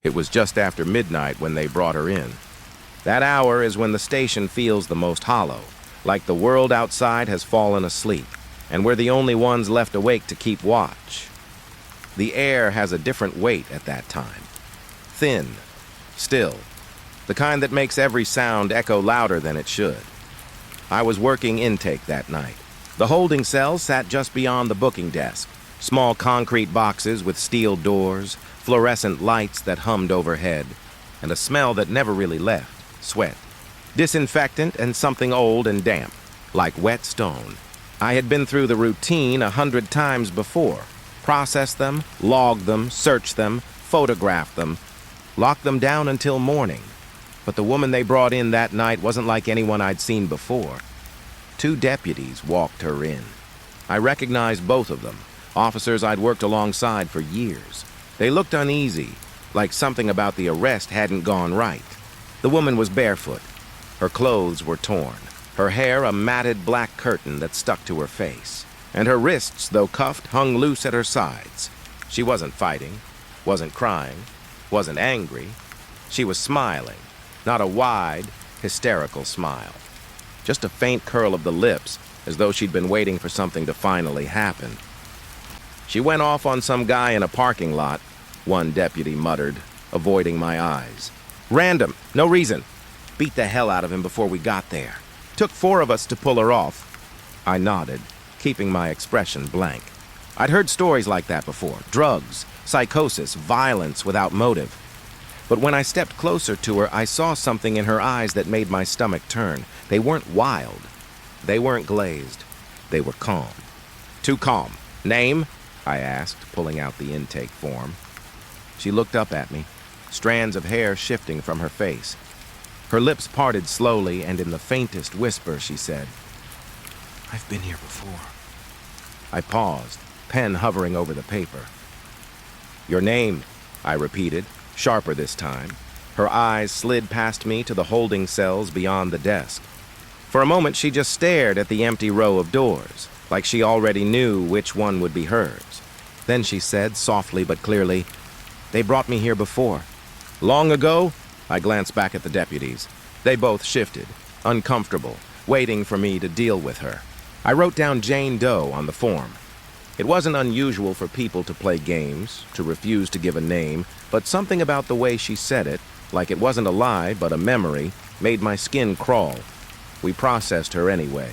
It was just after midnight when they brought her in. That hour is when the station feels the most hollow, like the world outside has fallen asleep, and we're the only ones left awake to keep watch. The air has a different weight at that time. Thin, still, the kind that makes every sound echo louder than it should. I was working intake that night. The holding cell sat just beyond the booking desk. Small concrete boxes with steel doors, fluorescent lights that hummed overhead, and a smell that never really left, sweat. Disinfectant and something old and damp, like wet stone. I had been through the routine 100 times before. Processed them, logged them, searched them, photographed them, locked them down until morning. But the woman they brought in that night wasn't like anyone I'd seen before. 2 deputies walked her in. I recognized both of them, officers I'd worked alongside for years. They looked uneasy, like something about the arrest hadn't gone right. The woman was barefoot. Her clothes were torn. Her hair a matted black curtain that stuck to her face. And her wrists, though cuffed, hung loose at her sides. She wasn't fighting, wasn't crying, wasn't angry. She was smiling, not a wide, hysterical smile. Just a faint curl of the lips, as though she'd been waiting for something to finally happen. She went off on some guy in a parking lot, one deputy muttered, avoiding my eyes. Random, no reason. Beat the hell out of him before we got there. Took 4 of us to pull her off. I nodded, keeping my expression blank. I'd heard stories like that before. Drugs, psychosis, violence without motive. But when I stepped closer to her, I saw something in her eyes that made my stomach turn. They weren't wild. They weren't glazed. They were calm. Too calm. Name? I asked, pulling out the intake form. She looked up at me, strands of hair shifting from her face. Her lips parted slowly, and in the faintest whisper she said, I've been here before. I paused, pen hovering over the paper. Your name, I repeated, sharper this time. Her eyes slid past me to the holding cells beyond the desk. For a moment she just stared at the empty row of doors, like she already knew which one would be hers. Then she said, softly but clearly, They brought me here before. Long ago? I glanced back at the deputies. They both shifted, uncomfortable, waiting for me to deal with her. I wrote down Jane Doe on the form. It wasn't unusual for people to play games, to refuse to give a name, but something about the way she said it, like it wasn't a lie but a memory, made my skin crawl. We processed her anyway.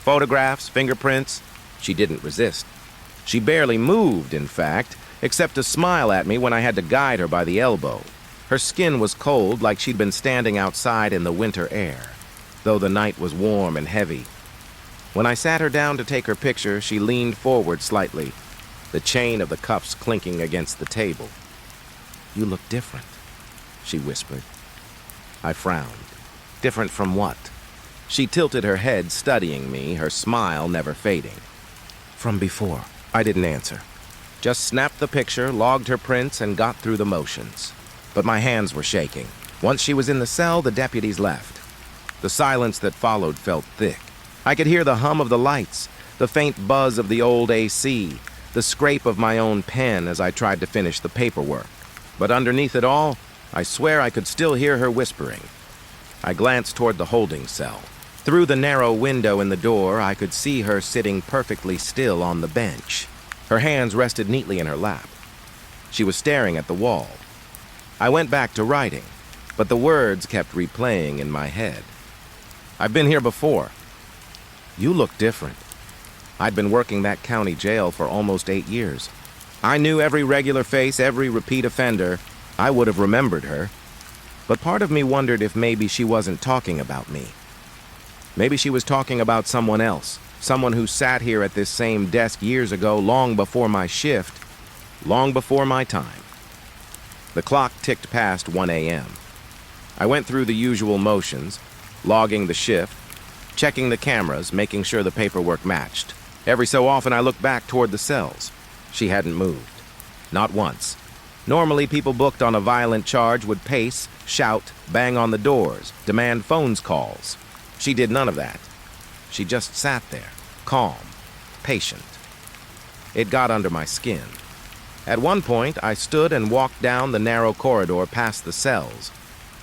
Photographs, fingerprints. She didn't resist. She barely moved, in fact, except to smile at me when I had to guide her by the elbow. Her skin was cold, like she'd been standing outside in the winter air, though the night was warm and heavy. When I sat her down to take her picture, she leaned forward slightly, the chain of the cuffs clinking against the table. You look different, she whispered. I frowned. Different from what? She tilted her head, studying me, her smile never fading. From before. I didn't answer. Just snapped the picture, logged her prints, and got through the motions. But my hands were shaking. Once she was in the cell, the deputies left. The silence that followed felt thick. I could hear the hum of the lights, the faint buzz of the old AC, the scrape of my own pen as I tried to finish the paperwork. But underneath it all, I swear I could still hear her whispering. I glanced toward the holding cell. Through the narrow window in the door, I could see her sitting perfectly still on the bench. Her hands rested neatly in her lap. She was staring at the wall. I went back to writing, but the words kept replaying in my head. I've been here before. You look different. I'd been working that county jail for almost 8 years. I knew every regular face, every repeat offender. I would have remembered her. But part of me wondered if maybe she wasn't talking about me. Maybe she was talking about someone else, someone who sat here at this same desk years ago, long before my shift, long before my time. The clock ticked past 1 a.m. I went through the usual motions, logging the shift, checking the cameras, making sure the paperwork matched. Every so often I looked back toward the cells. She hadn't moved. Not once. Normally people booked on a violent charge would pace, shout, bang on the doors, demand phone calls. She did none of that. She just sat there, calm, patient. It got under my skin. At one point, I stood and walked down the narrow corridor past the cells,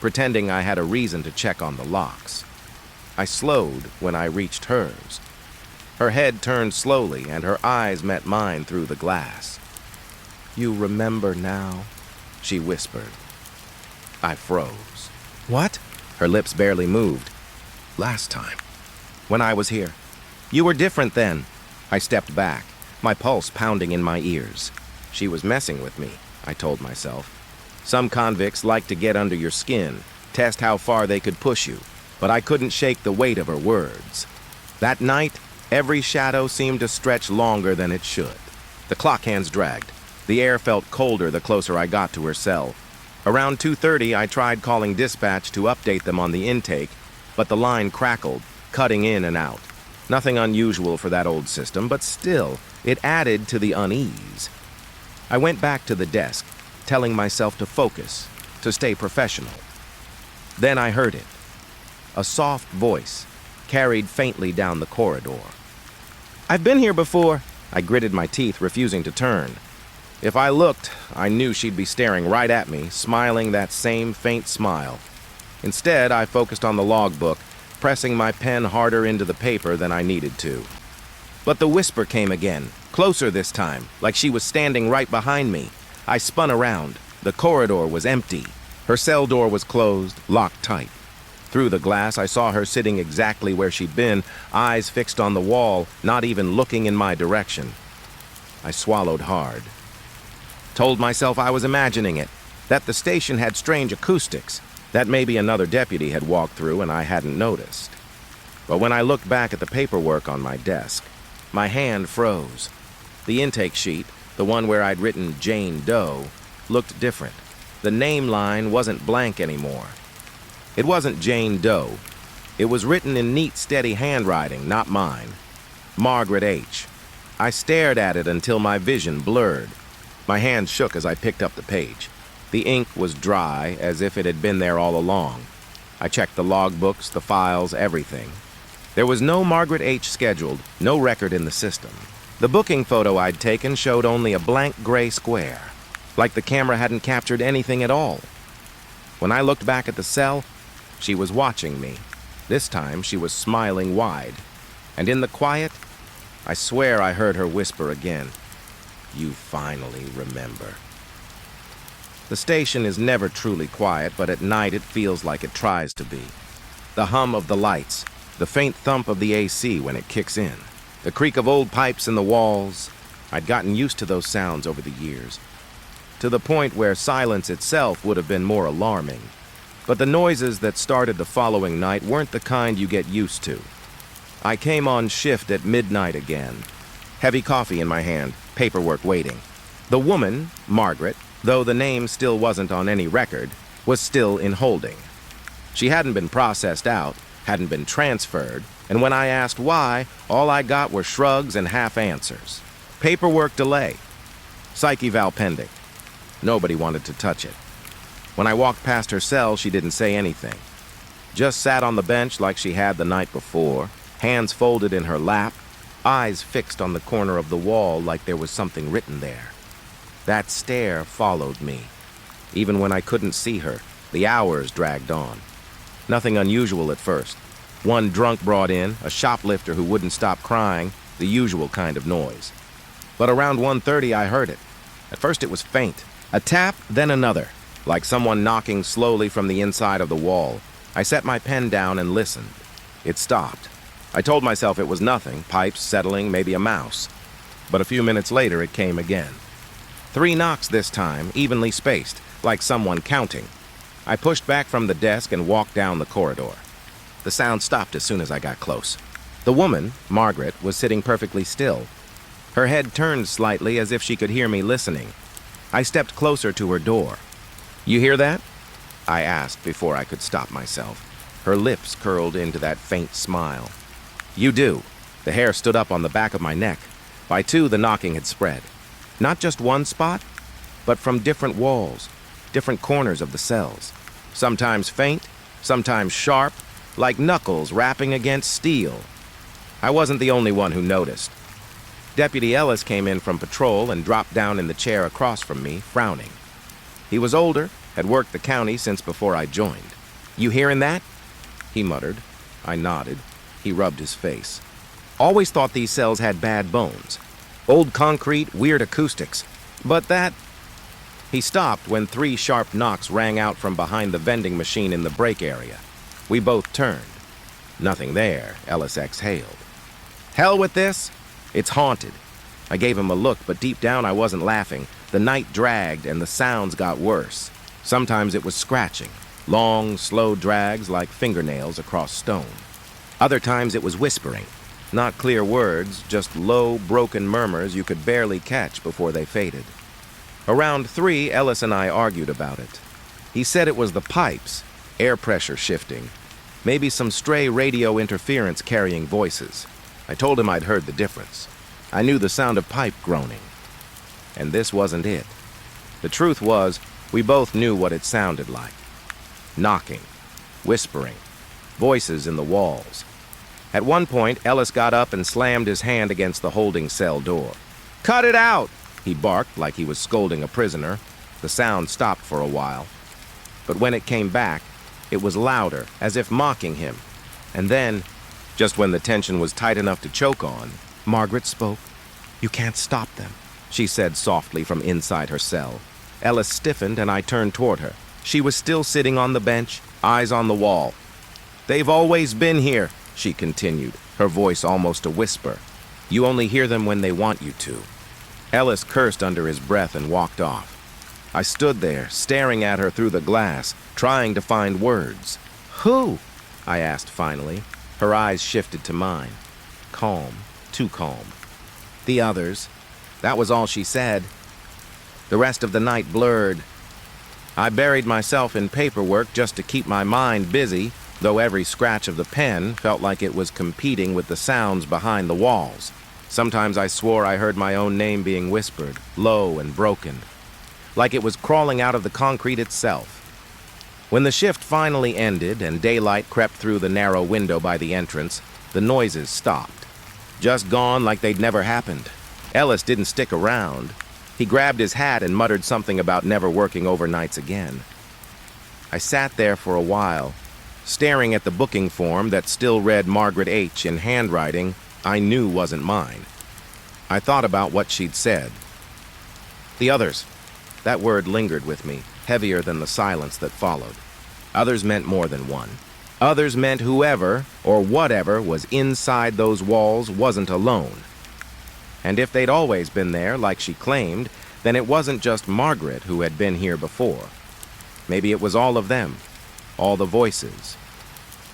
pretending I had a reason to check on the locks. I slowed when I reached hers. Her head turned slowly, and her eyes met mine through the glass. "You remember now?" she whispered. I froze. "What?" Her lips barely moved. "Last time, when I was here. You were different then." I stepped back, my pulse pounding in my ears. She was messing with me, I told myself. Some convicts like to get under your skin, test how far they could push you, but I couldn't shake the weight of her words. That night, every shadow seemed to stretch longer than it should. The clock hands dragged. The air felt colder the closer I got to her cell. Around 2:30, I tried calling dispatch to update them on the intake, but the line crackled, cutting in and out. Nothing unusual for that old system, but still, it added to the unease. I went back to the desk, telling myself to focus, to stay professional. Then I heard it. A soft voice, carried faintly down the corridor. "I've been here before." I gritted my teeth, refusing to turn. If I looked, I knew she'd be staring right at me, smiling that same faint smile. Instead, I focused on the logbook, pressing my pen harder into the paper than I needed to. But the whisper came again, closer this time, like she was standing right behind me. I spun around. The corridor was empty. Her cell door was closed, locked tight. Through the glass, I saw her sitting exactly where she'd been, eyes fixed on the wall, not even looking in my direction. I swallowed hard. Told myself I was imagining it, that the station had strange acoustics, that maybe another deputy had walked through and I hadn't noticed. But when I looked back at the paperwork on my desk, my hand froze. The intake sheet, the one where I'd written Jane Doe, looked different. The name line wasn't blank anymore. It wasn't Jane Doe. It was written in neat, steady handwriting, not mine. Margaret H. I stared at it until my vision blurred. My hand shook as I picked up the page. The ink was dry, as if it had been there all along. I checked the logbooks, the files, everything. There was no Margaret H. scheduled, no record in the system. The booking photo I'd taken showed only a blank gray square, like the camera hadn't captured anything at all. When I looked back at the cell, she was watching me. This time, she was smiling wide. And in the quiet, I swear I heard her whisper again, "You finally remember." The station is never truly quiet, but at night it feels like it tries to be. The hum of the lights, the faint thump of the AC when it kicks in, the creak of old pipes in the walls. I'd gotten used to those sounds over the years, to the point where silence itself would have been more alarming. But the noises that started the following night weren't the kind you get used to. I came on shift at midnight again, heavy coffee in my hand, paperwork waiting. The woman, Margaret, though the name still wasn't on any record, was still in holding. She hadn't been processed out, hadn't been transferred, and when I asked why, all I got were shrugs and half answers. Paperwork delay. Psych eval pending. Nobody wanted to touch it. When I walked past her cell, she didn't say anything. Just sat on the bench like she had the night before, hands folded in her lap, eyes fixed on the corner of the wall like there was something written there. That stare followed me. Even when I couldn't see her, the hours dragged on. Nothing unusual at first. One drunk brought in, a shoplifter who wouldn't stop crying, the usual kind of noise. But around 1:30 I heard it. At first it was faint. A tap, then another, like someone knocking slowly from the inside of the wall. I set my pen down and listened. It stopped. I told myself it was nothing, pipes settling, maybe a mouse. But a few minutes later it came again. 3 knocks this time, evenly spaced, like someone counting. I pushed back from the desk and walked down the corridor. The sound stopped as soon as I got close. The woman, Margaret, was sitting perfectly still. Her head turned slightly as if she could hear me listening. I stepped closer to her door. "You hear that?" I asked before I could stop myself. Her lips curled into that faint smile. "You do." The hair stood up on the back of my neck. By 2, the knocking had spread. Not just one spot, but from different walls, different corners of the cells. Sometimes faint, sometimes sharp, like knuckles rapping against steel. I wasn't the only one who noticed. Deputy Ellis came in from patrol and dropped down in the chair across from me, frowning. He was older, had worked the county since before I joined. "You hearing that?" he muttered. I nodded. He rubbed his face. "Always thought these cells had bad bones. Old concrete, weird acoustics. But that..." He stopped when 3 sharp knocks rang out from behind the vending machine in the break area. We both turned. Nothing there, Ellis exhaled. "Hell with this. It's haunted." I gave him a look, but deep down I wasn't laughing. The night dragged and the sounds got worse. Sometimes it was scratching, long, slow drags like fingernails across stone. Other times it was whispering, not clear words, just low, broken murmurs you could barely catch before they faded. Around 3, Ellis and I argued about it. He said it was the pipes, air pressure shifting, maybe some stray radio interference carrying voices. I told him I'd heard the difference. I knew the sound of pipe groaning. And this wasn't it. The truth was, we both knew what it sounded like. Knocking, whispering, voices in the walls. At one point, Ellis got up and slammed his hand against the holding cell door. "Cut it out!" he barked like he was scolding a prisoner. The sound stopped for a while. But when it came back, it was louder, as if mocking him. And then, just when the tension was tight enough to choke on, Margaret spoke. "You can't stop them," she said softly from inside her cell. Ellis stiffened and I turned toward her. She was still sitting on the bench, eyes on the wall. "They've always been here," she continued, her voice almost a whisper. "You only hear them when they want you to." Ellis cursed under his breath and walked off. I stood there, staring at her through the glass, trying to find words. "Who?" I asked finally. Her eyes shifted to mine. Calm, too calm. "The others." That was all she said. The rest of the night blurred. I buried myself in paperwork just to keep my mind busy, though every scratch of the pen felt like it was competing with the sounds behind the walls. Sometimes I swore I heard my own name being whispered, low and broken, like it was crawling out of the concrete itself. When the shift finally ended and daylight crept through the narrow window by the entrance, the noises stopped. Just gone like they'd never happened. Ellis didn't stick around. He grabbed his hat and muttered something about never working overnights again. I sat there for a while, staring at the booking form that still read Margaret H. in handwriting I knew wasn't mine. I thought about what she'd said. The others. That word lingered with me, heavier than the silence that followed. Others meant more than one. Others meant whoever, or whatever, was inside those walls wasn't alone. And if they'd always been there, like she claimed, then it wasn't just Margaret who had been here before. Maybe it was all of them, all the voices,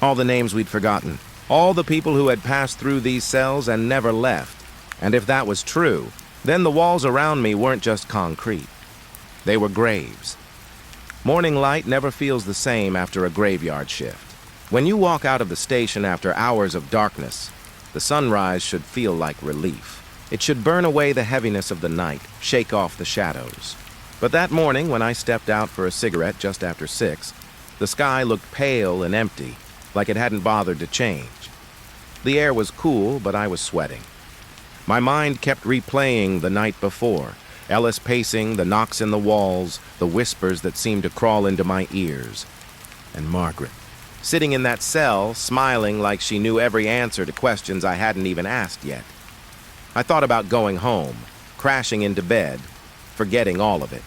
all the names we'd forgotten, all the people who had passed through these cells and never left. And if that was true, then the walls around me weren't just concrete. They were graves. Morning light never feels the same after a graveyard shift. When you walk out of the station after hours of darkness, the sunrise should feel like relief. It should burn away the heaviness of the night, shake off the shadows. But that morning, when I stepped out for a cigarette just after 6, the sky looked pale and empty, like it hadn't bothered to change. The air was cool, but I was sweating. My mind kept replaying the night before, Ellis pacing, the knocks in the walls, the whispers that seemed to crawl into my ears. And Margaret, sitting in that cell, smiling like she knew every answer to questions I hadn't even asked yet. I thought about going home, crashing into bed, forgetting all of it.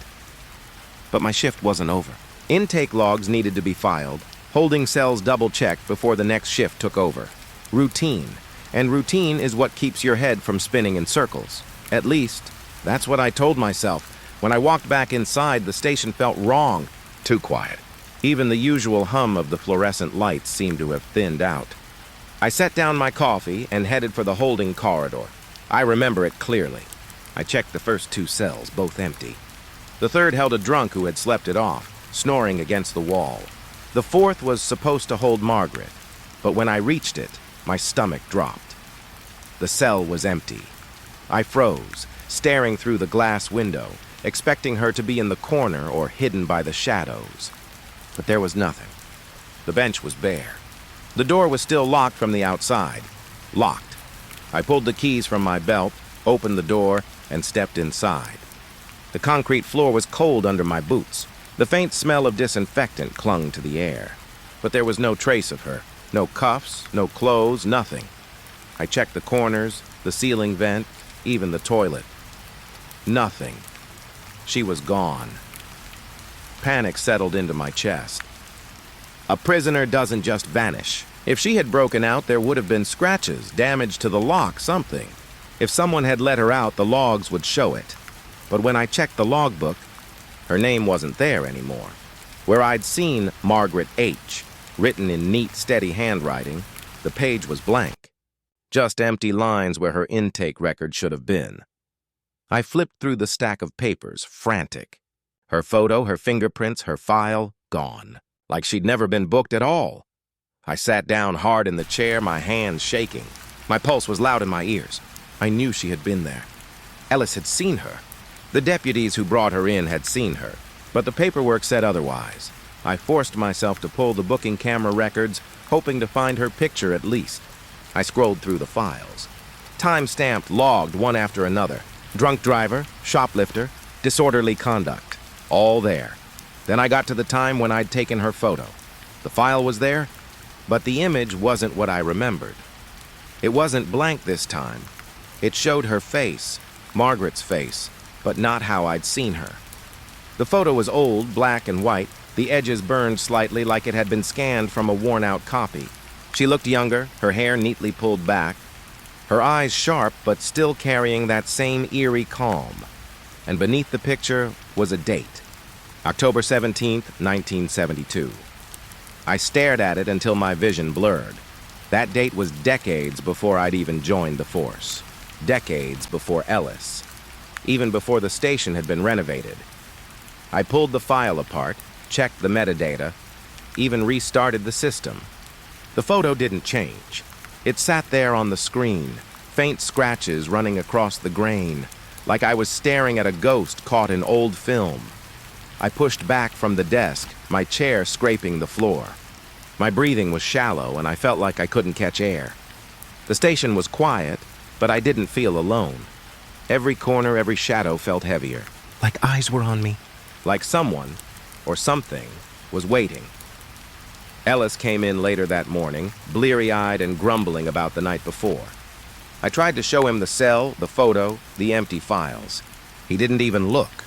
But my shift wasn't over. Intake logs needed to be filed, holding cells double-checked before the next shift took over. Routine. And routine is what keeps your head from spinning in circles. At least, that's what I told myself. When I walked back inside, the station felt wrong. Too quiet. Even the usual hum of the fluorescent lights seemed to have thinned out. I set down my coffee and headed for the holding corridor. I remember it clearly. I checked the first 2 cells, both empty. The third held a drunk who had slept it off, snoring against the wall. The fourth was supposed to hold Margaret, but when I reached it, my stomach dropped. The cell was empty. I froze, staring through the glass window, expecting her to be in the corner or hidden by the shadows. But there was nothing. The bench was bare. The door was still locked from the outside. Locked. I pulled the keys from my belt, opened the door, and stepped inside. The concrete floor was cold under my boots. The faint smell of disinfectant clung to the air. But there was no trace of her. No cuffs, no clothes, nothing. I checked the corners, the ceiling vent, even the toilet. Nothing. She was gone. Panic settled into my chest. A prisoner doesn't just vanish. If she had broken out, there would have been scratches, damage to the lock, something. If someone had let her out, the logs would show it. But when I checked the logbook, her name wasn't there anymore. Where I'd seen Margaret H., written in neat, steady handwriting, the page was blank. Just empty lines where her intake record should have been. I flipped through the stack of papers, frantic. Her photo, her fingerprints, her file, gone. Like she'd never been booked at all. I sat down hard in the chair, my hands shaking. My pulse was loud in my ears. I knew she had been there. Ellis had seen her. The deputies who brought her in had seen her, but the paperwork said otherwise. I forced myself to pull the booking camera records, hoping to find her picture at least. I scrolled through the files. Time-stamped, logged one after another. Drunk driver, shoplifter, disorderly conduct. All there. Then I got to the time when I'd taken her photo. The file was there, but the image wasn't what I remembered. It wasn't blank this time. It showed her face, Margaret's face, but not how I'd seen her. The photo was old, black and white, the edges burned slightly like it had been scanned from a worn-out copy. She looked younger, her hair neatly pulled back, her eyes sharp but still carrying that same eerie calm. And beneath the picture was a date, October 17th, 1972. I stared at it until my vision blurred. That date was decades before I'd even joined the force. Decades before Ellis. Even before the station had been renovated. I pulled the file apart, checked the metadata, even restarted the system. The photo didn't change. It sat there on the screen, faint scratches running across the grain, like I was staring at a ghost caught in old film. I pushed back from the desk, my chair scraping the floor. My breathing was shallow, and I felt like I couldn't catch air. The station was quiet, but I didn't feel alone. Every corner, every shadow felt heavier. Like eyes were on me. Like someone, or something, was waiting. Ellis came in later that morning, bleary-eyed and grumbling about the night before. I tried to show him the cell, the photo, the empty files. He didn't even look.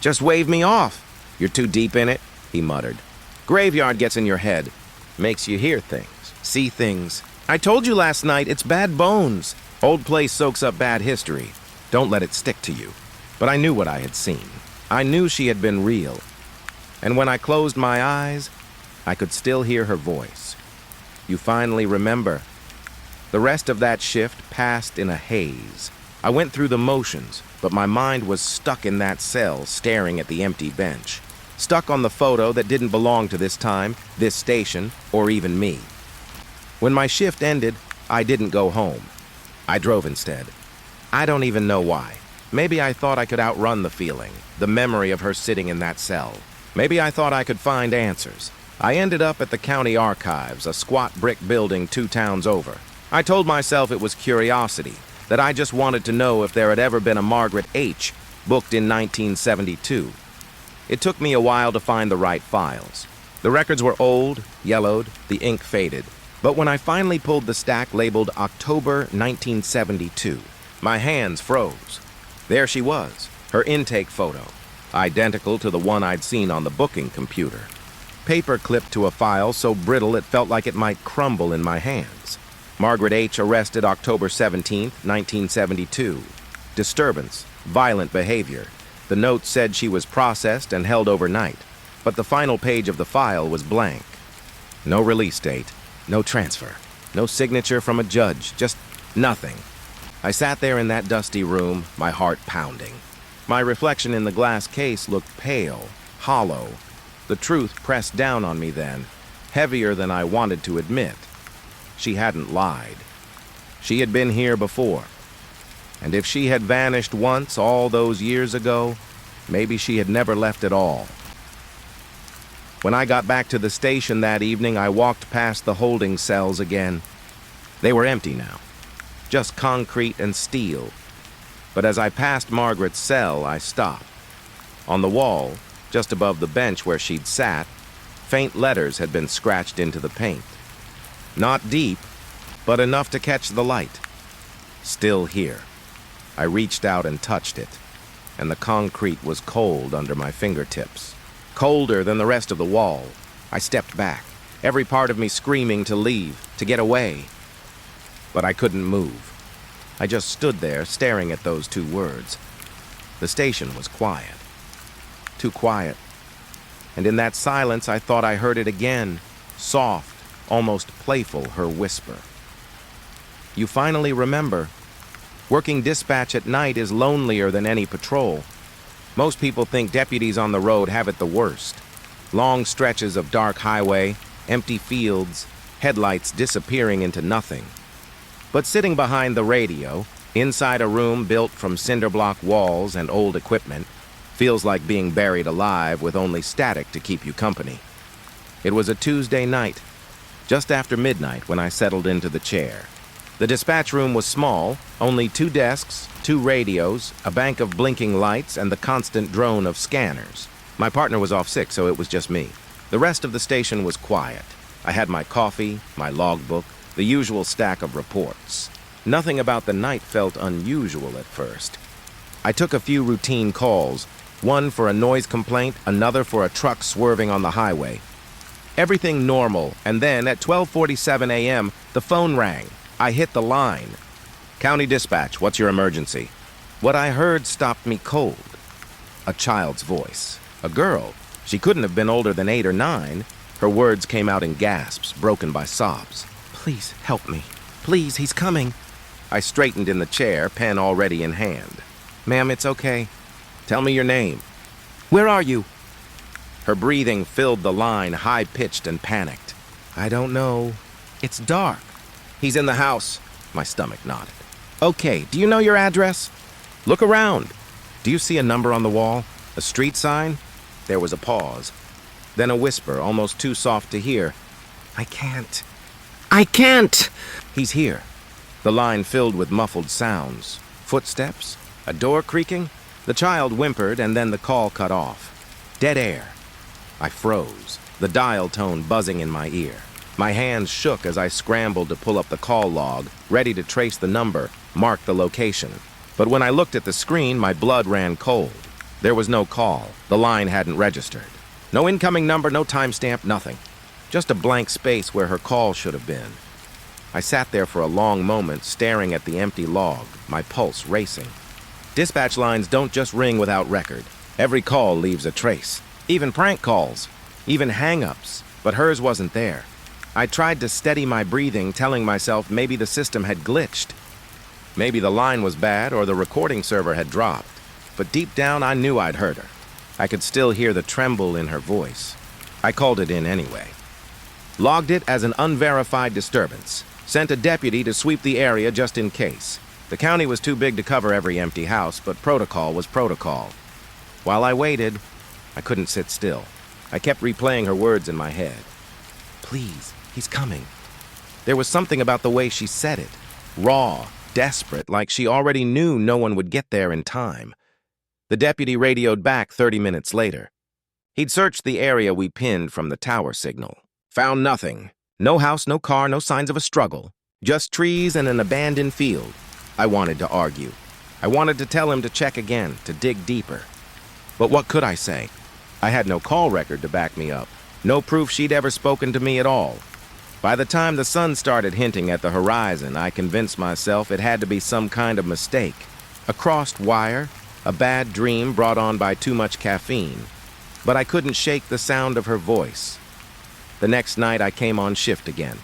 "Just wave me off. You're too deep in it," he muttered. "Graveyard gets in your head. Makes you hear things, see things. I told you last night, it's bad bones. Old place soaks up bad history. Don't let it stick to you." But I knew what I had seen. I knew she had been real. And when I closed my eyes, I could still hear her voice. "You finally remember." The rest of that shift passed in a haze. I went through the motions, but my mind was stuck in that cell, staring at the empty bench. Stuck on the photo that didn't belong to this time, this station, or even me. When my shift ended, I didn't go home. I drove instead. I don't even know why. Maybe I thought I could outrun the feeling, the memory of her sitting in that cell. Maybe I thought I could find answers. I ended up at the county archives, a squat brick building 2 towns over. I told myself it was curiosity, that I just wanted to know if there had ever been a Margaret H. booked in 1972. It took me a while to find the right files. The records were old, yellowed, the ink faded. But when I finally pulled the stack labeled October 1972, my hands froze. There she was, her intake photo, identical to the one I'd seen on the booking computer. Paper clipped to a file so brittle it felt like it might crumble in my hands. Margaret H. arrested October 17, 1972. Disturbance, violent behavior. The note said she was processed and held overnight, but the final page of the file was blank. No release date, no transfer, no signature from a judge, just nothing. I sat there in that dusty room, my heart pounding. My reflection in the glass case looked pale, hollow. The truth pressed down on me then, heavier than I wanted to admit. She hadn't lied. She had been here before. And if she had vanished once all those years ago, maybe she had never left at all. When I got back to the station that evening, I walked past the holding cells again. They were empty now. Just concrete and steel. But as I passed Margaret's cell, I stopped. On the wall, just above the bench where she'd sat, faint letters had been scratched into the paint. Not deep, but enough to catch the light. Still here. I reached out and touched it, and the concrete was cold under my fingertips. Colder than the rest of the wall. I stepped back, every part of me screaming to leave, to get away. But I couldn't move. I just stood there staring at those two words. The station was quiet. Too quiet. And in that silence, I thought I heard it again. Soft, almost playful, her whisper. You finally remember. Working dispatch at night is lonelier than any patrol. Most people think deputies on the road have it the worst. Long stretches of dark highway, empty fields, headlights disappearing into nothing. But sitting behind the radio, inside a room built from cinder block walls and old equipment, feels like being buried alive with only static to keep you company. It was a Tuesday night, just after midnight when I settled into the chair. The dispatch room was small, only 2 desks, 2 radios, a bank of blinking lights, and the constant drone of scanners. My partner was off sick, so it was just me. The rest of the station was quiet. I had my coffee, my logbook, the usual stack of reports. Nothing about the night felt unusual at first. I took a few routine calls, one for a noise complaint, another for a truck swerving on the highway. Everything normal, and then at 12:47 a.m., the phone rang. I hit the line. County Dispatch, what's your emergency? What I heard stopped me cold. A child's voice. A girl. She couldn't have been older than 8 or 9. Her words came out in gasps, broken by sobs. Please, help me. Please, he's coming. I straightened in the chair, pen already in hand. Ma'am, it's okay. Tell me your name. Where are you? Her breathing filled the line, high-pitched and panicked. I don't know. It's dark. He's in the house. My stomach nodded. Okay, do you know your address? Look around. Do you see a number on the wall? A street sign? There was a pause. Then a whisper, almost too soft to hear. I can't. I can't! He's here. The line filled with muffled sounds. Footsteps? A door creaking? The child whimpered, and then the call cut off. Dead air. I froze, the dial tone buzzing in my ear. My hands shook as I scrambled to pull up the call log, ready to trace the number, mark the location. But when I looked at the screen, my blood ran cold. There was no call. The line hadn't registered. No incoming number, no timestamp, nothing. Just a blank space where her call should have been. I sat there for a long moment, staring at the empty log, my pulse racing. Dispatch lines don't just ring without record. Every call leaves a trace. Even prank calls. Even hang-ups. But hers wasn't there. I tried to steady my breathing, telling myself maybe the system had glitched. Maybe the line was bad or the recording server had dropped. But deep down, I knew I'd heard her. I could still hear the tremble in her voice. I called it in anyway. Logged it as an unverified disturbance. Sent a deputy to sweep the area just in case. The county was too big to cover every empty house, but protocol was protocol. While I waited, I couldn't sit still. I kept replaying her words in my head. Please, he's coming. There was something about the way she said it. Raw, desperate, like she already knew no one would get there in time. The deputy radioed back 30 minutes later. He'd searched the area we pinned from the tower signal. Found nothing. No house, no car, no signs of a struggle. Just trees and an abandoned field. I wanted to argue. I wanted to tell him to check again, to dig deeper. But what could I say? I had no call record to back me up. No proof she'd ever spoken to me at all. By the time the sun started hinting at the horizon, I convinced myself it had to be some kind of mistake. A crossed wire, a bad dream brought on by too much caffeine. But I couldn't shake the sound of her voice. The next night I came on shift again.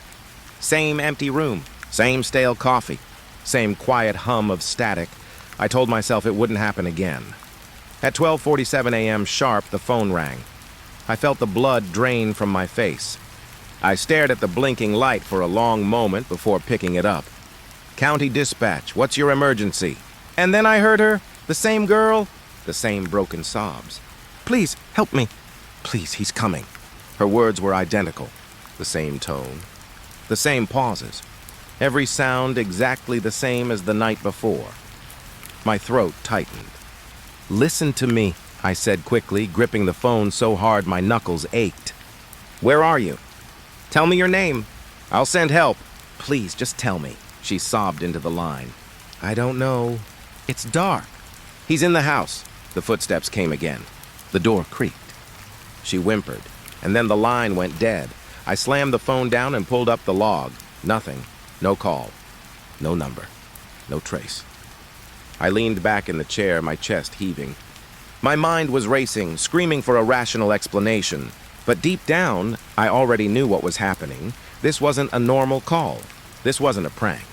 Same empty room, same stale coffee, same quiet hum of static. I told myself it wouldn't happen again. At 12:47 a.m. sharp, the phone rang. I felt the blood drain from my face. I stared at the blinking light for a long moment before picking it up. County Dispatch, what's your emergency? And then I heard her, the same girl, the same broken sobs. Please, help me. Please, he's coming. Her words were identical. The same tone. The same pauses. Every sound exactly the same as the night before. My throat tightened. "Listen to me," I said quickly, gripping the phone so hard my knuckles ached. "Where are you? Tell me your name. I'll send help." "Please, just tell me," she sobbed into the line. "I don't know. It's dark." "He's in the house." The footsteps came again. The door creaked. She whimpered, and then the line went dead. I slammed the phone down and pulled up the log. Nothing. No call. No number. No trace. I leaned back in the chair, my chest heaving. My mind was racing, screaming for a rational explanation. But deep down, I already knew what was happening. This wasn't a normal call. This wasn't a prank.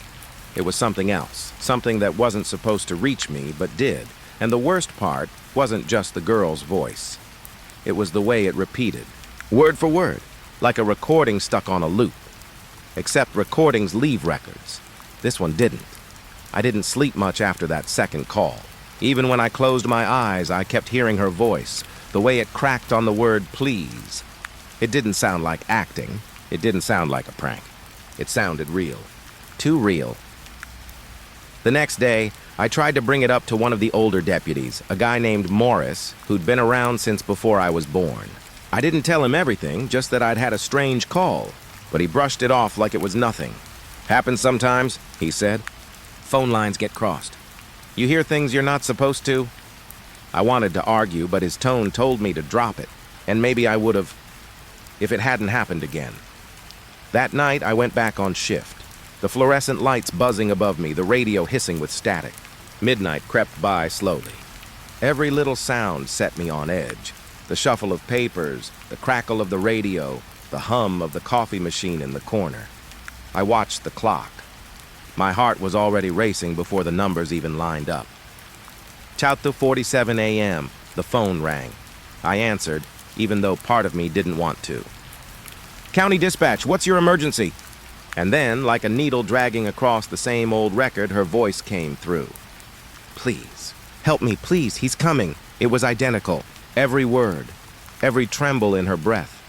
It was something else, something that wasn't supposed to reach me, but did. And the worst part wasn't just the girl's voice. It was the way it repeated, word for word, like a recording stuck on a loop. Except recordings leave records. This one didn't. I didn't sleep much after that second call. Even when I closed my eyes, I kept hearing her voice, the way it cracked on the word please. It didn't sound like acting. It didn't sound like a prank. It sounded real. Too real. The next day, I tried to bring it up to one of the older deputies, a guy named Morris, who'd been around since before I was born. I didn't tell him everything, just that I'd had a strange call, but he brushed it off like it was nothing. "Happens sometimes," he said. "Phone lines get crossed. You hear things you're not supposed to." I wanted to argue, but his tone told me to drop it, and maybe I would have if it hadn't happened again. That night, I went back on shift. The fluorescent lights buzzing above me, the radio hissing with static. Midnight crept by slowly. Every little sound set me on edge. The shuffle of papers, the crackle of the radio, the hum of the coffee machine in the corner. I watched the clock. My heart was already racing before the numbers even lined up. 2:47 a.m., the phone rang. I answered, even though part of me didn't want to. "County Dispatch, what's your emergency?" And then, like a needle dragging across the same old record, her voice came through. "Please, help me, please, he's coming." It was identical. Every word, every tremble in her breath,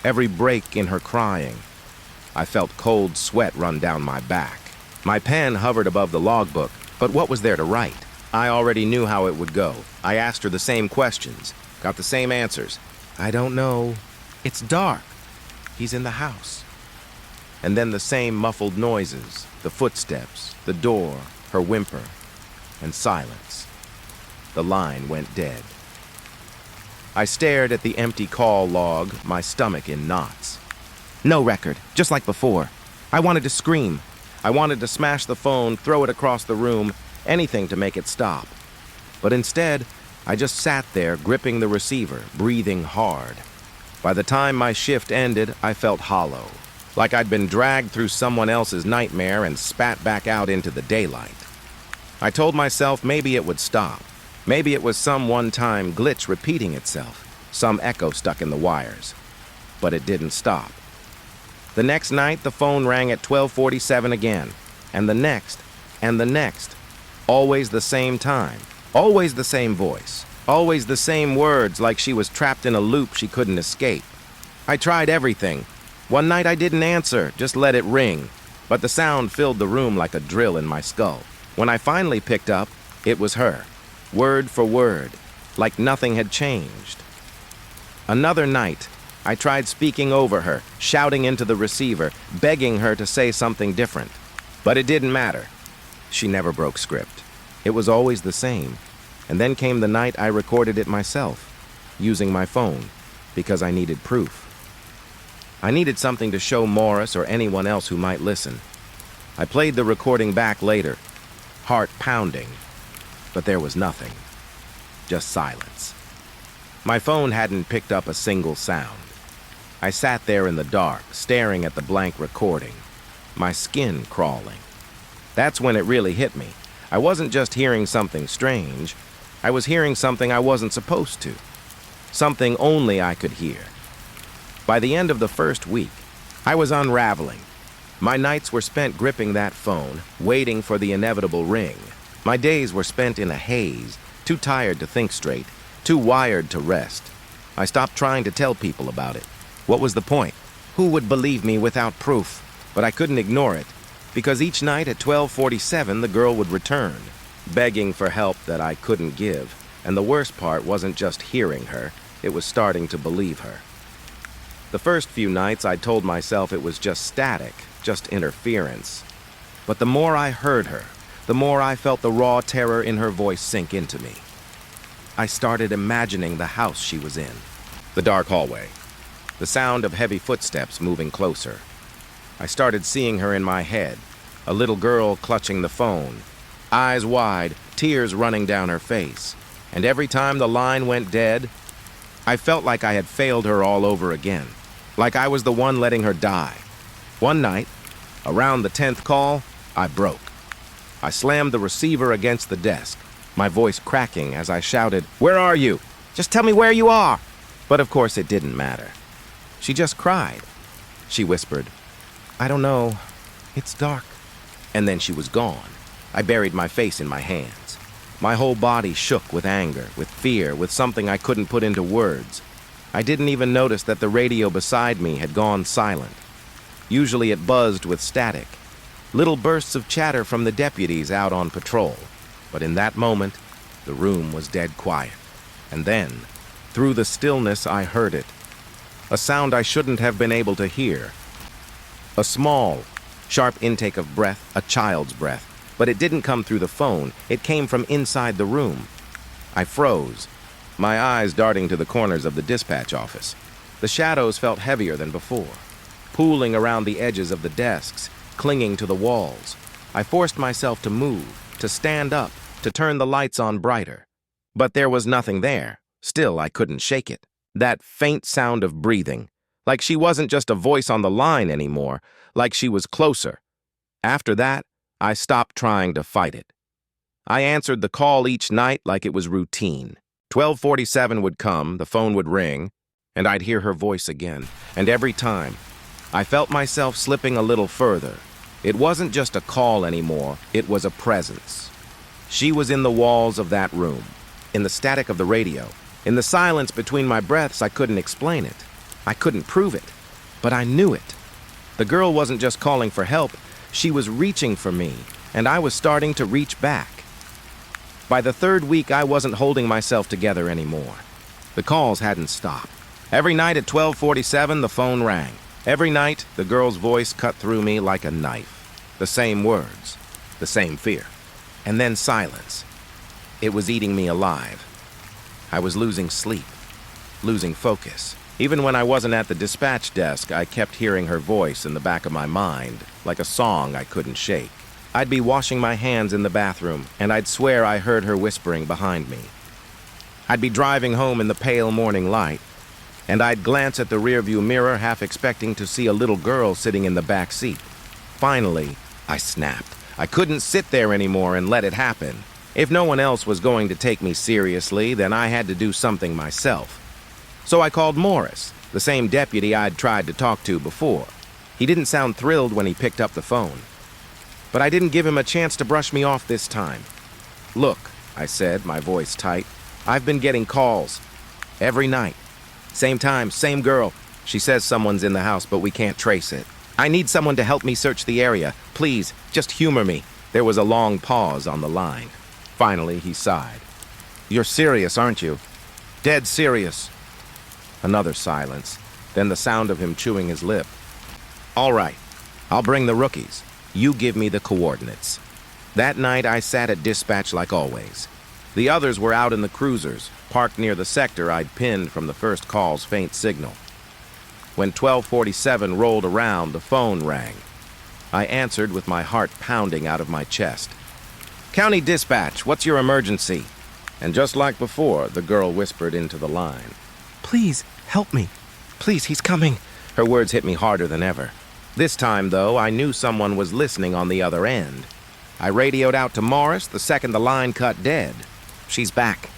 every break in her crying. I felt cold sweat run down my back. My pen hovered above the logbook, but what was there to write? I already knew how it would go. I asked her the same questions, got the same answers. "I don't know. It's dark. He's in the house." And then the same muffled noises, the footsteps, the door, her whimper, and silence. The line went dead. I stared at the empty call log, my stomach in knots. No record, just like before. I wanted to scream. I wanted to smash the phone, throw it across the room, anything to make it stop. But instead, I just sat there, gripping the receiver, breathing hard. By the time my shift ended, I felt hollow, like I'd been dragged through someone else's nightmare and spat back out into the daylight. I told myself maybe it would stop. Maybe it was some one-time glitch repeating itself, some echo stuck in the wires. But it didn't stop. The next night, the phone rang at 12:47 again, and the next, and the next. Always the same time, always the same voice, always the same words, like she was trapped in a loop she couldn't escape. I tried everything. One night I didn't answer, just let it ring, but the sound filled the room like a drill in my skull. When I finally picked up, it was her, word for word, like nothing had changed. Another night, I tried speaking over her, shouting into the receiver, begging her to say something different. But it didn't matter. She never broke script. It was always the same. And then came the night I recorded it myself, using my phone, because I needed proof. I needed something to show Morris or anyone else who might listen. I played the recording back later, heart pounding, but there was nothing. Just silence. My phone hadn't picked up a single sound. I sat there in the dark, staring at the blank recording, my skin crawling. That's when it really hit me. I wasn't just hearing something strange. I was hearing something I wasn't supposed to. Something only I could hear. By the end of the first week, I was unraveling. My nights were spent gripping that phone, waiting for the inevitable ring. My days were spent in a haze, too tired to think straight, too wired to rest. I stopped trying to tell people about it. What was the point? Who would believe me without proof? But I couldn't ignore it, because each night at 12:47 the girl would return. begging for help that I couldn't give, and the worst part wasn't just hearing her, it was starting to believe her. The first few nights I told myself it was just static, just interference. But the more I heard her, the more I felt the raw terror in her voice sink into me. I started imagining the house she was in, the dark hallway, the sound of heavy footsteps moving closer. I started seeing her in my head, a little girl clutching the phone, eyes wide, tears running down her face. And every time the line went dead, I felt like I had failed her all over again, like I was the one letting her die. One night, around the 10th call, I broke. I slammed the receiver against the desk, my voice cracking as I shouted, "Where are you? Just tell me where you are!" But of course it didn't matter. She just cried. She whispered, "I don't know. It's dark." And then she was gone. I buried my face in my hands. My whole body shook with anger, with fear, with something I couldn't put into words. I didn't even notice that the radio beside me had gone silent. Usually it buzzed with static, little bursts of chatter from the deputies out on patrol. But in that moment, the room was dead quiet. And then, through the stillness, I heard it. A sound I shouldn't have been able to hear. A small, sharp intake of breath, a child's breath. But it didn't come through the phone. It came from inside the room. I froze, my eyes darting to the corners of the dispatch office. The shadows felt heavier than before, pooling around the edges of the desks, clinging to the walls. I forced myself to move, to stand up, to turn the lights on brighter. But there was nothing there. Still, I couldn't shake it. That faint sound of breathing, like she wasn't just a voice on the line anymore, like she was closer. After that, I stopped trying to fight it. I answered the call each night like it was routine. 12:47 would come, the phone would ring, and I'd hear her voice again. And every time, I felt myself slipping a little further. It wasn't just a call anymore, it was a presence. She was in the walls of that room, in the static of the radio. In the silence between my breaths, I couldn't explain it. I couldn't prove it, but I knew it. The girl wasn't just calling for help, she was reaching for me, and I was starting to reach back. By the third week, I wasn't holding myself together anymore. The calls hadn't stopped. Every night at 12:47, the phone rang. Every night, the girl's voice cut through me like a knife. The same words, the same fear. And then silence. It was eating me alive. I was losing sleep, losing focus. Even when I wasn't at the dispatch desk, I kept hearing her voice in the back of my mind, like a song I couldn't shake. I'd be washing my hands in the bathroom, and I'd swear I heard her whispering behind me. I'd be driving home in the pale morning light, and I'd glance at the rearview mirror, half expecting to see a little girl sitting in the back seat. Finally, I snapped. I couldn't sit there anymore and let it happen. If no one else was going to take me seriously, then I had to do something myself. So I called Morris, the same deputy I'd tried to talk to before. He didn't sound thrilled when he picked up the phone. But I didn't give him a chance to brush me off this time. "Look," I said, my voice tight, "I've been getting calls. Every night. Same time, same girl. She says someone's in the house, but we can't trace it. I need someone to help me search the area. Please, just humor me." There was a long pause on the line. Finally, he sighed. "You're serious, aren't you? Dead serious." Another silence, then the sound of him chewing his lip. "All right, I'll bring the rookies. You give me the coordinates." That night, I sat at dispatch like always. The others were out in the cruisers, parked near the sector I'd pinned from the first call's faint signal. When 12:47 rolled around, the phone rang. I answered with my heart pounding out of my chest. "County Dispatch, what's your emergency?" And just like before, the girl whispered into the line. "Please, help me. Please, he's coming." Her words hit me harder than ever. This time, though, I knew someone was listening on the other end. I radioed out to Morris the second the line cut dead. "She's back.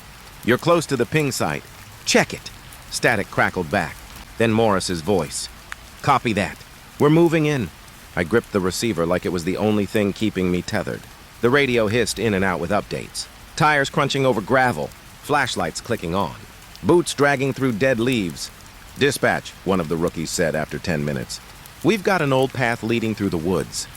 You're close to the ping site. Check it." Static crackled back. Then Morris's voice. "Copy that. We're moving in." I gripped the receiver like it was the only thing keeping me tethered. The radio hissed in and out with updates. Tires crunching over gravel, flashlights clicking on, boots dragging through dead leaves. "Dispatch," one of the rookies said after 10 minutes. "We've got an old path leading through the woods.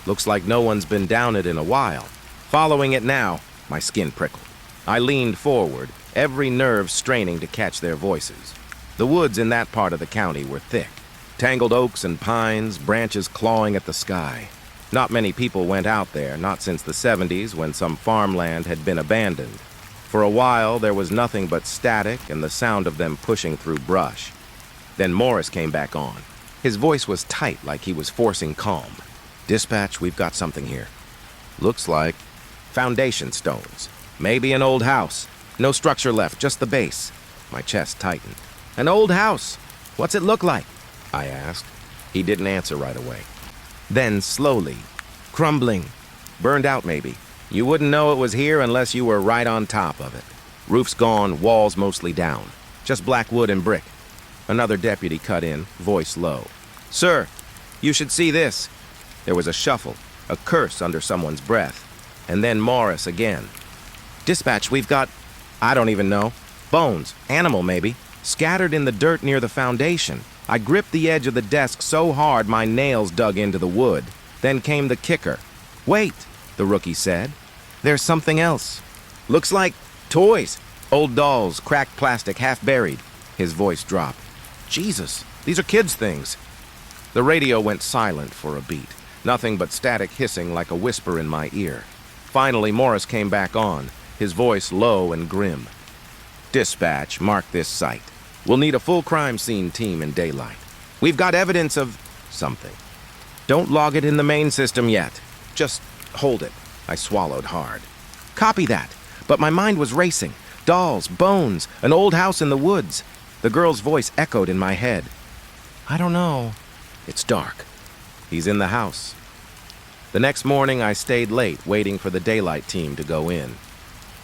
Looks like no one's been down it in a while. Following it now. My skin prickled. I leaned forward, every nerve straining to catch their voices. The woods in that part of the county were thick. Tangled oaks and pines, branches clawing at the sky. Not many people went out there, not since the 70s when some farmland had been abandoned. For a while, there was nothing but static and the sound of them pushing through brush. Then Morris came back on. His voice was tight, like he was forcing calm. "Dispatch, we've got something here. Looks like foundation stones. Maybe an old house. No structure left, just the base." My chest tightened. "An old house? What's it look like?" I asked. He didn't answer right away. Then slowly, crumbling, burned out maybe. You wouldn't know it was here unless you were right on top of it. Roof's gone, walls mostly down. Just black wood and brick. Another deputy cut in, voice low. "Sir, you should see this." There was a shuffle, a curse under someone's breath. And then Morris again. "Dispatch, we've got, I don't even know, bones, animal maybe, scattered in the dirt near the foundation." I gripped the edge of the desk so hard my nails dug into the wood. Then came the kicker. "Wait," the rookie said. "There's something else. Looks like toys. Old dolls, cracked plastic, half buried." His voice dropped. "Jesus, these are kids' things." The radio went silent for a beat. Nothing but static hissing like a whisper in my ear. Finally, Morris came back on, his voice low and grim. "Dispatch, mark this site. We'll need a full crime scene team in daylight. We've got evidence of something. Don't log it in the main system yet. Just hold it." I swallowed hard. "Copy that." But my mind was racing. Dolls, bones, an old house in the woods. The girl's voice echoed in my head. "I don't know." "It's dark." "He's in the house." The next morning, I stayed late, waiting for the daylight team to go in.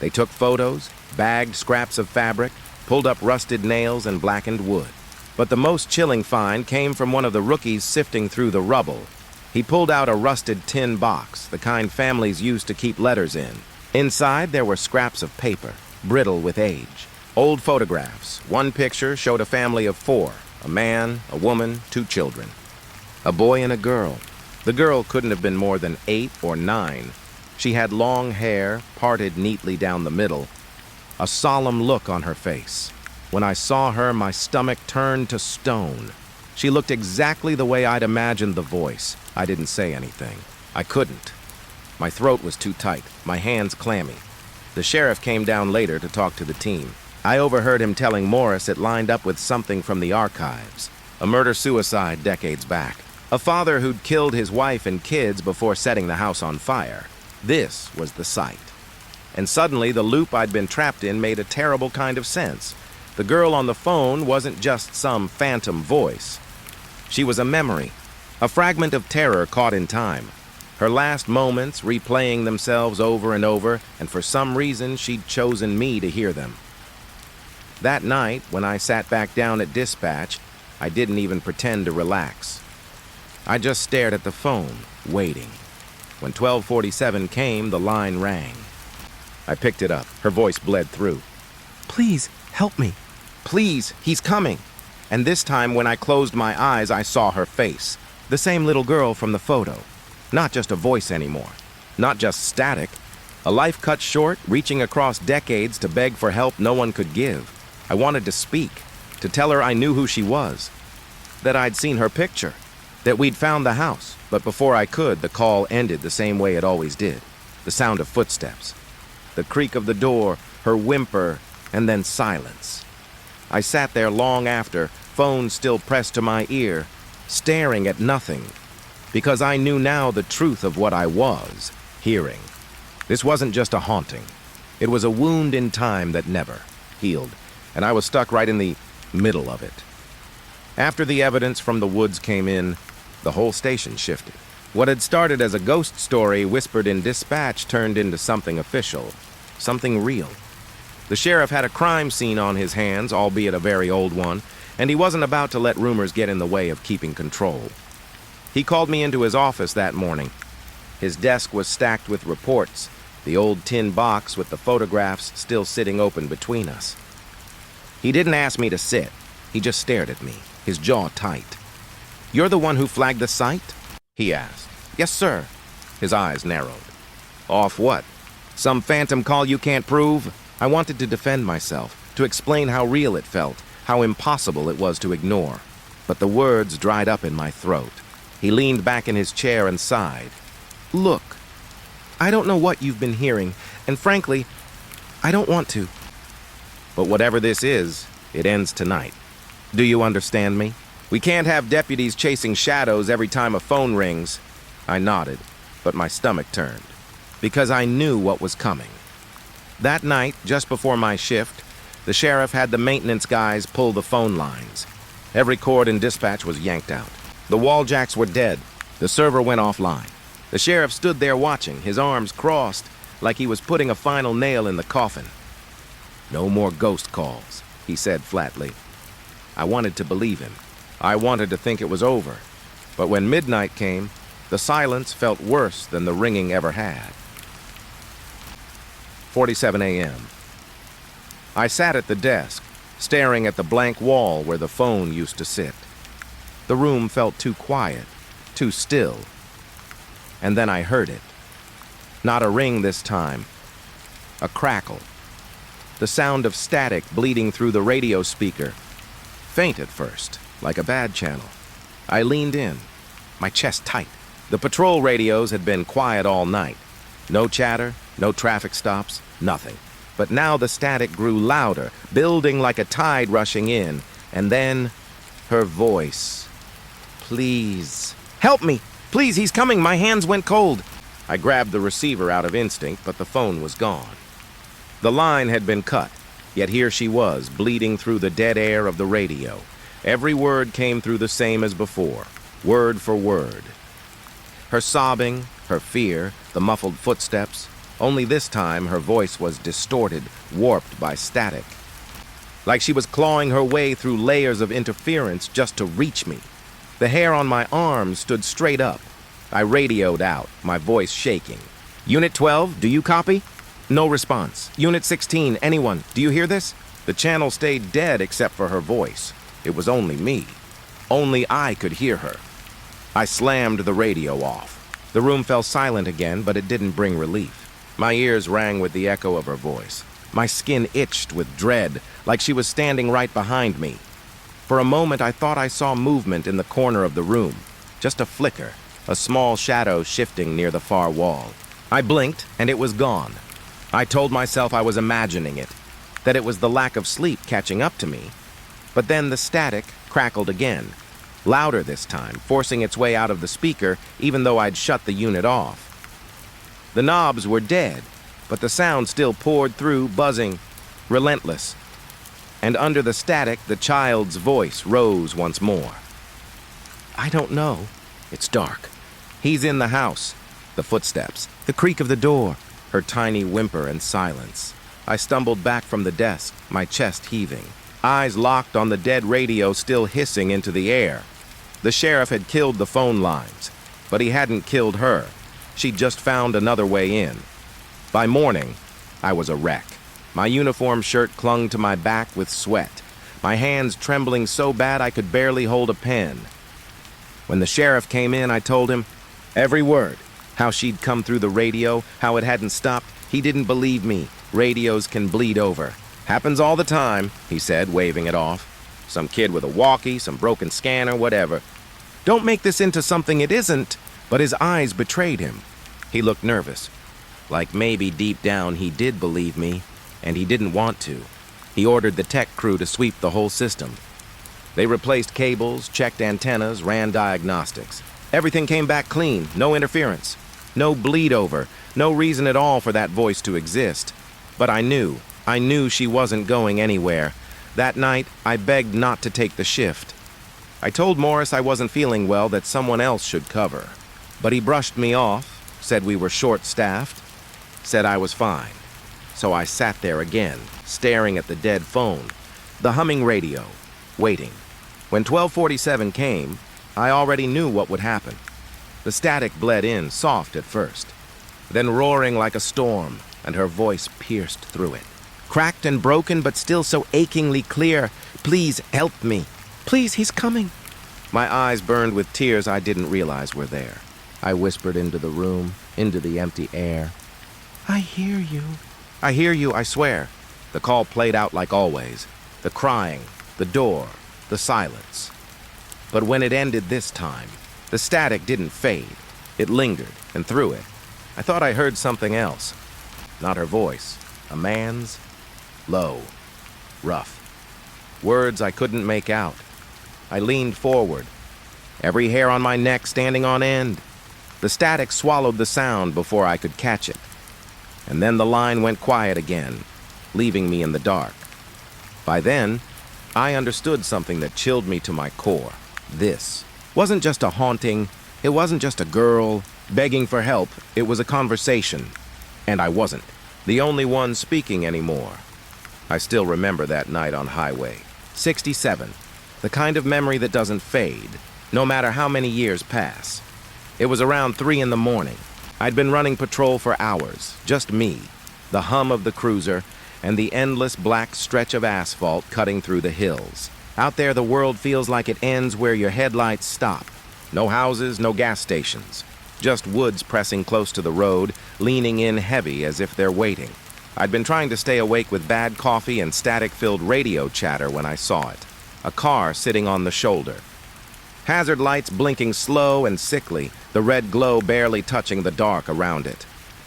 They took photos, bagged scraps of fabric, pulled up rusted nails and blackened wood. But the most chilling find came from one of the rookies sifting through the rubble. He pulled out a rusted tin box, the kind families used to keep letters in. Inside, there were scraps of paper, brittle with age. Old photographs. One picture showed a family of 4, a man, a woman, 2 children. A boy and a girl. The girl couldn't have been more than 8 or 9. She had long hair, parted neatly down the middle, a solemn look on her face. When I saw her, my stomach turned to stone. She looked exactly the way I'd imagined the voice. I didn't say anything. I couldn't. My throat was too tight, my hands clammy. The sheriff came down later to talk to the team. I overheard him telling Morris it lined up with something from the archives. A murder-suicide decades back. A father who'd killed his wife and kids before setting the house on fire. This was the site. And suddenly, the loop I'd been trapped in made a terrible kind of sense. The girl on the phone wasn't just some phantom voice. She was a memory, a fragment of terror caught in time. Her last moments replaying themselves over and over, and for some reason, she'd chosen me to hear them. That night, when I sat back down at dispatch, I didn't even pretend to relax. I just stared at the phone, waiting. When 12:47 came, the line rang. I picked it up. Her voice bled through. "Please, help me. Please, he's coming." And this time, when I closed my eyes, I saw her face. The same little girl from the photo. Not just a voice anymore. Not just static. A life cut short, reaching across decades to beg for help no one could give. I wanted to speak, to tell her I knew who she was, that I'd seen her picture, that we'd found the house. But before I could, the call ended the same way it always did. The sound of footsteps. The creak of the door, her whimper, and then silence. I sat there long after, phone still pressed to my ear, staring at nothing, because I knew now the truth of what I was hearing. This wasn't just a haunting. It was a wound in time that never healed, and I was stuck right in the middle of it. After the evidence from the woods came in, the whole station shifted. What had started as a ghost story whispered in dispatch turned into something official, something real. The sheriff had a crime scene on his hands, albeit a very old one, and he wasn't about to let rumors get in the way of keeping control. He called me into his office that morning. His desk was stacked with reports, the old tin box with the photographs still sitting open between us. He didn't ask me to sit. He just stared at me, his jaw tight. "You're the one who flagged the site?" he asked. "Yes, sir." His eyes narrowed. "Off what?" Some phantom call you can't prove? I wanted to defend myself, to explain how real it felt, how impossible it was to ignore. But the words dried up in my throat. He leaned back in his chair and sighed. Look, I don't know what you've been hearing, and frankly, I don't want to. But whatever this is, it ends tonight. Do you understand me? We can't have deputies chasing shadows every time a phone rings. I nodded, but my stomach turned, because I knew what was coming. That night, just before my shift, the sheriff had the maintenance guys pull the phone lines. Every cord in dispatch was yanked out. The wall jacks were dead. The server went offline. The sheriff stood there watching, his arms crossed, like he was putting a final nail in the coffin. No more ghost calls, he said flatly. I wanted to believe him. I wanted to think it was over. But when midnight came, the silence felt worse than the ringing ever had. 4:47 a.m. I sat at the desk, staring at the blank wall where the phone used to sit. The room felt too quiet, too still. And then I heard it. Not a ring this time. A crackle. The sound of static bleeding through the radio speaker. Faint at first, like a bad channel. I leaned in, my chest tight. The patrol radios had been quiet all night. No chatter, no traffic stops, nothing. But now the static grew louder, building like a tide rushing in. And then, her voice. Please. Help me! Please, he's coming! My hands went cold! I grabbed the receiver out of instinct, but the phone was gone. The line had been cut, yet here she was, bleeding through the dead air of the radio. Every word came through the same as before, word for word. Her sobbing, her fear, the muffled footsteps. Only this time her voice was distorted, warped by static. Like she was clawing her way through layers of interference just to reach me. The hair on my arms stood straight up. I radioed out, my voice shaking. Unit 12, do you copy? No response. Unit 16, anyone, do you hear this? The channel stayed dead except for her voice. It was only me. Only I could hear her. I slammed the radio off. The room fell silent again, but it didn't bring relief. My ears rang with the echo of her voice. My skin itched with dread, like she was standing right behind me. For a moment, I thought I saw movement in the corner of the room. Just a flicker, a small shadow shifting near the far wall. I blinked, and it was gone. I told myself I was imagining it, that it was the lack of sleep catching up to me. But then the static crackled again, louder this time, forcing its way out of the speaker, even though I'd shut the unit off. The knobs were dead, but the sound still poured through, buzzing, relentless. And under the static, the child's voice rose once more. I don't know. It's dark. He's in the house. The footsteps, the creak of the door, her tiny whimper and silence. I stumbled back from the desk, my chest heaving, eyes locked on the dead radio still hissing into the air. The sheriff had killed the phone lines, but he hadn't killed her. She'd just found another way in. By morning, I was a wreck. My uniform shirt clung to my back with sweat, my hands trembling so bad I could barely hold a pen. When the sheriff came in, I told him every word, how she'd come through the radio, how it hadn't stopped. He didn't believe me. Radios can bleed over. Happens all the time, he said, waving it off. Some kid with a walkie, some broken scanner, whatever. Don't make this into something it isn't. But his eyes betrayed him. He looked nervous, like maybe deep down he did believe me, and he didn't want to. He ordered the tech crew to sweep the whole system. They replaced cables, checked antennas, ran diagnostics. Everything came back clean, no interference, no bleed over, no reason at all for that voice to exist. But I knew she wasn't going anywhere. That night, I begged not to take the shift. I told Morris I wasn't feeling well, that someone else should cover. But he brushed me off, said we were short-staffed, said I was fine. So I sat there again, staring at the dead phone, the humming radio, waiting. When 12:47 came, I already knew what would happen. The static bled in, soft at first, then roaring like a storm, and her voice pierced through it. Cracked and broken, but still so achingly clear. Please help me. Please, he's coming. My eyes burned with tears I didn't realize were there. I whispered into the room, into the empty air. I hear you. I hear you, I swear. The call played out like always. The crying, the door, the silence. But when it ended this time, the static didn't fade. It lingered, and through it, I thought I heard something else. Not her voice. A man's. Low. Rough. Words I couldn't make out. I leaned forward, every hair on my neck standing on end. The static swallowed the sound before I could catch it. And then the line went quiet again, leaving me in the dark. By then, I understood something that chilled me to my core. This wasn't just a haunting, it wasn't just a girl begging for help, it was a conversation. And I wasn't the only one speaking anymore. I still remember that night on Highway 67, the kind of memory that doesn't fade, no matter how many years pass. It was around 3 in the morning. I'd been running patrol for hours, just me, the hum of the cruiser, and the endless black stretch of asphalt cutting through the hills. Out there, the world feels like it ends where your headlights stop. No houses, no gas stations. Just woods pressing close to the road, leaning in heavy as if they're waiting. I'd been trying to stay awake with bad coffee and static-filled radio chatter when I saw it. A car sitting on the shoulder. Hazard lights blinking slow and sickly, the red glow barely touching the dark around it.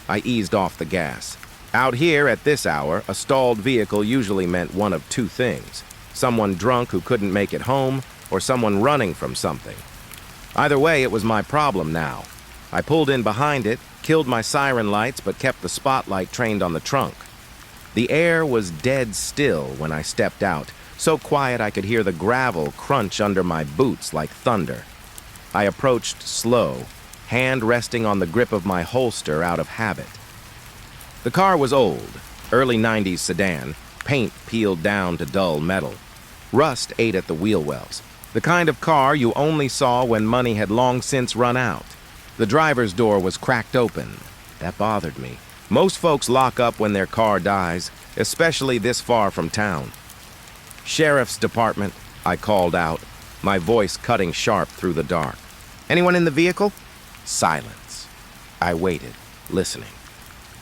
I eased off the gas. Out here, at this hour, a stalled vehicle usually meant one of two things. Someone drunk who couldn't make it home, or someone running from something. Either way, it was my problem now. I pulled in behind it, killed my siren lights, but kept the spotlight trained on the trunk. The air was dead still when I stepped out, so quiet I could hear the gravel crunch under my boots like thunder. I approached slow, hand resting on the grip of my holster out of habit. The car was old, early 90s sedan, paint peeled down to dull metal. Rust ate at the wheel wells, the kind of car you only saw when money had long since run out. The driver's door was cracked open. That bothered me. Most folks lock up when their car dies, especially this far from town. "Sheriff's Department," I called out, my voice cutting sharp through the dark. "Anyone in the vehicle?" Silence. I waited, listening.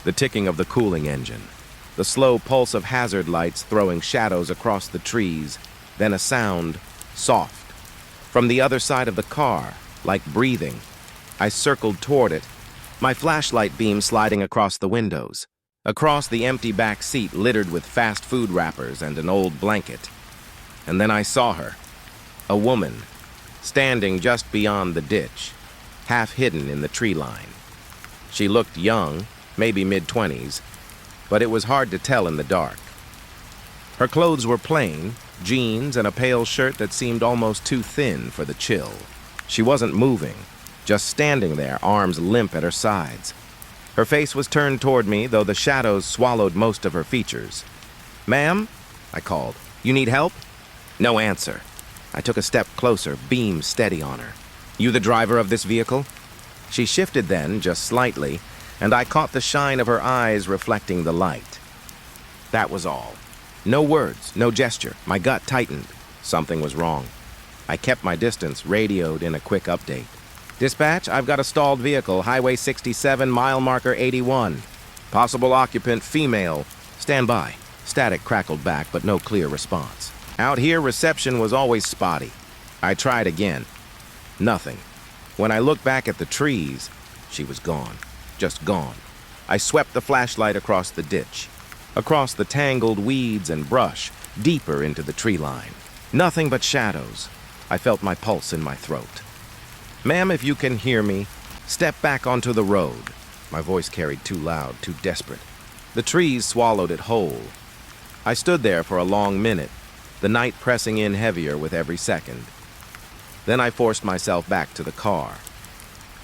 The ticking of the cooling engine, the slow pulse of hazard lights throwing shadows across the trees, then a sound, soft. From the other side of the car, like breathing. I circled toward it, my flashlight beam sliding across the windows, across the empty back seat littered with fast food wrappers and an old blanket. And then I saw her, a woman, standing just beyond the ditch, half hidden in the tree line. She looked young, maybe mid-20s, but it was hard to tell in the dark. Her clothes were plain, jeans and a pale shirt that seemed almost too thin for the chill. She wasn't moving, just standing there, arms limp at her sides. Her face was turned toward me, though the shadows swallowed most of her features. "Ma'am?" I called. "You need help?" No answer. I took a step closer, beam steady on her. "You the driver of this vehicle?" She shifted then, just slightly, and I caught the shine of her eyes reflecting the light. That was all. No words, no gesture. My gut tightened. Something was wrong. I kept my distance, radioed in a quick update. "Dispatch, I've got a stalled vehicle, Highway 67, mile marker 81. Possible occupant, female. Stand by." Static crackled back, but no clear response. Out here, reception was always spotty. I tried again. Nothing. When I looked back at the trees, she was gone. Just gone. I swept the flashlight across the ditch, across the tangled weeds and brush, deeper into the tree line. Nothing but shadows. I felt my pulse in my throat. "Ma'am, if you can hear me, step back onto the road." My voice carried too loud, too desperate. The trees swallowed it whole. I stood there for a long minute, the night pressing in heavier with every second. Then I forced myself back to the car.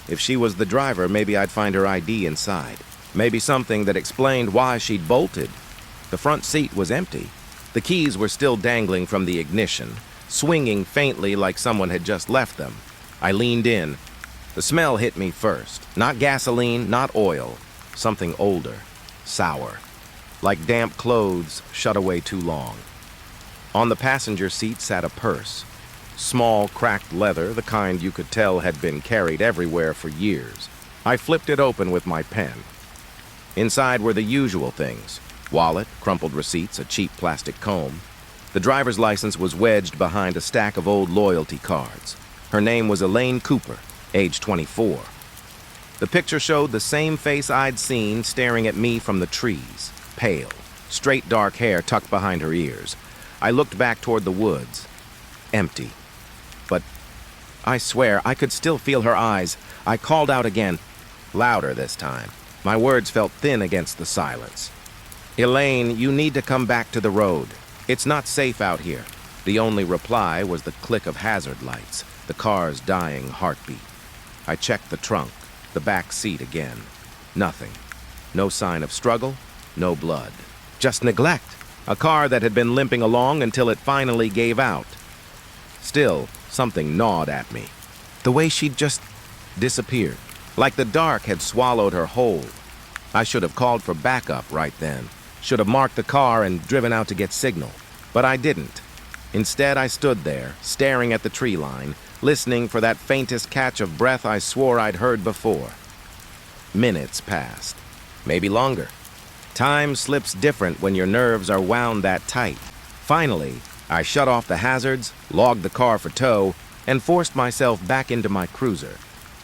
If she was the driver, maybe I'd find her ID inside. Maybe something that explained why she'd bolted. The front seat was empty. The keys were still dangling from the ignition, swinging faintly like someone had just left them. I leaned in. The smell hit me first. Not gasoline, not oil. Something older, sour. Like damp clothes shut away too long. On the passenger seat sat a purse. Small, cracked leather, the kind you could tell had been carried everywhere for years. I flipped it open with my pen. Inside were the usual things: wallet, crumpled receipts, a cheap plastic comb. The driver's license was wedged behind a stack of old loyalty cards. Her name was Elaine Cooper, age 24. The picture showed the same face I'd seen staring at me from the trees, pale, straight dark hair tucked behind her ears. I looked back toward the woods. Empty. But I swear I could still feel her eyes. I called out again, louder this time. My words felt thin against the silence. "Elaine, you need to come back to the road. It's not safe out here." The only reply was the click of hazard lights, the car's dying heartbeat. I checked the trunk, the back seat again. Nothing. No sign of struggle, no blood. Just neglect. A car that had been limping along until it finally gave out. Still, something gnawed at me. The way she'd just disappeared, like the dark had swallowed her whole. I should have called for backup right then. Should have marked the car and driven out to get signal. But I didn't. Instead, I stood there, staring at the tree line, listening for that faintest catch of breath I swore I'd heard before. Minutes passed. Maybe longer. Time slips different when your nerves are wound that tight. Finally, I shut off the hazards, logged the car for tow, and forced myself back into my cruiser.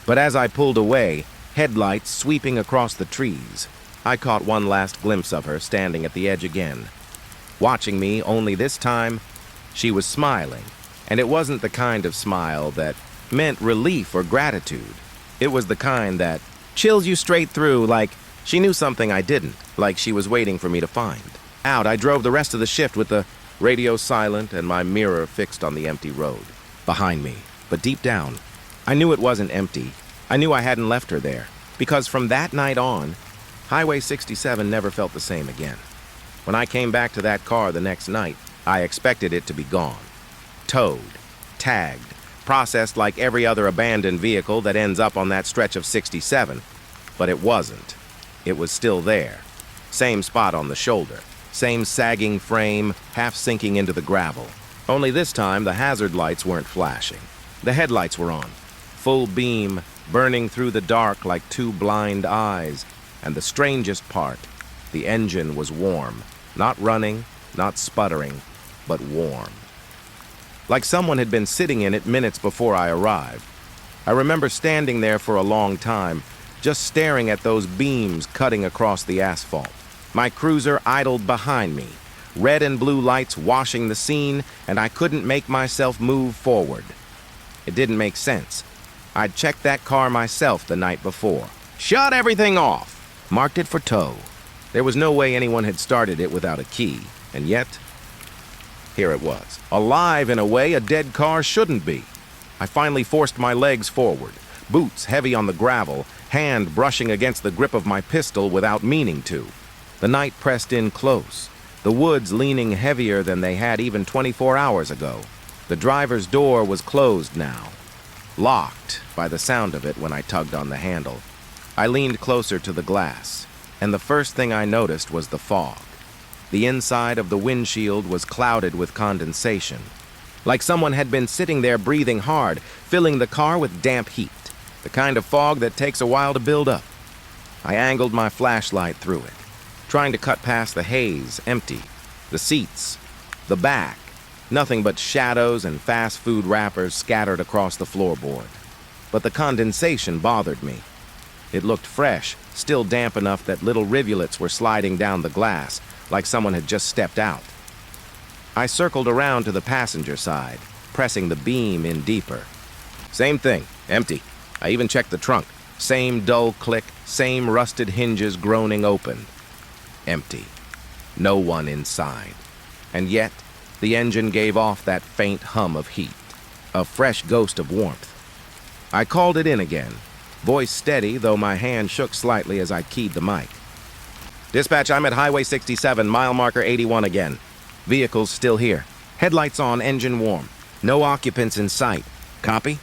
But as I pulled away, headlights sweeping across the trees, I caught one last glimpse of her standing at the edge again. Watching me, only this time, she was smiling, and it wasn't the kind of smile that meant relief or gratitude. It was the kind that chills you straight through, like she knew something I didn't, like she was waiting for me to find. Out, I drove the rest of the shift with the radio silent and my mirror fixed on the empty road. Behind me, but deep down, I knew it wasn't empty. I knew I hadn't left her there, because from that night on, Highway 67 never felt the same again. When I came back to that car the next night, I expected it to be gone. Towed, tagged, processed like every other abandoned vehicle that ends up on that stretch of 67. But it wasn't. It was still there. Same spot on the shoulder. Same sagging frame, half sinking into the gravel. Only this time, the hazard lights weren't flashing. The headlights were on. Full beam, burning through the dark like two blind eyes. And the strangest part, the engine was warm. Not running, not sputtering, but warm. Like someone had been sitting in it minutes before I arrived. I remember standing there for a long time, just staring at those beams cutting across the asphalt. My cruiser idled behind me, red and blue lights washing the scene, and I couldn't make myself move forward. It didn't make sense. I'd checked that car myself the night before. Shut everything off! Marked it for tow. There was no way anyone had started it without a key, and yet, here it was. Alive in a way a dead car shouldn't be. I finally forced my legs forward, boots heavy on the gravel, hand brushing against the grip of my pistol without meaning to. The night pressed in close, the woods leaning heavier than they had even 24 hours ago. The driver's door was closed now, locked by the sound of it when I tugged on the handle. I leaned closer to the glass, and the first thing I noticed was the fog. The inside of the windshield was clouded with condensation, like someone had been sitting there breathing hard, filling the car with damp heat, the kind of fog that takes a while to build up. I angled my flashlight through it, trying to cut past the haze, empty, the seats, the back, nothing but shadows and fast food wrappers scattered across the floorboard. But the condensation bothered me. It looked fresh, still damp enough that little rivulets were sliding down the glass, like someone had just stepped out. I circled around to the passenger side, pressing the beam in deeper. Same thing, empty. I even checked the trunk. Same dull click, same rusted hinges groaning open. Empty. No one inside. And yet, the engine gave off that faint hum of heat, a fresh ghost of warmth. I called it in again, voice steady, though my hand shook slightly as I keyed the mic. Dispatch, I'm at Highway 67, mile marker 81 again. Vehicle's still here. Headlights on, engine warm. No occupants in sight. Copy?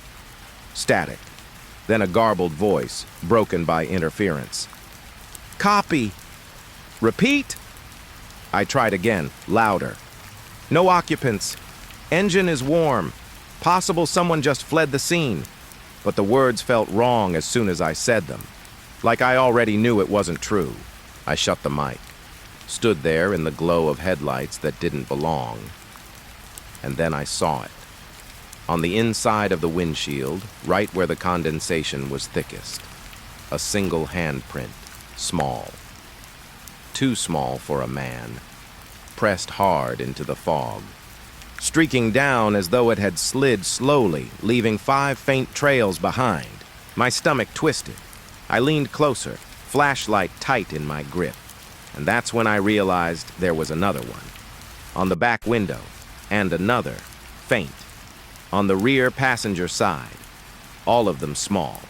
Static. Then a garbled voice, broken by interference. Copy. Repeat? I tried again, louder. No occupants. Engine is warm. Possible someone just fled the scene. But the words felt wrong as soon as I said them. Like I already knew it wasn't true. I shut the mic, stood there in the glow of headlights that didn't belong, and then I saw it. On the inside of the windshield, right where the condensation was thickest, a single handprint, small. Too small for a man, pressed hard into the fog, streaking down as though it had slid slowly, leaving 5 faint trails behind. My stomach twisted. I leaned closer, flashlight tight in my grip, and that's when I realized there was another one. On the back window, and another, faint, on the rear passenger side. All of them small.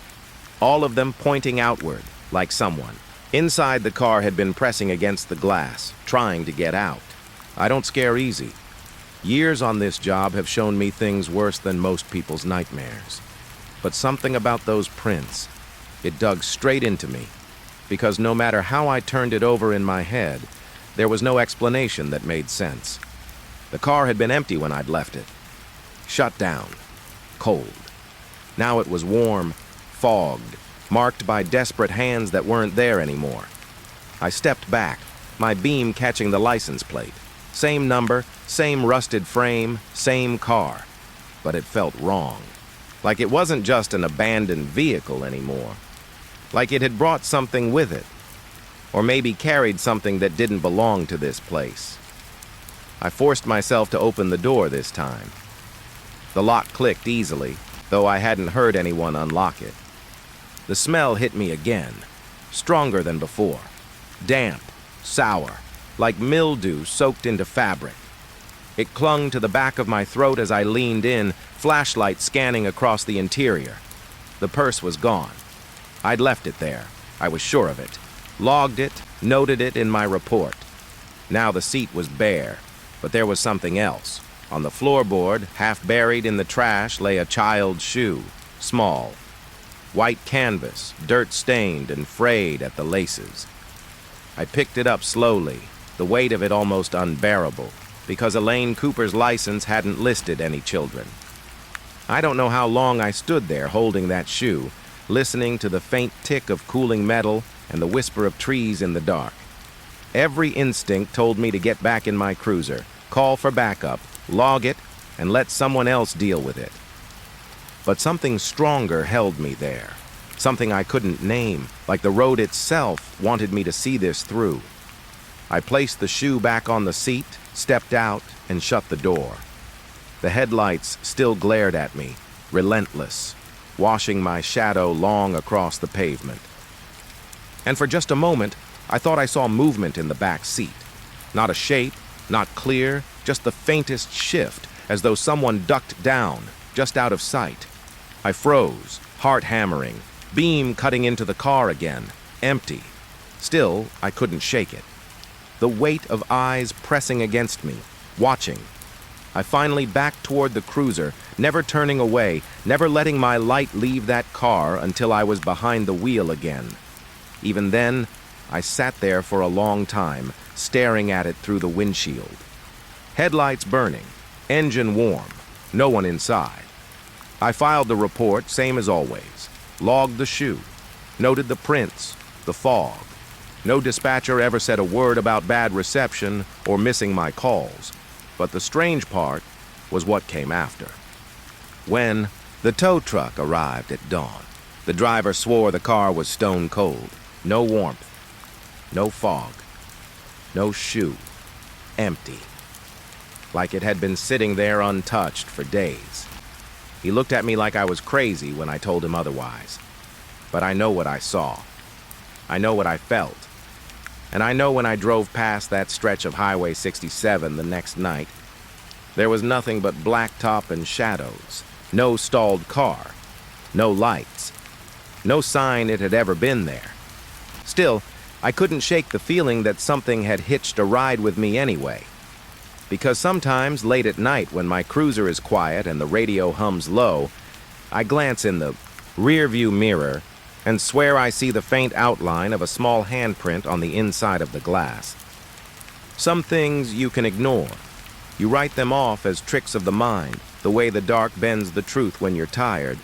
All of them pointing outward, like someone. Inside the car had been pressing against the glass, trying to get out. I don't scare easy. Years on this job have shown me things worse than most people's nightmares. But something about those prints, it dug straight into me, because no matter how I turned it over in my head, there was no explanation that made sense. The car had been empty when I'd left it. Shut down. Cold. Now it was warm, fogged, marked by desperate hands that weren't there anymore. I stepped back, my beam catching the license plate. Same number, same rusted frame, same car. But it felt wrong. Like it wasn't just an abandoned vehicle anymore. Like it had brought something with it. Or maybe carried something that didn't belong to this place. I forced myself to open the door this time. The lock clicked easily, though I hadn't heard anyone unlock it. The smell hit me again, stronger than before. Damp, sour, like mildew soaked into fabric. It clung to the back of my throat as I leaned in, flashlight scanning across the interior. The purse was gone. I'd left it there. I was sure of it. Logged it, noted it in my report. Now the seat was bare, but there was something else. On the floorboard, half buried in the trash, lay a child's shoe, small. White canvas, dirt-stained and frayed at the laces. I picked it up slowly, the weight of it almost unbearable, because Elaine Cooper's license hadn't listed any children. I don't know how long I stood there holding that shoe, listening to the faint tick of cooling metal and the whisper of trees in the dark. Every instinct told me to get back in my cruiser, call for backup, log it, and let someone else deal with it. But something stronger held me there. Something I couldn't name, like the road itself wanted me to see this through. I placed the shoe back on the seat, stepped out, and shut the door. The headlights still glared at me, relentless, washing my shadow long across the pavement. And for just a moment, I thought I saw movement in the back seat. Not a shape, not clear, just the faintest shift, as though someone ducked down, just out of sight. I froze, heart hammering, beam cutting into the car again, empty. Still, I couldn't shake it. The weight of eyes pressing against me, watching. I finally backed toward the cruiser, never turning away, never letting my light leave that car until I was behind the wheel again. Even then, I sat there for a long time, staring at it through the windshield. Headlights burning, engine warm, no one inside. I filed the report, same as always. Logged the shoe. Noted the prints, the fog. No dispatcher ever said a word about bad reception or missing my calls. But the strange part was what came after. When the tow truck arrived at dawn, the driver swore the car was stone cold. No warmth. No fog. No shoe. Empty. Like it had been sitting there untouched for days. He looked at me like I was crazy when I told him otherwise. But I know what I saw. I know what I felt. And I know when I drove past that stretch of Highway 67 the next night, there was nothing but blacktop and shadows. No stalled car. No lights. No sign it had ever been there. Still, I couldn't shake the feeling that something had hitched a ride with me anyway. Because sometimes, late at night, when my cruiser is quiet and the radio hums low, I glance in the rearview mirror and swear I see the faint outline of a small handprint on the inside of the glass. Some things you can ignore. You write them off as tricks of the mind, the way the dark bends the truth when you're tired.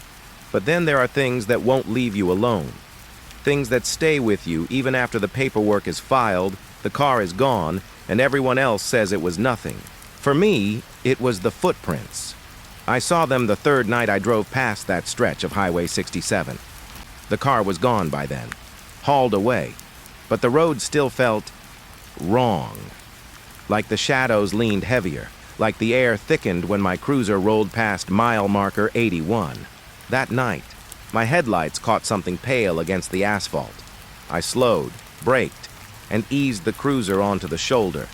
But then there are things that won't leave you alone. Things that stay with you even after the paperwork is filed, the car is gone, and everyone else says it was nothing. For me, it was the footprints. I saw them the third night I drove past that stretch of Highway 67. The car was gone by then, hauled away, but the road still felt wrong. Like the shadows leaned heavier, like the air thickened when my cruiser rolled past mile marker 81. That night, my headlights caught something pale against the asphalt. I slowed, braked, and eased the cruiser onto the shoulder.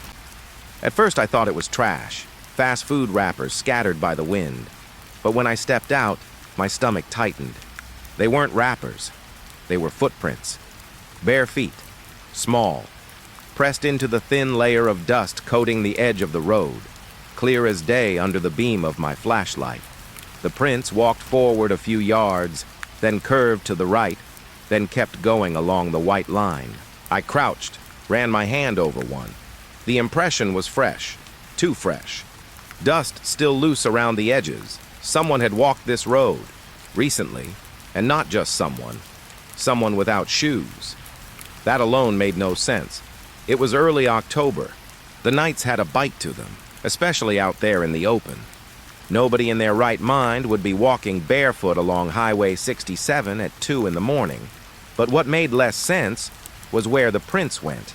At first I thought it was trash, fast food wrappers scattered by the wind. But when I stepped out, my stomach tightened. They weren't wrappers. They were footprints. Bare feet, small, pressed into the thin layer of dust coating the edge of the road, clear as day under the beam of my flashlight. The prints walked forward a few yards, then curved to the right, then kept going along the white line. I crouched, ran my hand over one. The impression was fresh, too fresh. Dust still loose around the edges. Someone had walked this road, recently, and not just someone without shoes. That alone made no sense. It was early October. The nights had a bite to them, especially out there in the open. Nobody in their right mind would be walking barefoot along Highway 67 at 2 in the morning. But what made less sense was where the prints went.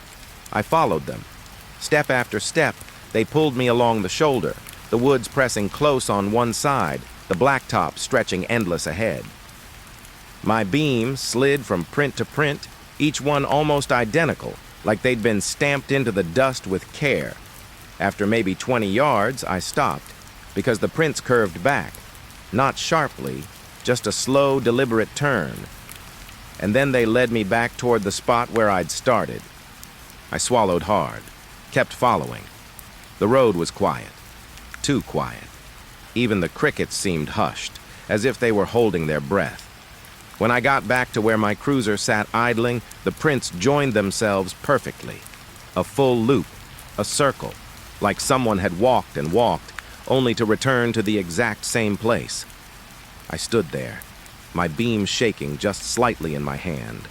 I followed them. Step after step, they pulled me along the shoulder, the woods pressing close on one side, the blacktop stretching endless ahead. My beam slid from print to print, each one almost identical, like they'd been stamped into the dust with care. After maybe 20 yards, I stopped, because the prints curved back, not sharply, just a slow, deliberate turn. And then they led me back toward the spot where I'd started. I swallowed hard, kept following. The road was quiet, too quiet. Even the crickets seemed hushed, as if they were holding their breath. When I got back to where my cruiser sat idling, the prints joined themselves perfectly. A full loop, a circle, like someone had walked and walked, only to return to the exact same place. I stood there, my beam shaking just slightly in my hand,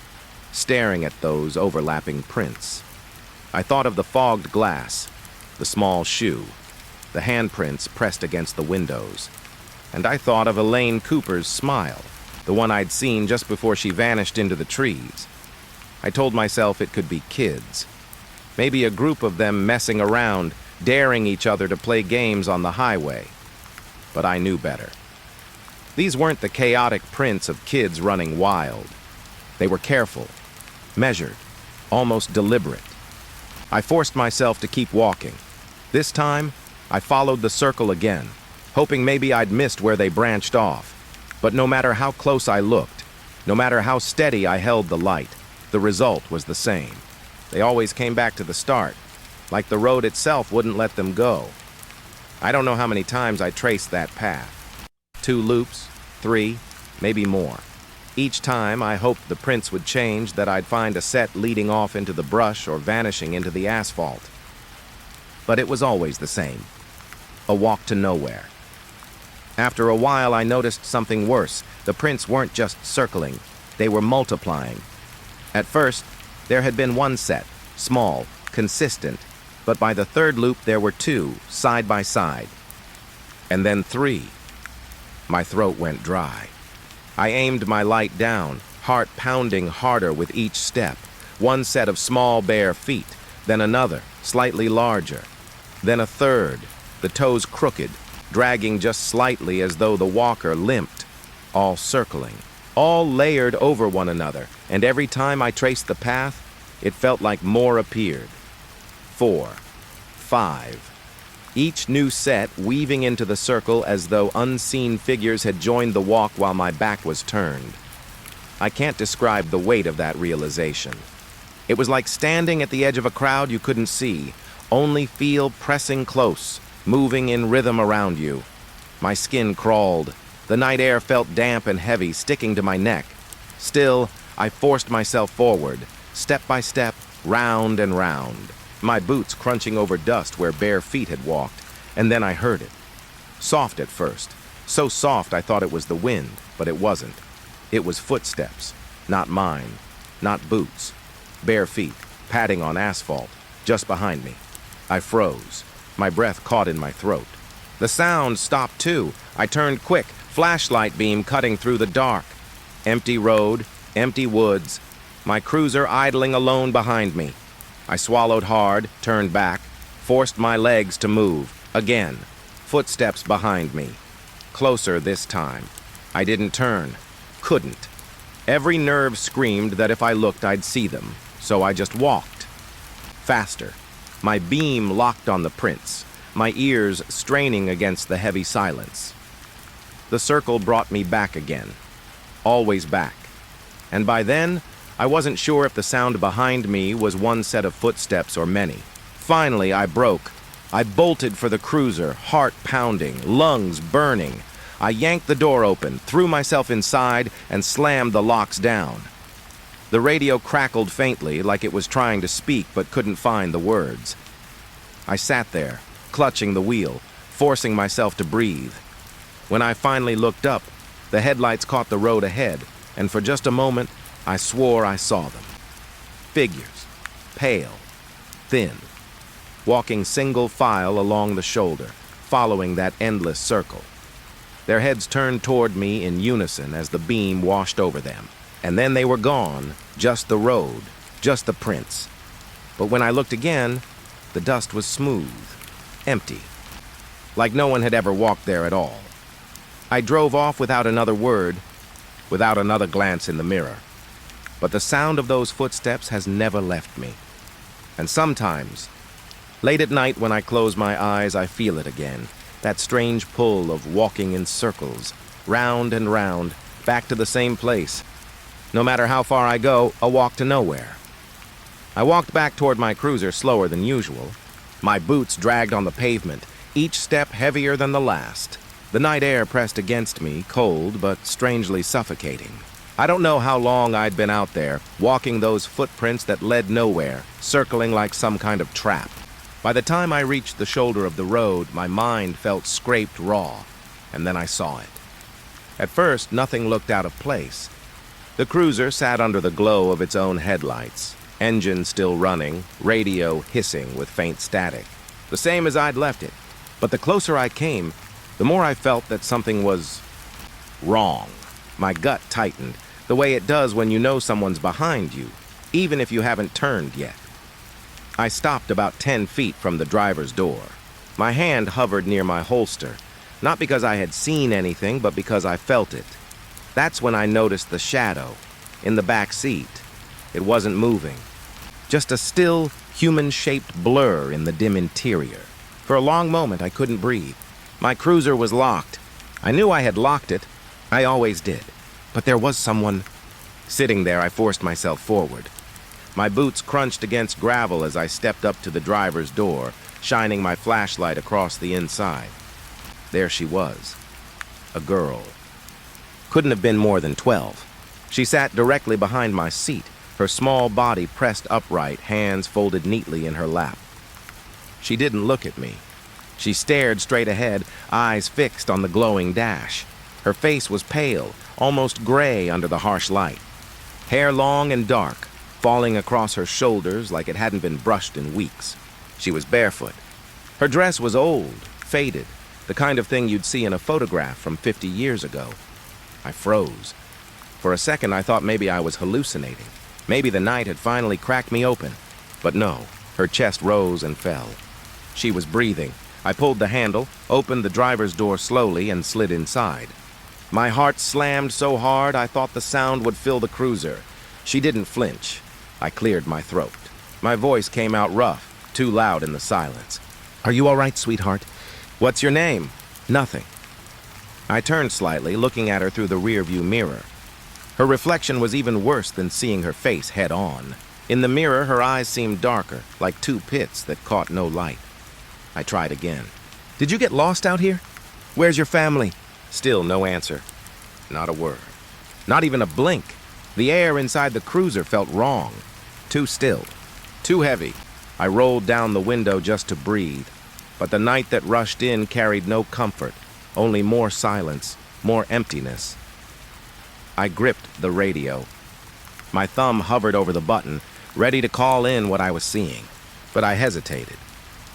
staring at those overlapping prints. I thought of the fogged glass, the small shoe, the handprints pressed against the windows, and I thought of Elaine Cooper's smile, the one I'd seen just before she vanished into the trees. I told myself it could be kids. Maybe a group of them messing around, daring each other to play games on the highway. But I knew better. These weren't the chaotic prints of kids running wild. They were careful, measured, almost deliberate. I forced myself to keep walking. This time, I followed the circle again, hoping maybe I'd missed where they branched off. But no matter how close I looked, no matter how steady I held the light, the result was the same. They always came back to the start, like the road itself wouldn't let them go. I don't know how many times I traced that path. 2 loops, 3, maybe more. Each time I hoped the prints would change, that I'd find a set leading off into the brush or vanishing into the asphalt. But it was always the same. A walk to nowhere. After a while, I noticed something worse. The prints weren't just circling, they were multiplying. At first, there had been one set, small, consistent, but by the third loop there were 2, side by side. And then 3. My throat went dry. I aimed my light down, heart pounding harder with each step. One set of small bare feet, then another, slightly larger. Then a third, the toes crooked, dragging just slightly as though the walker limped, all circling, all layered over one another, and every time I traced the path, it felt like more appeared. 4, 5. Each new set weaving into the circle as though unseen figures had joined the walk while my back was turned. I can't describe the weight of that realization. It was like standing at the edge of a crowd you couldn't see, only feel pressing close, moving in rhythm around you. My skin crawled. The night air felt damp and heavy, sticking to my neck. Still, I forced myself forward, step by step, round and round, my boots crunching over dust where bare feet had walked, and then I heard it. Soft at first, so soft I thought it was the wind, but it wasn't. It was footsteps, not mine. not boots. Bare feet, padding on asphalt, just behind me. I froze. My breath caught in my throat. The sound stopped too. I turned quick, flashlight beam cutting through the dark. Empty road, empty woods, my cruiser idling alone behind me. I swallowed hard, turned back, forced my legs to move. Again, footsteps behind me. Closer this time. I didn't turn. Couldn't. Every nerve screamed that if I looked, I'd see them, so I just walked. Faster. My beam locked on the prints, my ears straining against the heavy silence. The circle brought me back again. Always back. And by then, I wasn't sure if the sound behind me was one set of footsteps or many. Finally, I broke. I bolted for the cruiser, heart pounding, lungs burning. I yanked the door open, threw myself inside, and slammed the locks down. The radio crackled faintly, like it was trying to speak but couldn't find the words. I sat there, clutching the wheel, forcing myself to breathe. When I finally looked up, the headlights caught the road ahead, and for just a moment, I swore I saw them. Figures, pale, thin, walking single file along the shoulder, following that endless circle. Their heads turned toward me in unison as the beam washed over them. And then they were gone, just the road, just the prints. But when I looked again, the dust was smooth, empty, like no one had ever walked there at all. I drove off without another word, without another glance in the mirror. But the sound of those footsteps has never left me. And sometimes, late at night when I close my eyes, I feel it again, that strange pull of walking in circles, round and round, back to the same place. No matter how far I go, a walk to nowhere. I walked back toward my cruiser slower than usual. My boots dragged on the pavement, each step heavier than the last. The night air pressed against me, cold but strangely suffocating. I don't know how long I'd been out there, walking those footprints that led nowhere, circling like some kind of trap. By the time I reached the shoulder of the road, my mind felt scraped raw, and then I saw it. At first, nothing looked out of place. The cruiser sat under the glow of its own headlights, engine still running, radio hissing with faint static, the same as I'd left it. But the closer I came, the more I felt that something was wrong. My gut tightened, the way it does when you know someone's behind you, even if you haven't turned yet. I stopped about 10 feet from the driver's door. My hand hovered near my holster, not because I had seen anything, but because I felt it. That's when I noticed the shadow in the back seat. It wasn't moving. Just a still, human-shaped blur in the dim interior. For a long moment, I couldn't breathe. My cruiser was locked. I knew I had locked it. I always did. But there was someone. Sitting there, I forced myself forward. My boots crunched against gravel as I stepped up to the driver's door, shining my flashlight across the inside. There she was. A girl. Couldn't have been more than 12. She sat directly behind my seat, her small body pressed upright, hands folded neatly in her lap. She didn't look at me. She stared straight ahead, eyes fixed on the glowing dash. Her face was pale, almost gray under the harsh light. Hair long and dark, falling across her shoulders like it hadn't been brushed in weeks. She was barefoot. Her dress was old, faded, the kind of thing you'd see in a photograph from 50 years ago. I froze. For a second, I thought maybe I was hallucinating. Maybe the night had finally cracked me open. But no, her chest rose and fell. She was breathing. I pulled the handle, opened the driver's door slowly, and slid inside. My heart slammed so hard I thought the sound would fill the cruiser. She didn't flinch. I cleared my throat. My voice came out rough, too loud in the silence. "Are you all right, sweetheart? What's your name?" "Nothing." I turned slightly, looking at her through the rearview mirror. Her reflection was even worse than seeing her face head-on. In the mirror, her eyes seemed darker, like two pits that caught no light. I tried again. "Did you get lost out here? Where's your family?" Still no answer. Not a word. Not even a blink. The air inside the cruiser felt wrong. Too still. Too heavy. I rolled down the window just to breathe. But the night that rushed in carried no comfort. Only more silence, more emptiness. I gripped the radio. My thumb hovered over the button, ready to call in what I was seeing. But I hesitated.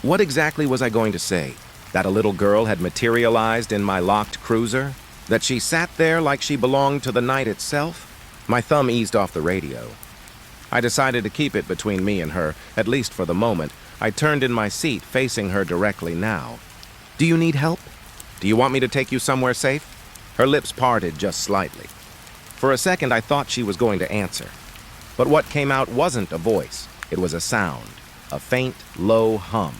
What exactly was I going to say? That a little girl had materialized in my locked cruiser? That she sat there like she belonged to the night itself? My thumb eased off the radio. I decided to keep it between me and her, at least for the moment. I turned in my seat, facing her directly now. Do you need help? Do you want me to take you somewhere safe? Her lips parted just slightly. For a second, I thought she was going to answer. But what came out wasn't a voice. It was a sound, a faint, low hum.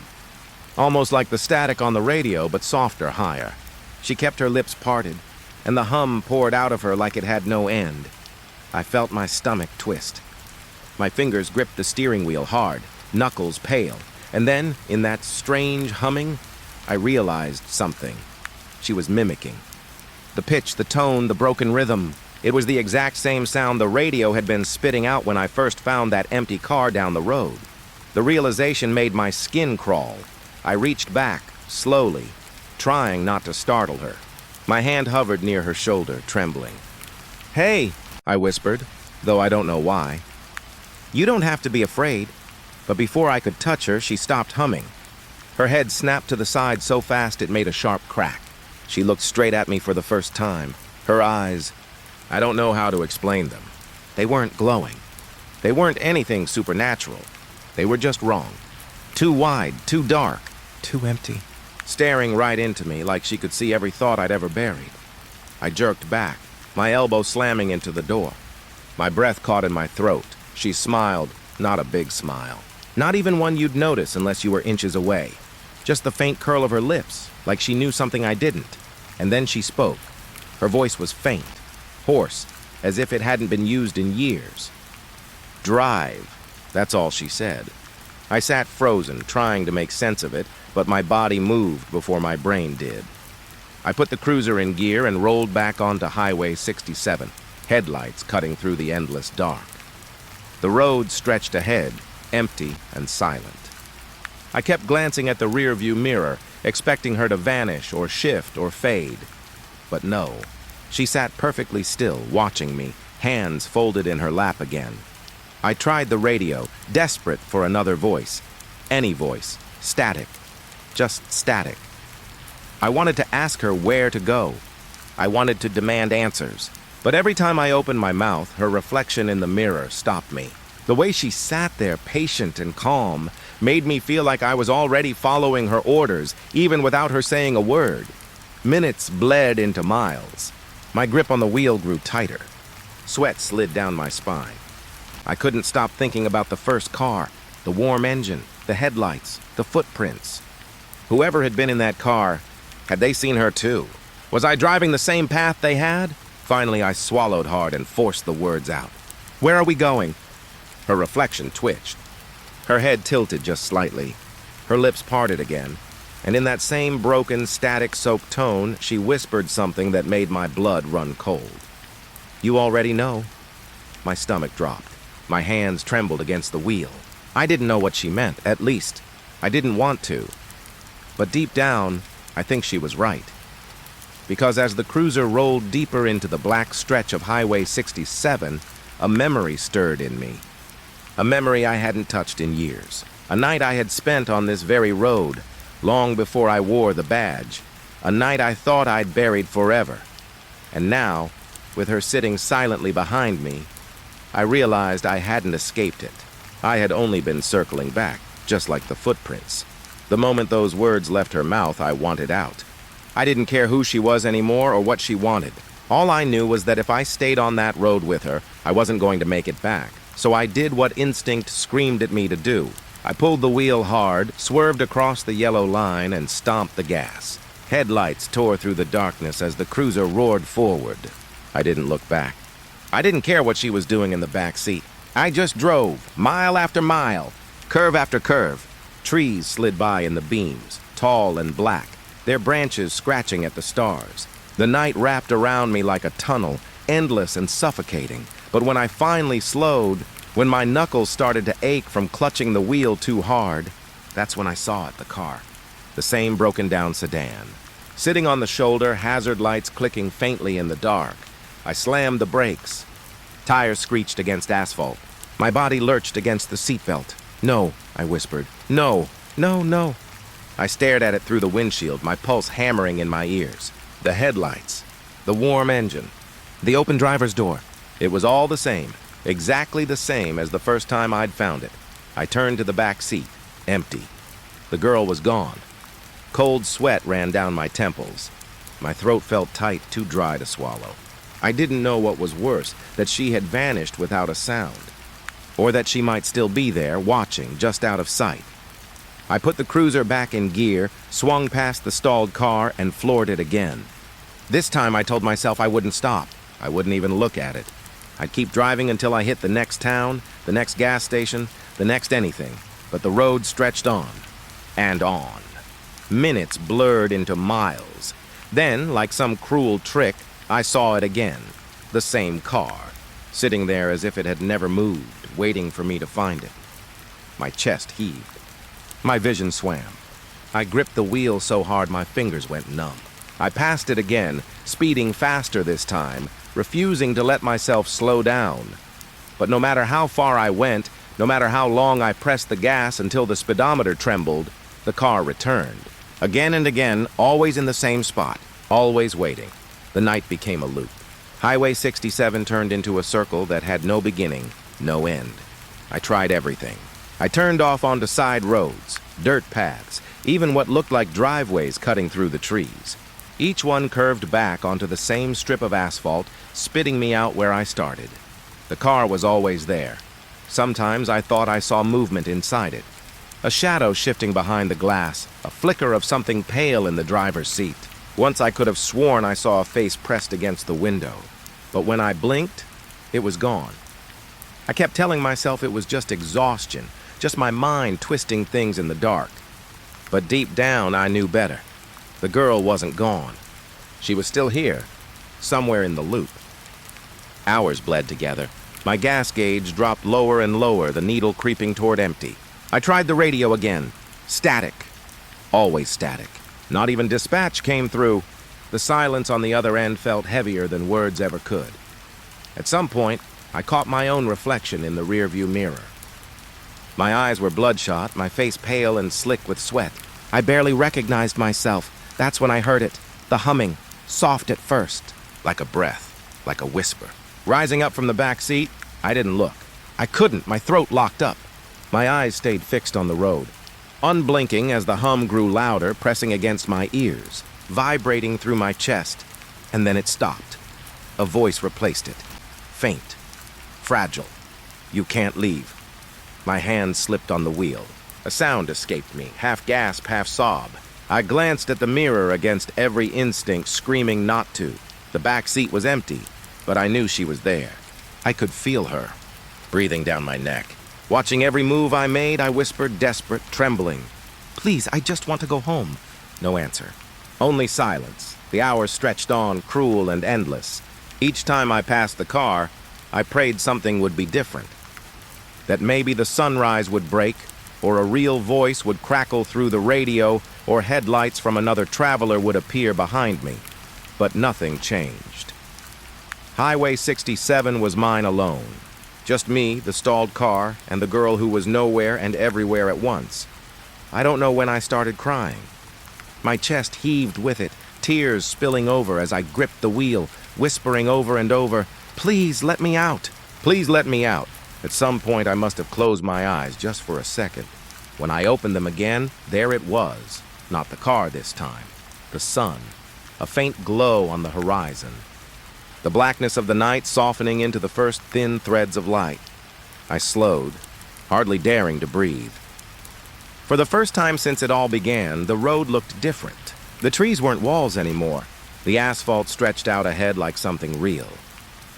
Almost like the static on the radio, but softer, higher. She kept her lips parted, and the hum poured out of her like it had no end. I felt my stomach twist. My fingers gripped the steering wheel hard, knuckles pale, and then, in that strange humming, I realized something. She was mimicking. The pitch, the tone, the broken rhythm. It was the exact same sound the radio had been spitting out when I first found that empty car down the road. The realization made my skin crawl. I reached back, slowly, trying not to startle her. My hand hovered near her shoulder, trembling. "Hey," I whispered, though I don't know why. "You don't have to be afraid." But before I could touch her, she stopped humming. Her head snapped to the side so fast it made a sharp crack. She looked straight at me for the first time. Her eyes, I don't know how to explain them. They weren't glowing. They weren't anything supernatural. They were just wrong. Too wide, too dark, too empty. Staring right into me like she could see every thought I'd ever buried. I jerked back, my elbow slamming into the door. My breath caught in my throat. She smiled, not a big smile. Not even one you'd notice unless you were inches away. Just the faint curl of her lips, like she knew something I didn't. And then she spoke. Her voice was faint, hoarse, as if it hadn't been used in years. "Drive," that's all she said. I sat frozen, trying to make sense of it, but my body moved before my brain did. I put the cruiser in gear and rolled back onto Highway 67, headlights cutting through the endless dark. The road stretched ahead, empty and silent. I kept glancing at the rearview mirror, expecting her to vanish or shift or fade. But no, she sat perfectly still, watching me, hands folded in her lap again. I tried the radio, desperate for another voice. Any voice. Static. Just static. I wanted to ask her where to go. I wanted to demand answers. But every time I opened my mouth, her reflection in the mirror stopped me. The way she sat there, patient and calm, made me feel like I was already following her orders, even without her saying a word. Minutes bled into miles. My grip on the wheel grew tighter. Sweat slid down my spine. I couldn't stop thinking about the first car, the warm engine, the headlights, the footprints. Whoever had been in that car, had they seen her too? Was I driving the same path they had? Finally, I swallowed hard and forced the words out. "Where are we going?" Her reflection twitched. Her head tilted just slightly. Her lips parted again. And in that same broken, static-soaked tone, she whispered something that made my blood run cold. "You already know." My stomach dropped. My hands trembled against the wheel. I didn't know what she meant, at least. I didn't want to. But deep down, I think she was right. Because as the cruiser rolled deeper into the black stretch of Highway 67, a memory stirred in me. A memory I hadn't touched in years. A night I had spent on this very road, long before I wore the badge. A night I thought I'd buried forever. And now, with her sitting silently behind me, I realized I hadn't escaped it. I had only been circling back, just like the footprints. The moment those words left her mouth, I wanted out. I didn't care who she was anymore or what she wanted. All I knew was that if I stayed on that road with her, I wasn't going to make it back. So I did what instinct screamed at me to do. I pulled the wheel hard, swerved across the yellow line, and stomped the gas. Headlights tore through the darkness as the cruiser roared forward. I didn't look back. I didn't care what she was doing in the back seat. I just drove, mile after mile, curve after curve. Trees slid by in the beams, tall and black, their branches scratching at the stars. The night wrapped around me like a tunnel, endless and suffocating. But when I finally slowed, when my knuckles started to ache from clutching the wheel too hard, that's when I saw it, the car. The same broken-down sedan. Sitting on the shoulder, hazard lights clicking faintly in the dark. I slammed the brakes. Tires screeched against asphalt. My body lurched against the seatbelt. "No," I whispered. "No, no, no." I stared at it through the windshield, my pulse hammering in my ears. The headlights, the warm engine, the open driver's door. It was all the same, exactly the same as the first time I'd found it. I turned to the back seat, empty. The girl was gone. Cold sweat ran down my temples. My throat felt tight, too dry to swallow. I didn't know what was worse, that she had vanished without a sound, or that she might still be there, watching, just out of sight. I put the cruiser back in gear, swung past the stalled car, and floored it again. This time I told myself I wouldn't stop. I wouldn't even look at it. I'd keep driving until I hit the next town, the next gas station, the next anything. But the road stretched on and on. Minutes blurred into miles. Then, like some cruel trick, I saw it again. The same car, sitting there as if it had never moved, waiting for me to find it. My chest heaved. My vision swam. I gripped the wheel so hard my fingers went numb. I passed it again, speeding faster this time, refusing to let myself slow down. But no matter how far I went, no matter how long I pressed the gas until the speedometer trembled, the car returned. Again and again, always in the same spot, always waiting. The night became a loop. Highway 67 turned into a circle that had no beginning, no end. I tried everything. I turned off onto side roads, dirt paths, even what looked like driveways cutting through the trees. Each one curved back onto the same strip of asphalt, spitting me out where I started. The car was always there. Sometimes I thought I saw movement inside it. A shadow shifting behind the glass, a flicker of something pale in the driver's seat. Once I could have sworn I saw a face pressed against the window. But when I blinked, it was gone. I kept telling myself it was just exhaustion, just my mind twisting things in the dark. But deep down, I knew better. The girl wasn't gone. She was still here, somewhere in the loop. Hours bled together. My gas gauge dropped lower and lower, the needle creeping toward empty. I tried the radio again. Static. Always static. Not even dispatch came through. The silence on the other end felt heavier than words ever could. At some point, I caught my own reflection in the rearview mirror. My eyes were bloodshot, my face pale and slick with sweat. I barely recognized myself. That's when I heard it, the humming, soft at first, like a breath, like a whisper. Rising up from the back seat, I didn't look. I couldn't, my throat locked up. My eyes stayed fixed on the road, unblinking as the hum grew louder, pressing against my ears, vibrating through my chest, and then it stopped. A voice replaced it, faint, fragile. "You can't leave." My hand slipped on the wheel. A sound escaped me, half gasp, half sob. I glanced at the mirror against every instinct screaming not to. The back seat was empty, but I knew she was there. I could feel her, breathing down my neck. Watching every move I made, I whispered, desperate, trembling, "Please, I just want to go home." No answer. Only silence. The hours stretched on, cruel and endless. Each time I passed the car, I prayed something would be different. That maybe the sunrise would break, or a real voice would crackle through the radio, or headlights from another traveler would appear behind me. But nothing changed. Highway 67 was mine alone. Just me, the stalled car, and the girl who was nowhere and everywhere at once. I don't know when I started crying. My chest heaved with it, tears spilling over as I gripped the wheel, whispering over and over, "Please let me out. Please let me out." At some point, I must have closed my eyes just for a second. When I opened them again, there it was. Not the car this time. The sun. A faint glow on the horizon. The blackness of the night softening into the first thin threads of light. I slowed, hardly daring to breathe. For the first time since it all began, the road looked different. The trees weren't walls anymore. The asphalt stretched out ahead like something real.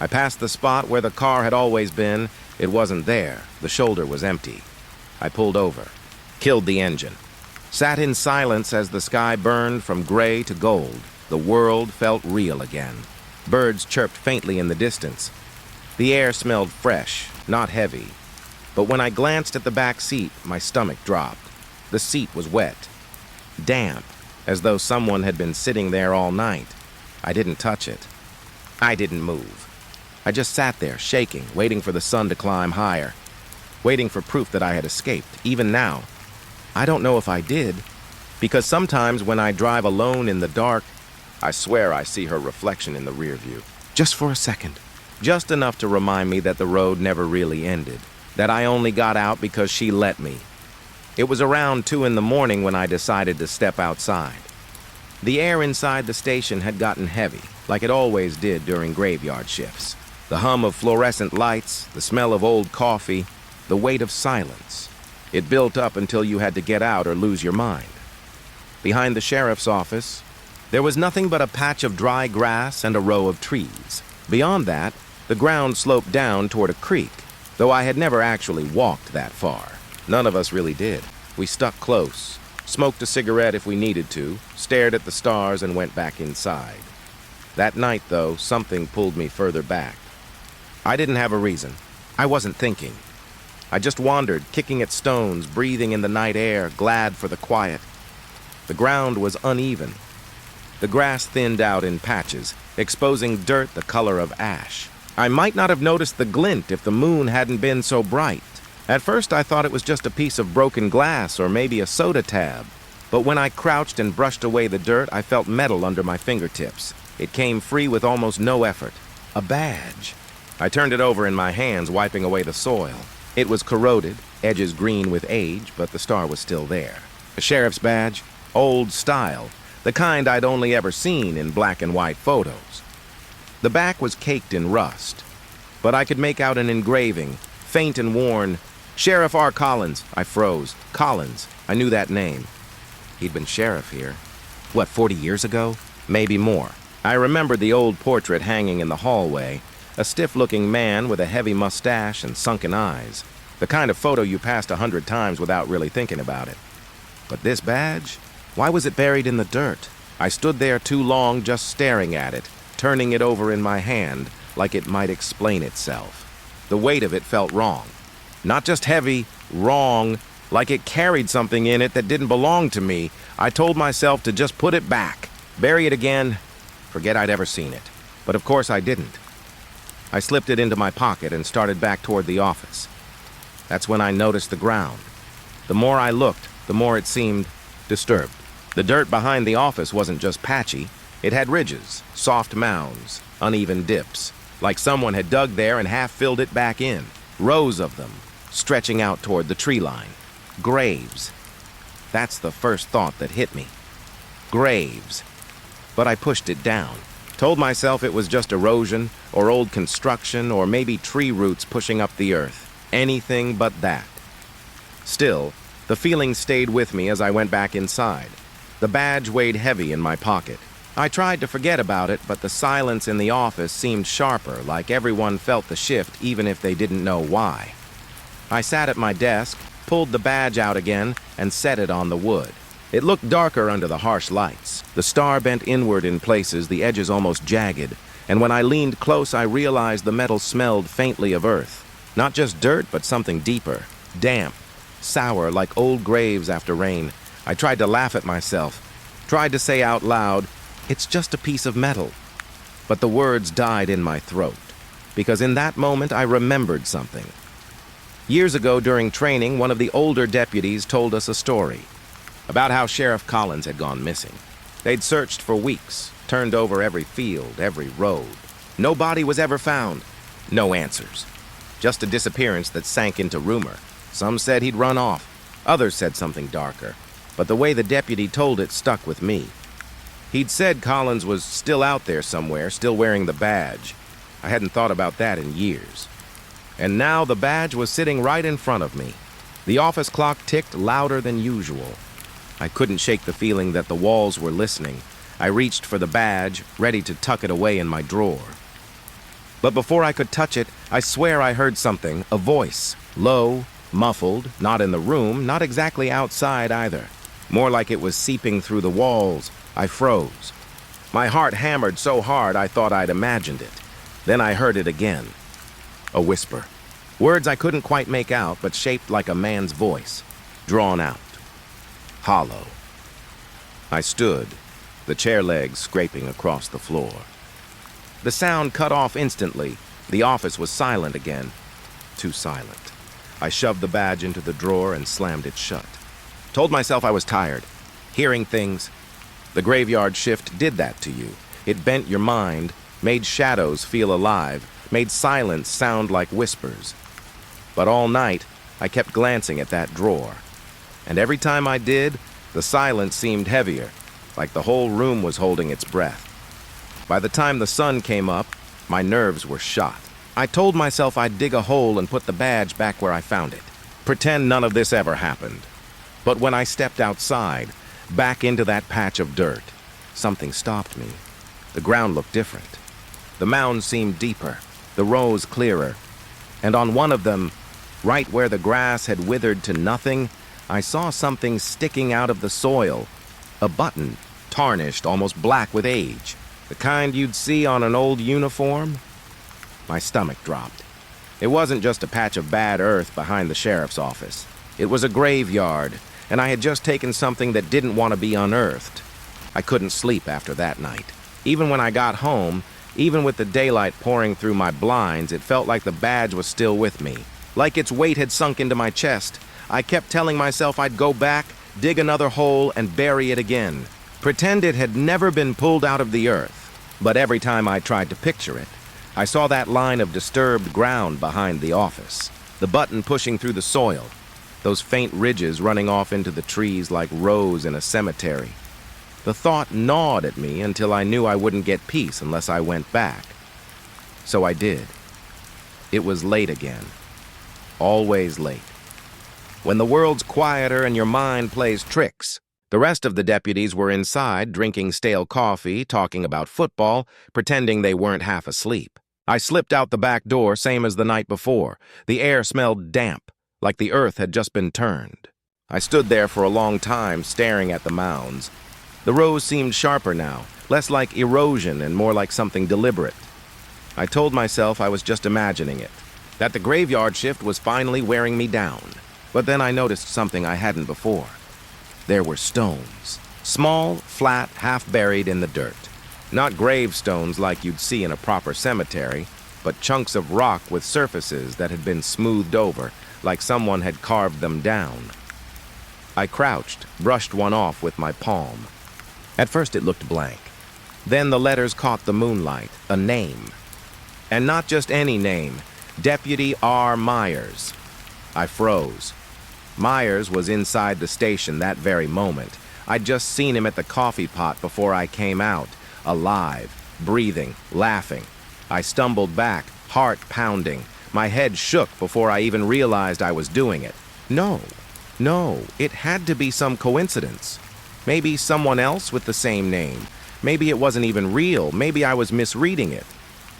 I passed the spot where the car had always been. It wasn't there. The shoulder was empty. I pulled over, killed the engine, sat in silence as the sky burned from gray to gold. The world felt real again. Birds chirped faintly in the distance. The air smelled fresh, not heavy. But when I glanced at the back seat, my stomach dropped. The seat was wet, damp, as though someone had been sitting there all night. I didn't touch it. I didn't move. I just sat there, shaking, waiting for the sun to climb higher, waiting for proof that I had escaped. Even now, I don't know if I did, because sometimes when I drive alone in the dark, I swear I see her reflection in the rear view. Just for a second. Just enough to remind me that the road never really ended, that I only got out because she let me. It was around 2 in the morning when I decided to step outside. The air inside the station had gotten heavy, like it always did during graveyard shifts. The hum of fluorescent lights, the smell of old coffee, the weight of silence. It built up until you had to get out or lose your mind. Behind the sheriff's office, there was nothing but a patch of dry grass and a row of trees. Beyond that, the ground sloped down toward a creek, though I had never actually walked that far. None of us really did. We stuck close, smoked a cigarette if we needed to, stared at the stars, and went back inside. That night, though, something pulled me further back. I didn't have a reason. I wasn't thinking. I just wandered, kicking at stones, breathing in the night air, glad for the quiet. The ground was uneven. The grass thinned out in patches, exposing dirt the color of ash. I might not have noticed the glint if the moon hadn't been so bright. At first, I thought it was just a piece of broken glass or maybe a soda tab. But when I crouched and brushed away the dirt, I felt metal under my fingertips. It came free with almost no effort. A badge. I turned it over in my hands, wiping away the soil. It was corroded, edges green with age, but the star was still there. A sheriff's badge, old style, the kind I'd only ever seen in black and white photos. The back was caked in rust, but I could make out an engraving, faint and worn. Sheriff R. Collins. I froze. Collins. I knew that name. He'd been sheriff here. What, 40 years ago? Maybe more. I remembered the old portrait hanging in the hallway, a stiff-looking man with a heavy mustache and sunken eyes, the kind of photo you passed 100 times without really thinking about it. But this badge? Why was it buried in the dirt? I stood there too long just staring at it, turning it over in my hand like it might explain itself. The weight of it felt wrong. Not just heavy, wrong, like it carried something in it that didn't belong to me. I told myself to just put it back, bury it again, forget I'd ever seen it. But of course I didn't. I slipped it into my pocket and started back toward the office. That's when I noticed the ground. The more I looked, the more it seemed disturbed. The dirt behind the office wasn't just patchy. It had ridges, soft mounds, uneven dips, like someone had dug there and half filled it back in. Rows of them, stretching out toward the tree line. Graves. That's the first thought that hit me. Graves. But I pushed it down. Told myself it was just erosion, or old construction, or maybe tree roots pushing up the earth. Anything but that. Still, the feeling stayed with me as I went back inside. The badge weighed heavy in my pocket. I tried to forget about it, but the silence in the office seemed sharper, like everyone felt the shift even if they didn't know why. I sat at my desk, pulled the badge out again, and set it on the wood. It looked darker under the harsh lights. The star bent inward in places, the edges almost jagged, and when I leaned close, I realized the metal smelled faintly of earth. Not just dirt, but something deeper, damp, sour, like old graves after rain. I tried to laugh at myself, tried to say out loud, "It's just a piece of metal." But the words died in my throat, because in that moment I remembered something. Years ago during training, one of the older deputies told us a story about how Sheriff Collins had gone missing. They'd searched for weeks, turned over every field, every road. No body was ever found, no answers. Just a disappearance that sank into rumor. Some said he'd run off, others said something darker. But the way the deputy told it stuck with me. He'd said Collins was still out there somewhere, still wearing the badge. I hadn't thought about that in years. And now the badge was sitting right in front of me. The office clock ticked louder than usual. I couldn't shake the feeling that the walls were listening. I reached for the badge, ready to tuck it away in my drawer. But before I could touch it, I swear I heard something, a voice, low, muffled, not in the room, not exactly outside either. More like it was seeping through the walls. I froze. My heart hammered so hard I thought I'd imagined it. Then I heard it again. A whisper. Words I couldn't quite make out, but shaped like a man's voice. Drawn out. Hollow. I stood, the chair legs scraping across the floor. The sound cut off instantly, The office was silent again. Too silent. I shoved the badge into the drawer and slammed it shut. Told myself I was tired. Hearing things. The graveyard shift did that to you. It bent your mind, made shadows feel alive, made silence sound like whispers. But all night, I kept glancing at that drawer. And every time I did, the silence seemed heavier, like the whole room was holding its breath. By the time the sun came up, my nerves were shot. I told myself I'd dig a hole and put the badge back where I found it. Pretend none of this ever happened. But when I stepped outside, back into that patch of dirt, something stopped me. The ground looked different. The mounds seemed deeper, the rows clearer. And on one of them, right where the grass had withered to nothing, I saw something sticking out of the soil. A button, tarnished, almost black with age. The kind you'd see on an old uniform. My stomach dropped. It wasn't just a patch of bad earth behind the sheriff's office. It was a graveyard, and I had just taken something that didn't want to be unearthed. I couldn't sleep after that night. Even when I got home, even with the daylight pouring through my blinds, it felt like the badge was still with me. Like its weight had sunk into my chest. I kept telling myself I'd go back, dig another hole, and bury it again. Pretend it had never been pulled out of the earth. But every time I tried to picture it, I saw that line of disturbed ground behind the office. The button pushing through the soil. Those faint ridges running off into the trees like rows in a cemetery. The thought gnawed at me until I knew I wouldn't get peace unless I went back. So I did. It was late again. Always late. When the world's quieter and your mind plays tricks. The rest of the deputies were inside, drinking stale coffee, talking about football, pretending they weren't half asleep. I slipped out the back door, same as the night before. The air smelled damp, like the earth had just been turned. I stood there for a long time, staring at the mounds. The rows seemed sharper now, less like erosion and more like something deliberate. I told myself I was just imagining it, that the graveyard shift was finally wearing me down. But then I noticed something I hadn't before. There were stones. Small, flat, half buried in the dirt. Not gravestones like you'd see in a proper cemetery, but chunks of rock with surfaces that had been smoothed over, like someone had carved them down. I crouched, brushed one off with my palm. At first it looked blank. Then the letters caught the moonlight, a name. And not just any name, Deputy R. Myers. I froze. Myers was inside the station that very moment. I'd just seen him at the coffee pot before I came out, alive, breathing, laughing. I stumbled back, heart pounding. My head shook before I even realized I was doing it. No, it had to be some coincidence. Maybe someone else with the same name. Maybe it wasn't even real. Maybe I was misreading it.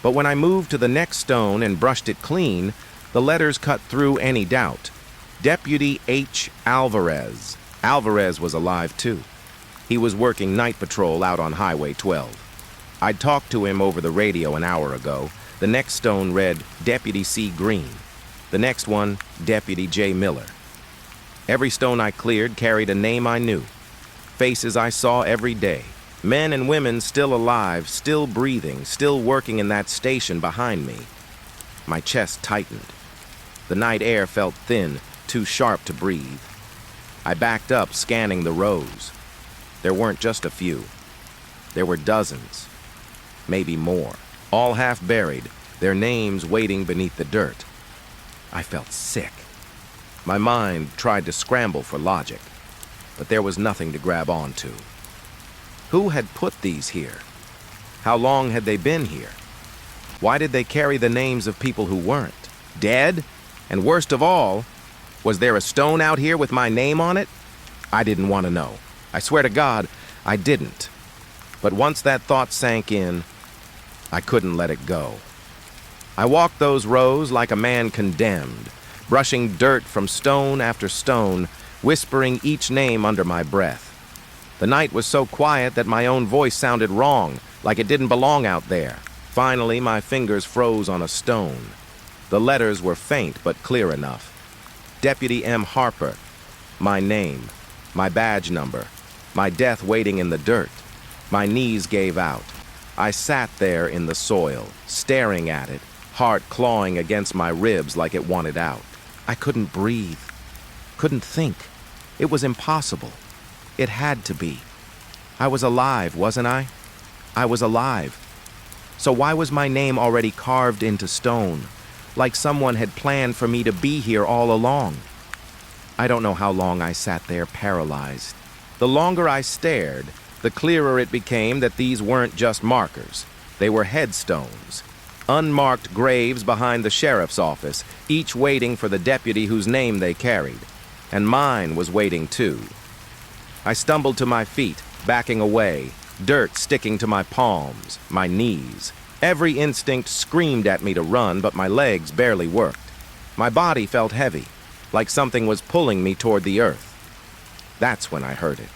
But when I moved to the next stone and brushed it clean, the letters cut through any doubt. Deputy H. Alvarez. Alvarez was alive too. He was working night patrol out on Highway 12. I'd talked to him over the radio an hour ago. The next stone read Deputy C. Green. The next one, Deputy J. Miller. Every stone I cleared carried a name I knew. Faces I saw every day. Men and women still alive, still breathing, still working in that station behind me. My chest tightened. The night air felt thin, too sharp to breathe. I backed up, scanning the rows. There weren't just a few. There were dozens, maybe more, all half buried, their names waiting beneath the dirt. I felt sick. My mind tried to scramble for logic, but there was nothing to grab onto. Who had put these here? How long had they been here? Why did they carry the names of people who weren't? Dead? And worst of all, was there a stone out here with my name on it? I didn't want to know. I swear to God, I didn't. But once that thought sank in, I couldn't let it go. I walked those rows like a man condemned, brushing dirt from stone after stone, whispering each name under my breath. The night was so quiet that my own voice sounded wrong, like it didn't belong out there. Finally, my fingers froze on a stone. The letters were faint but clear enough. Deputy M. Harper, my name, my badge number, my death waiting in the dirt. My knees gave out. I sat there in the soil, staring at it, heart clawing against my ribs like it wanted out. I couldn't breathe, couldn't think. It was impossible. It had to be. I was alive, wasn't I? I was alive. So why was my name already carved into stone, like someone had planned for me to be here all along? I don't know how long I sat there paralyzed. The longer I stared, the clearer it became that these weren't just markers. They were headstones. Unmarked graves behind the sheriff's office, each waiting for the deputy whose name they carried. And mine was waiting too. I stumbled to my feet, backing away, dirt sticking to my palms, my knees. Every instinct screamed at me to run, but my legs barely worked. My body felt heavy, like something was pulling me toward the earth. That's when I heard it.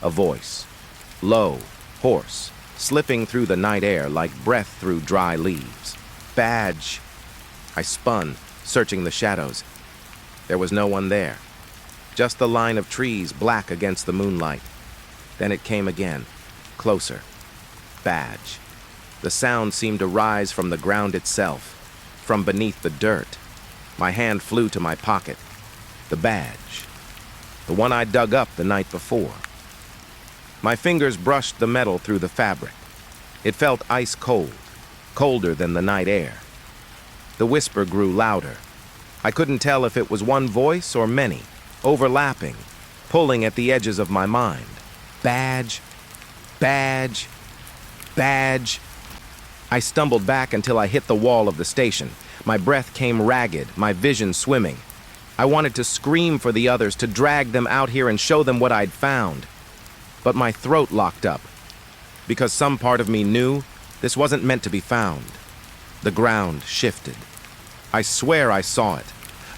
A voice, low, hoarse, slipping through the night air like breath through dry leaves. Badge. I spun, searching the shadows. There was no one there. Just the line of trees black against the moonlight. Then it came again, closer. Badge. The sound seemed to rise from the ground itself, from beneath the dirt. My hand flew to my pocket. The badge. The one I dug up the night before. My fingers brushed the metal through the fabric. It felt ice cold, colder than the night air. The whisper grew louder. I couldn't tell if it was one voice or many, overlapping, pulling at the edges of my mind. Badge, badge, badge. I stumbled back until I hit the wall of the station. My breath came ragged, my vision swimming. I wanted to scream for the others, to drag them out here and show them what I'd found. But my throat locked up, because some part of me knew this wasn't meant to be found. The ground shifted. I swear I saw it.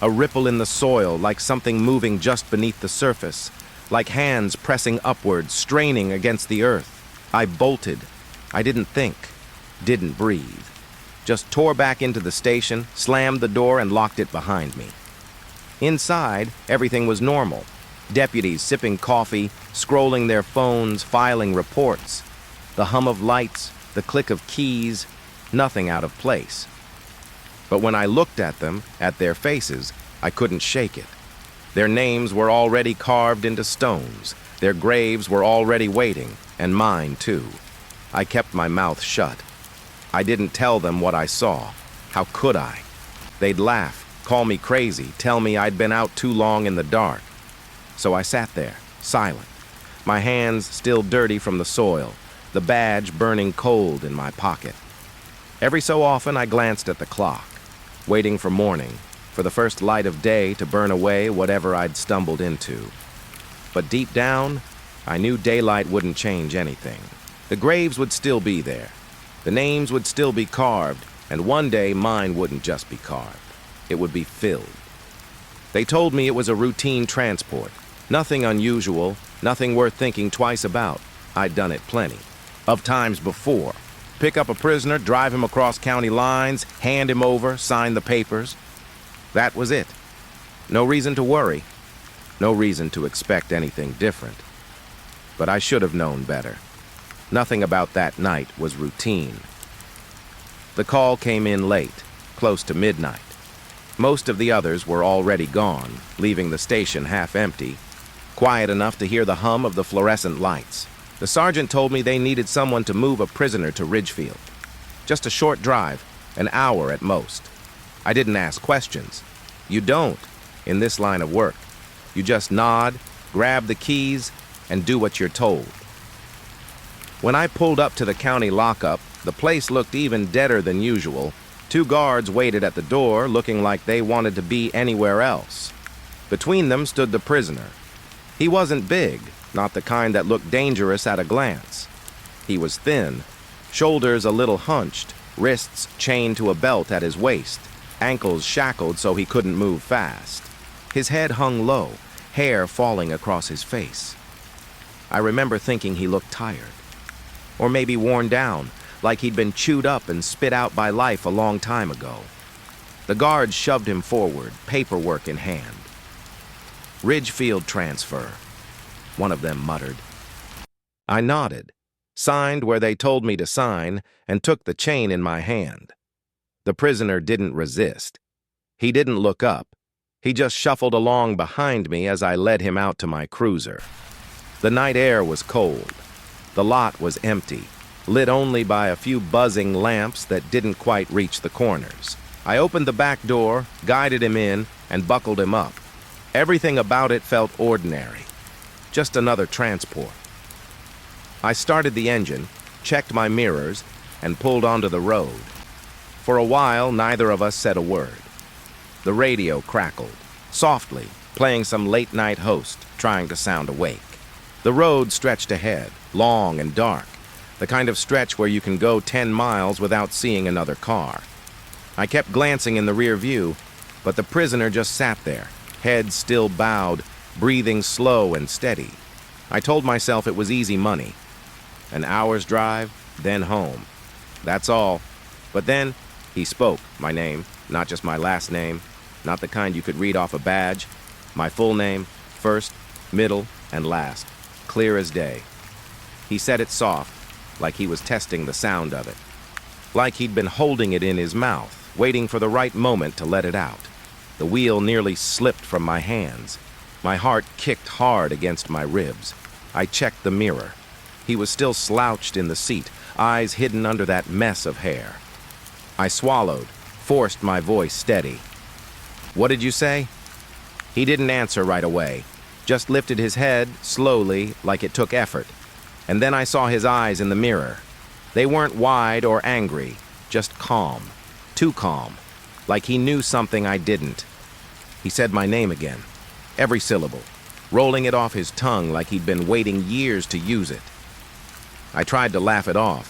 A ripple in the soil, like something moving just beneath the surface, like hands pressing upward, straining against the earth. I bolted. I didn't think, didn't breathe. Just tore back into the station, slammed the door, and locked it behind me. Inside, everything was normal. Deputies sipping coffee, scrolling their phones, filing reports. The hum of lights, the click of keys, nothing out of place. But when I looked at them, at their faces, I couldn't shake it. Their names were already carved into stones. Their graves were already waiting, and mine too. I kept my mouth shut. I didn't tell them what I saw. How could I? They'd laugh, call me crazy, tell me I'd been out too long in the dark. So I sat there, silent, my hands still dirty from the soil, the badge burning cold in my pocket. Every so often I glanced at the clock, waiting for morning, for the first light of day to burn away whatever I'd stumbled into. But deep down, I knew daylight wouldn't change anything. The graves would still be there. The names would still be carved, and one day mine wouldn't just be carved. It would be filled. They told me it was a routine transport. Nothing unusual, nothing worth thinking twice about. I'd done it plenty of times before. Pick up a prisoner, drive him across county lines, hand him over, sign the papers. That was it. No reason to worry. No reason to expect anything different. But I should have known better. Nothing about that night was routine. The call came in late, close to midnight. Most of the others were already gone, leaving the station half empty, quiet enough to hear the hum of the fluorescent lights. The sergeant told me they needed someone to move a prisoner to Ridgefield. Just a short drive, an hour at most. I didn't ask questions. You don't, in this line of work. You just nod, grab the keys, and do what you're told. When I pulled up to the county lockup, the place looked even deader than usual. 2 guards waited at the door, looking like they wanted to be anywhere else. Between them stood the prisoner. He wasn't big, not the kind that looked dangerous at a glance. He was thin, shoulders a little hunched, wrists chained to a belt at his waist, ankles shackled so he couldn't move fast. His head hung low, hair falling across his face. I remember thinking he looked tired. Or maybe worn down, like he'd been chewed up and spit out by life a long time ago. The guards shoved him forward, paperwork in hand. Ridgefield transfer, one of them muttered. I nodded, signed where they told me to sign, and took the chain in my hand. The prisoner didn't resist. He didn't look up. He just shuffled along behind me as I led him out to my cruiser. The night air was cold. The lot was empty, lit only by a few buzzing lamps that didn't quite reach the corners. I opened the back door, guided him in, and buckled him up. Everything about it felt ordinary. Just another transport. I started the engine, checked my mirrors, and pulled onto the road. For a while, neither of us said a word. The radio crackled, softly, playing some late-night host, trying to sound awake. The road stretched ahead, long and dark, the kind of stretch where you can go 10 miles without seeing another car. I kept glancing in the rear view, but the prisoner just sat there, head still bowed, breathing slow and steady. I told myself it was easy money. An hour's drive, then home. That's all. But then, he spoke my name, not just my last name, not the kind you could read off a badge. My full name, first, middle, and last, clear as day. He said it soft, like he was testing the sound of it. Like he'd been holding it in his mouth, waiting for the right moment to let it out. The wheel nearly slipped from my hands. My heart kicked hard against my ribs. I checked the mirror. He was still slouched in the seat, eyes hidden under that mess of hair. I swallowed, forced my voice steady. "What did you say?" He didn't answer right away, just lifted his head slowly, like it took effort. And then I saw his eyes in the mirror. They weren't wide or angry, just calm, too calm, like he knew something I didn't. He said my name again, every syllable, rolling it off his tongue like he'd been waiting years to use it. I tried to laugh it off.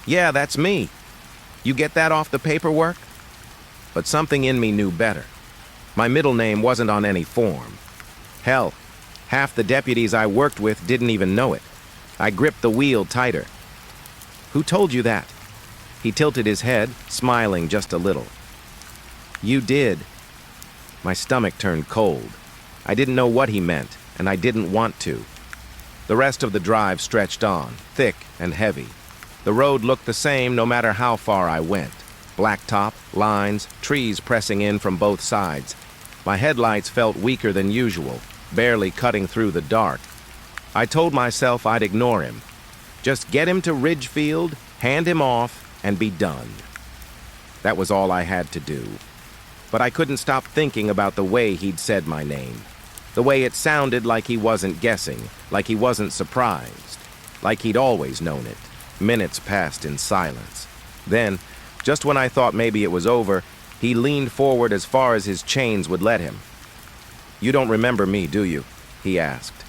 "Yeah, that's me. You get that off the paperwork?" But something in me knew better. My middle name wasn't on any form. Hell, half the deputies I worked with didn't even know it. I gripped the wheel tighter. "Who told you that?" He tilted his head, smiling just a little. "You did." My stomach turned cold. I didn't know what he meant, and I didn't want to. The rest of the drive stretched on, thick and heavy. The road looked the same no matter how far I went. Blacktop, lines, trees pressing in from both sides. My headlights felt weaker than usual, barely cutting through the dark. I told myself I'd ignore him. Just get him to Ridgefield, hand him off, and be done. That was all I had to do. But I couldn't stop thinking about the way he'd said my name. The way it sounded like he wasn't guessing, like he wasn't surprised, like he'd always known it. Minutes passed in silence. Then, just when I thought maybe it was over, he leaned forward as far as his chains would let him. "You don't remember me, do you?" he asked.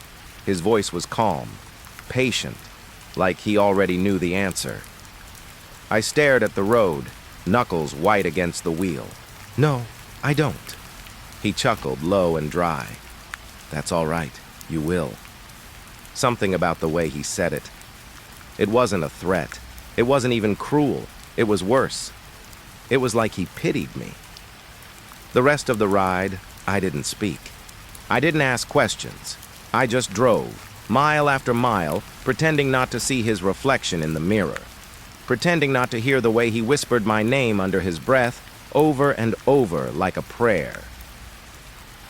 His voice was calm, patient, like he already knew the answer. I stared at the road, knuckles white against the wheel. "No, I don't." He chuckled, low and dry. "That's all right. You will." Something about the way he said it. It wasn't a threat. It wasn't even cruel. It was worse. It was like he pitied me. The rest of the ride, I didn't speak. I didn't ask questions. I just drove, mile after mile, pretending not to see his reflection in the mirror, pretending not to hear the way he whispered my name under his breath, over and over like a prayer.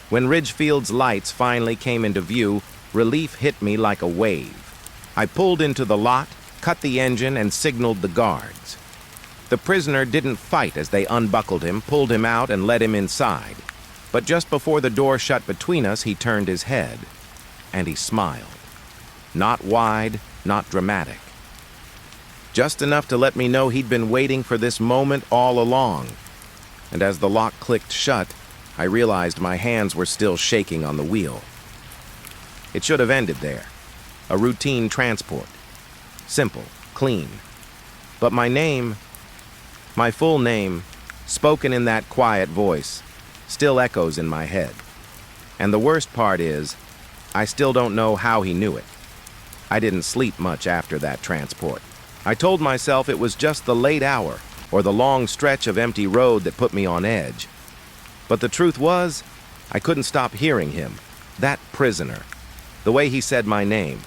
When Ridgefield's lights finally came into view, relief hit me like a wave. I pulled into the lot, cut the engine, and signaled the guards. The prisoner didn't fight as they unbuckled him, pulled him out, and led him inside. But just before the door shut between us, he turned his head, and he smiled. Not wide, not dramatic. Just enough to let me know he'd been waiting for this moment all along. And as the lock clicked shut, I realized my hands were still shaking on the wheel. It should have ended there. A routine transport. Simple, clean. But my name, my full name, spoken in that quiet voice, still echoes in my head. And the worst part is, I still don't know how he knew it. I didn't sleep much after that transport. I told myself it was just the late hour or the long stretch of empty road that put me on edge. But the truth was, I couldn't stop hearing him, that prisoner, the way he said my name.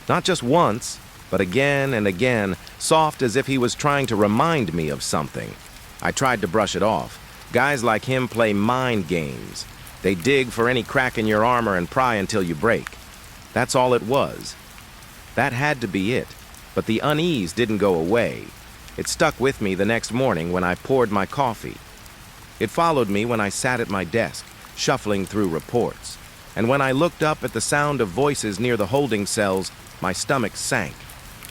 Not just once, but again and again, soft as if he was trying to remind me of something. I tried to brush it off. Guys like him play mind games. They dig for any crack in your armor and pry until you break. That's all it was. That had to be it, but the unease didn't go away. It stuck with me the next morning when I poured my coffee. It followed me when I sat at my desk, shuffling through reports. And when I looked up at the sound of voices near the holding cells, my stomach sank.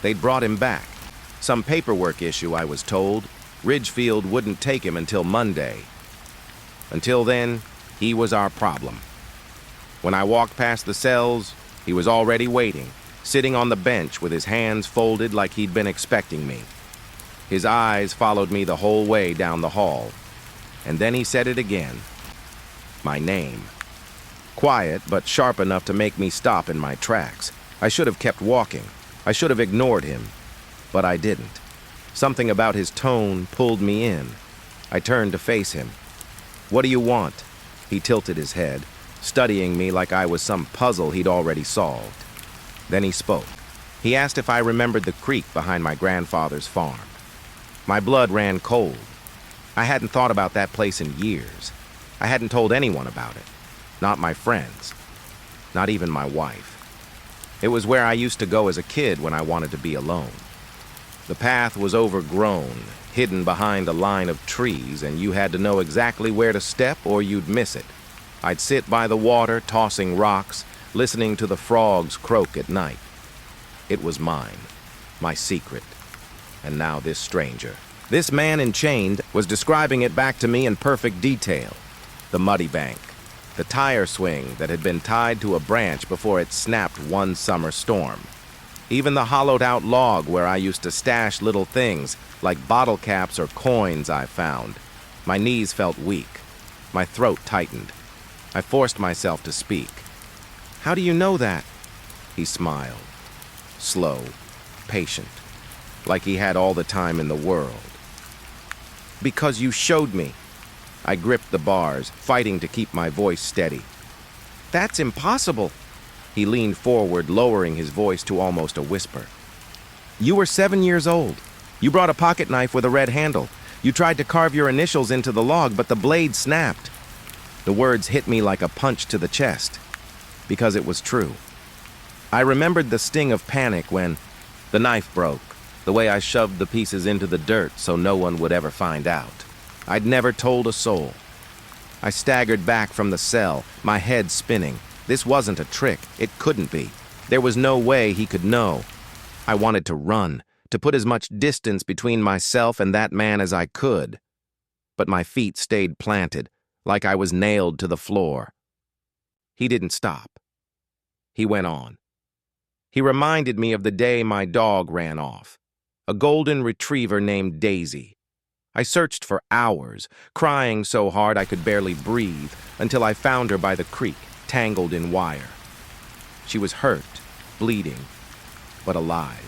They'd brought him back. Some paperwork issue, I was told. Ridgefield wouldn't take him until Monday. Until then, he was our problem. When I walked past the cells, he was already waiting, sitting on the bench with his hands folded like he'd been expecting me. His eyes followed me the whole way down the hall. And then he said it again. My name. Quiet, but sharp enough to make me stop in my tracks. I should have kept walking. I should have ignored him. But I didn't. Something about his tone pulled me in. I turned to face him. What do you want? He tilted his head, studying me like I was some puzzle he'd already solved. Then he spoke. He asked if I remembered the creek behind my grandfather's farm. My blood ran cold. I hadn't thought about that place in years. I hadn't told anyone about it. Not my friends. Not even my wife. It was where I used to go as a kid when I wanted to be alone. The path was overgrown, hidden behind a line of trees, and you had to know exactly where to step or you'd miss it. I'd sit by the water, tossing rocks, listening to the frogs croak at night. It was mine, my secret. And now this stranger, this man enchained, was describing it back to me in perfect detail. The muddy bank, the tire swing that had been tied to a branch before it snapped one summer storm. Even the hollowed-out log where I used to stash little things, like bottle caps or coins I found. My knees felt weak. My throat tightened. I forced myself to speak. How do you know that? He smiled. Slow, patient, like he had all the time in the world. Because you showed me. I gripped the bars, fighting to keep my voice steady. That's impossible. He leaned forward, lowering his voice to almost a whisper. You were 7 years old. You brought a pocket knife with a red handle. You tried to carve your initials into the log, but the blade snapped. The words hit me like a punch to the chest, because it was true. I remembered the sting of panic when the knife broke, the way I shoved the pieces into the dirt so no one would ever find out. I'd never told a soul. I staggered back from the cell, my head spinning. This wasn't a trick. It couldn't be. There was no way he could know. I wanted to run, to put as much distance between myself and that man as I could. But my feet stayed planted, like I was nailed to the floor. He didn't stop. He went on. He reminded me of the day my dog ran off, a golden retriever named Daisy. I searched for hours, crying so hard I could barely breathe, until I found her by the creek, tangled in wire. She was hurt, bleeding, but alive.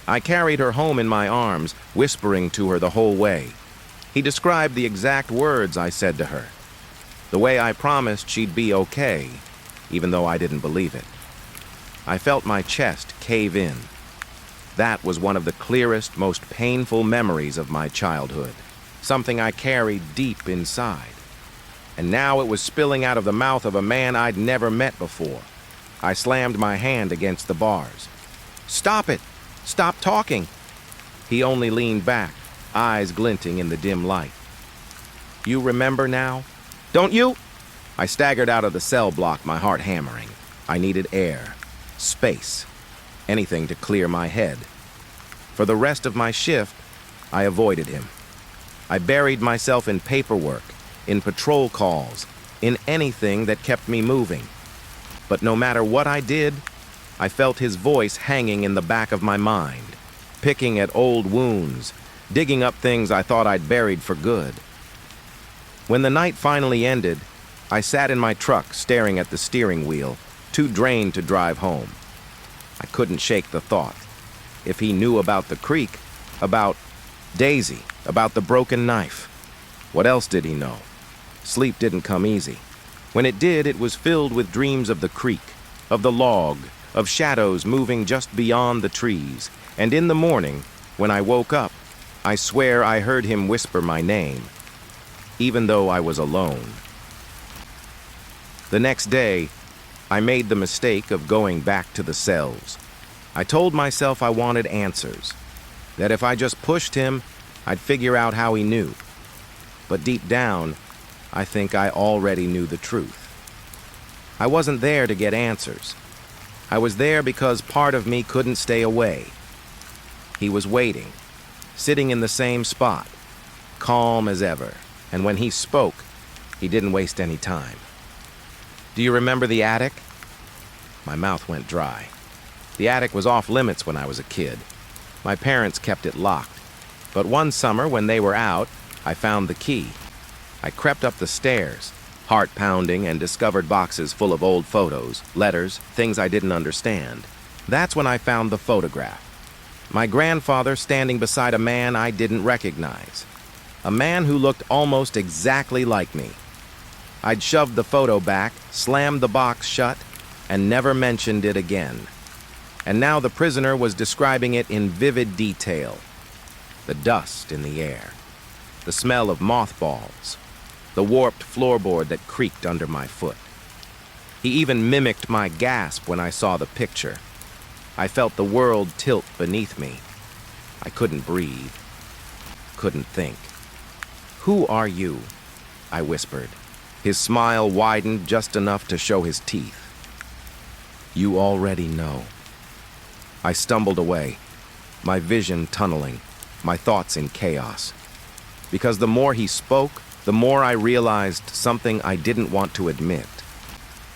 I carried her home in my arms, whispering to her the whole way. He described the exact words I said to her, the way I promised she'd be okay, even though I didn't believe it. I felt my chest cave in. That was one of the clearest, most painful memories of my childhood, something I carried deep inside. And now it was spilling out of the mouth of a man I'd never met before. I slammed my hand against the bars. Stop it! Stop talking! He only leaned back, eyes glinting in the dim light. You remember now? Don't you? I staggered out of the cell block, my heart hammering. I needed air, space, anything to clear my head. For the rest of my shift, I avoided him. I buried myself in paperwork, in patrol calls, in anything that kept me moving. But no matter what I did, I felt his voice hanging in the back of my mind, picking at old wounds, digging up things I thought I'd buried for good. When the night finally ended, I sat in my truck staring at the steering wheel, too drained to drive home. I couldn't shake the thought. If he knew about the creek, about Daisy, about the broken knife, what else did he know? Sleep didn't come easy. When it did, it was filled with dreams of the creek, of the log, of shadows moving just beyond the trees. And in the morning, when I woke up, I swear I heard him whisper my name, even though I was alone. The next day, I made the mistake of going back to the cells. I told myself I wanted answers, that if I just pushed him, I'd figure out how he knew. But deep down, I think I already knew the truth. I wasn't there to get answers. I was there because part of me couldn't stay away. He was waiting, sitting in the same spot, calm as ever, and when he spoke, he didn't waste any time. Do you remember the attic? My mouth went dry. The attic was off limits when I was a kid. My parents kept it locked. But one summer, when they were out, I found the key. I crept up the stairs, heart pounding, and discovered boxes full of old photos, letters, things I didn't understand. That's when I found the photograph. My grandfather standing beside a man I didn't recognize. A man who looked almost exactly like me. I'd shoved the photo back, slammed the box shut, and never mentioned it again. And now the prisoner was describing it in vivid detail. The dust in the air, the smell of mothballs, the warped floorboard that creaked under my foot. He even mimicked my gasp when I saw the picture. I felt the world tilt beneath me. I couldn't breathe, couldn't think. "Who are you?" I whispered. His smile widened just enough to show his teeth. "You already know." I stumbled away, my vision tunneling, my thoughts in chaos. Because the more he spoke, the more I realized something I didn't want to admit.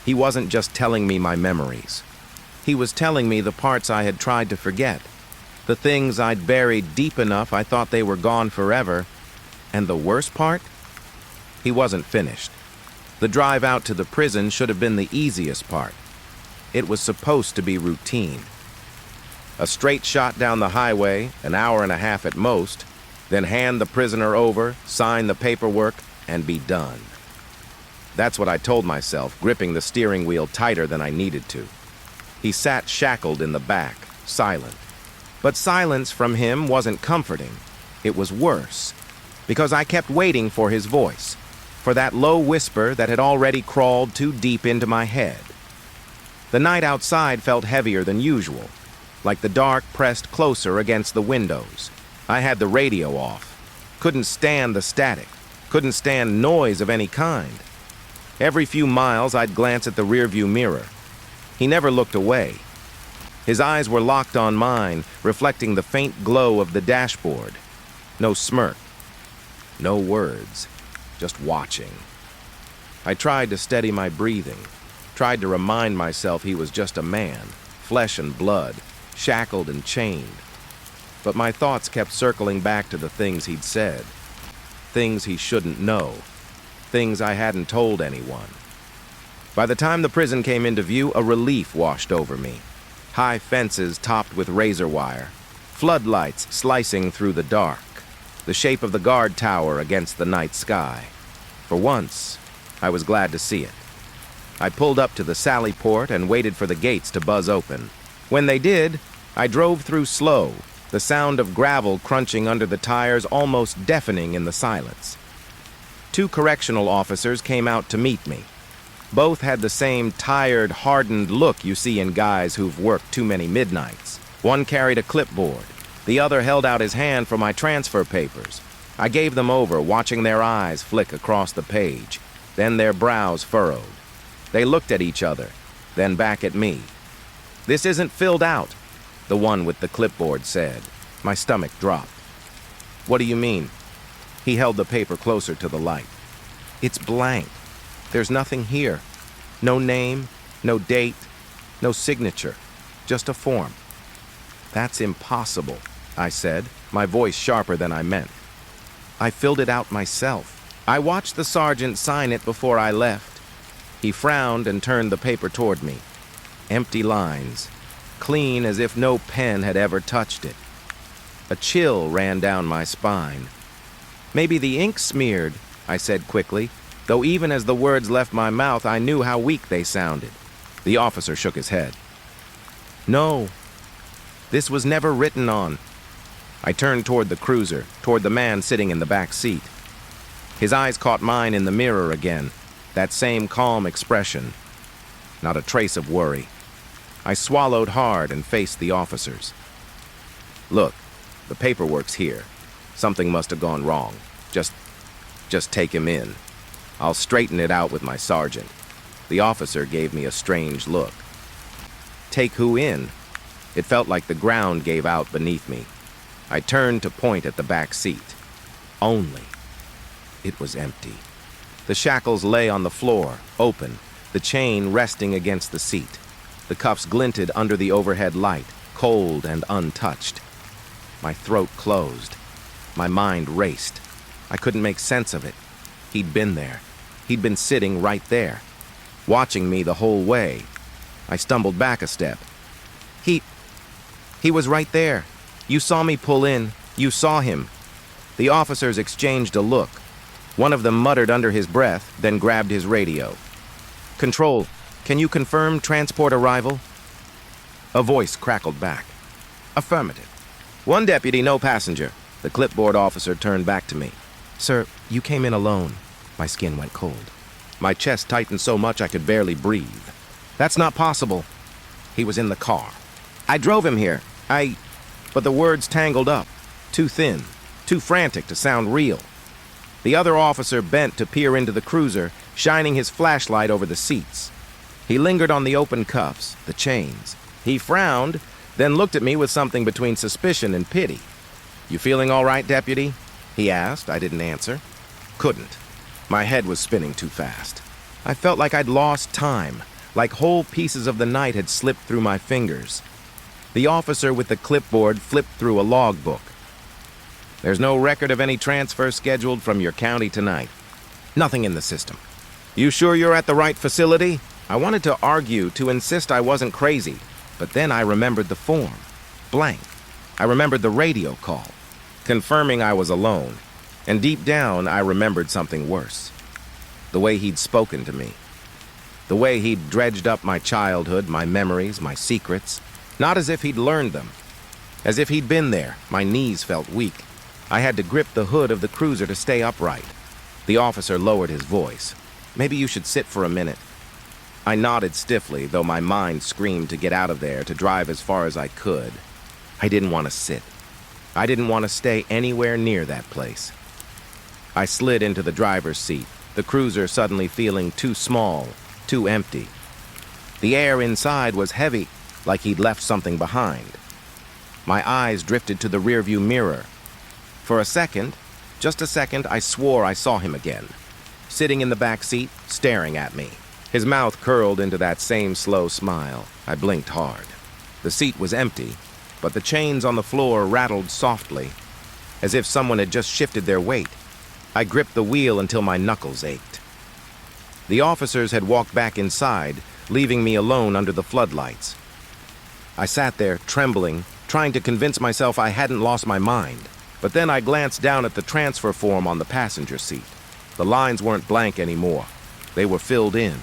He wasn't just telling me my memories. He was telling me the parts I had tried to forget, the things I'd buried deep enough I thought they were gone forever. And the worst part? He wasn't finished. The drive out to the prison should have been the easiest part. It was supposed to be routine. A straight shot down the highway, an hour and a half at most, then hand the prisoner over, sign the paperwork, and be done. That's what I told myself, gripping the steering wheel tighter than I needed to. He sat shackled in the back, silent. But silence from him wasn't comforting. It was worse, because I kept waiting for his voice, for that low whisper that had already crawled too deep into my head. The night outside felt heavier than usual, like the dark pressed closer against the windows. I had the radio off. Couldn't stand the static. Couldn't stand noise of any kind. Every few miles, I'd glance at the rearview mirror. He never looked away. His eyes were locked on mine, reflecting the faint glow of the dashboard. No smirk. No words. Just watching. I tried to steady my breathing. Tried to remind myself he was just a man, flesh and blood, shackled and chained. But my thoughts kept circling back to the things he'd said. Things he shouldn't know. Things I hadn't told anyone. By the time the prison came into view, a relief washed over me. High fences topped with razor wire. Floodlights slicing through the dark. The shape of the guard tower against the night sky. For once, I was glad to see it. I pulled up to the sally port and waited for the gates to buzz open. When they did, I drove through slow, the sound of gravel crunching under the tires almost deafening in the silence. 2 correctional officers came out to meet me. Both had the same tired, hardened look you see in guys who've worked too many midnights. One carried a clipboard. The other held out his hand for my transfer papers. I gave them over, watching their eyes flick across the page. Then their brows furrowed. They looked at each other, then back at me. "This isn't filled out," the one with the clipboard said. My stomach dropped. "What do you mean?" He held the paper closer to the light. "It's blank. There's nothing here. No name, no date, no signature. Just a form." "That's impossible," I said, my voice sharper than I meant. "I filled it out myself. I watched the sergeant sign it before I left." He frowned and turned the paper toward me. Empty lines, clean as if no pen had ever touched it. A chill ran down my spine. "Maybe the ink smeared," I said quickly, though even as the words left my mouth, I knew how weak they sounded. The officer shook his head. "No, this was never written on." I turned toward the cruiser, toward the man sitting in the back seat. His eyes caught mine in the mirror again, that same calm expression. Not a trace of worry. I swallowed hard and faced the officers. Look, the paperwork's here. Something must have gone wrong. Just take him in. I'll straighten it out with my sergeant. The officer gave me a strange look. Take who in? It felt like the ground gave out beneath me. I turned to point at the back seat. Only. It was empty. The shackles lay on the floor, open, the chain resting against the seat. The cuffs glinted under the overhead light, cold and untouched. My throat closed. My mind raced. I couldn't make sense of it. He'd been there. He'd been sitting right there, watching me the whole way. I stumbled back a step. He was right there. You saw me pull in. You saw him. The officers exchanged a look. One of them muttered under his breath, then grabbed his radio. Control, can you confirm transport arrival? A voice crackled back. Affirmative. One deputy, no passenger. The clipboard officer turned back to me. Sir, you came in alone. My skin went cold. My chest tightened so much I could barely breathe. That's not possible. He was in the car. I drove him here. But the words tangled up. Too thin, too frantic to sound real. The other officer bent to peer into the cruiser, shining his flashlight over the seats. He lingered on the open cuffs, the chains. He frowned, then looked at me with something between suspicion and pity. You feeling all right, deputy? He asked. I didn't answer. Couldn't. My head was spinning too fast. I felt like I'd lost time, like whole pieces of the night had slipped through my fingers. The officer with the clipboard flipped through a logbook. There's no record of any transfer scheduled from your county tonight. Nothing in the system. You sure you're at the right facility? I wanted to argue, to insist I wasn't crazy, but then I remembered the form. Blank. I remembered the radio call, confirming I was alone. And deep down, I remembered something worse. The way he'd spoken to me. The way he'd dredged up my childhood, my memories, my secrets. Not as if he'd learned them. As if he'd been there, my knees felt weak. I had to grip the hood of the cruiser to stay upright. The officer lowered his voice. Maybe you should sit for a minute. I nodded stiffly, though my mind screamed to get out of there, to drive as far as I could. I didn't want to sit. I didn't want to stay anywhere near that place. I slid into the driver's seat, the cruiser suddenly feeling too small, too empty. The air inside was heavy, like he'd left something behind. My eyes drifted to the rearview mirror. For a second, just a second, I swore I saw him again, sitting in the back seat, staring at me. His mouth curled into that same slow smile. I blinked hard. The seat was empty, but the chains on the floor rattled softly, as if someone had just shifted their weight. I gripped the wheel until my knuckles ached. The officers had walked back inside, leaving me alone under the floodlights. I sat there, trembling, trying to convince myself I hadn't lost my mind. But then I glanced down at the transfer form on the passenger seat. The lines weren't blank anymore. They were filled in.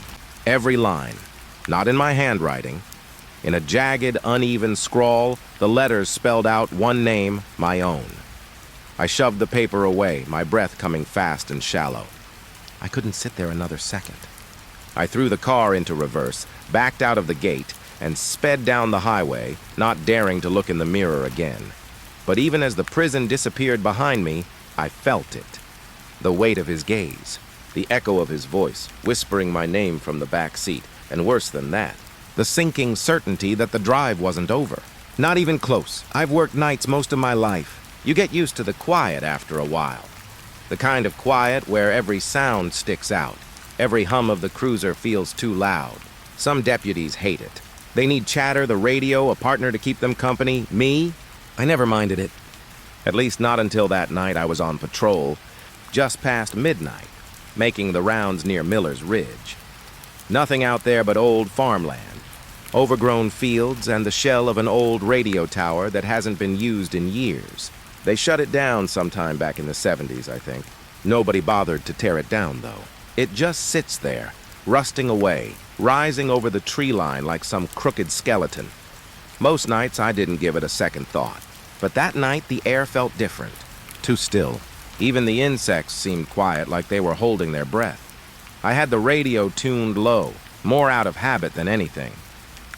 Every line. Not in my handwriting. In a jagged, uneven scrawl, the letters spelled out one name, my own. I shoved the paper away, my breath coming fast and shallow. I couldn't sit there another second. I threw the car into reverse, backed out of the gate, and sped down the highway, not daring to look in the mirror again. But even as the prison disappeared behind me, I felt it. The weight of his gaze, the echo of his voice, whispering my name from the back seat, and worse than that, the sinking certainty that the drive wasn't over. Not even close. I've worked nights most of my life. You get used to the quiet after a while. The kind of quiet where every sound sticks out. Every hum of the cruiser feels too loud. Some deputies hate it. They need chatter, the radio, a partner to keep them company. Me? I never minded it. At least not until that night I was on patrol, just past midnight, making the rounds near Miller's Ridge. Nothing out there but old farmland, overgrown fields, and the shell of an old radio tower that hasn't been used in years. They shut it down sometime back in the 70s, I think. Nobody bothered to tear it down, though. It just sits there, rusting away, rising over the tree line like some crooked skeleton. Most nights I didn't give it a second thought. But that night, the air felt different. Too still. Even the insects seemed quiet, like they were holding their breath. I had the radio tuned low, more out of habit than anything.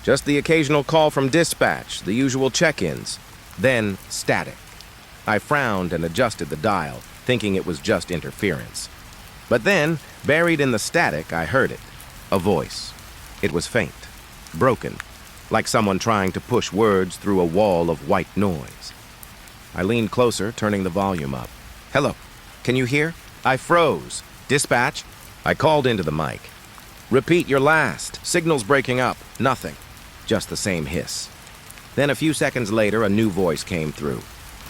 Just the occasional call from dispatch, the usual check-ins. Then, static. I frowned and adjusted the dial, thinking it was just interference. But then, buried in the static, I heard it. A voice. It was faint, broken, like someone trying to push words through a wall of white noise. I leaned closer, turning the volume up. "Hello, can you hear?" I froze. "Dispatch?" I called into the mic. "Repeat your last. Signal's breaking up." Nothing. Just the same hiss. Then a few seconds later, a new voice came through.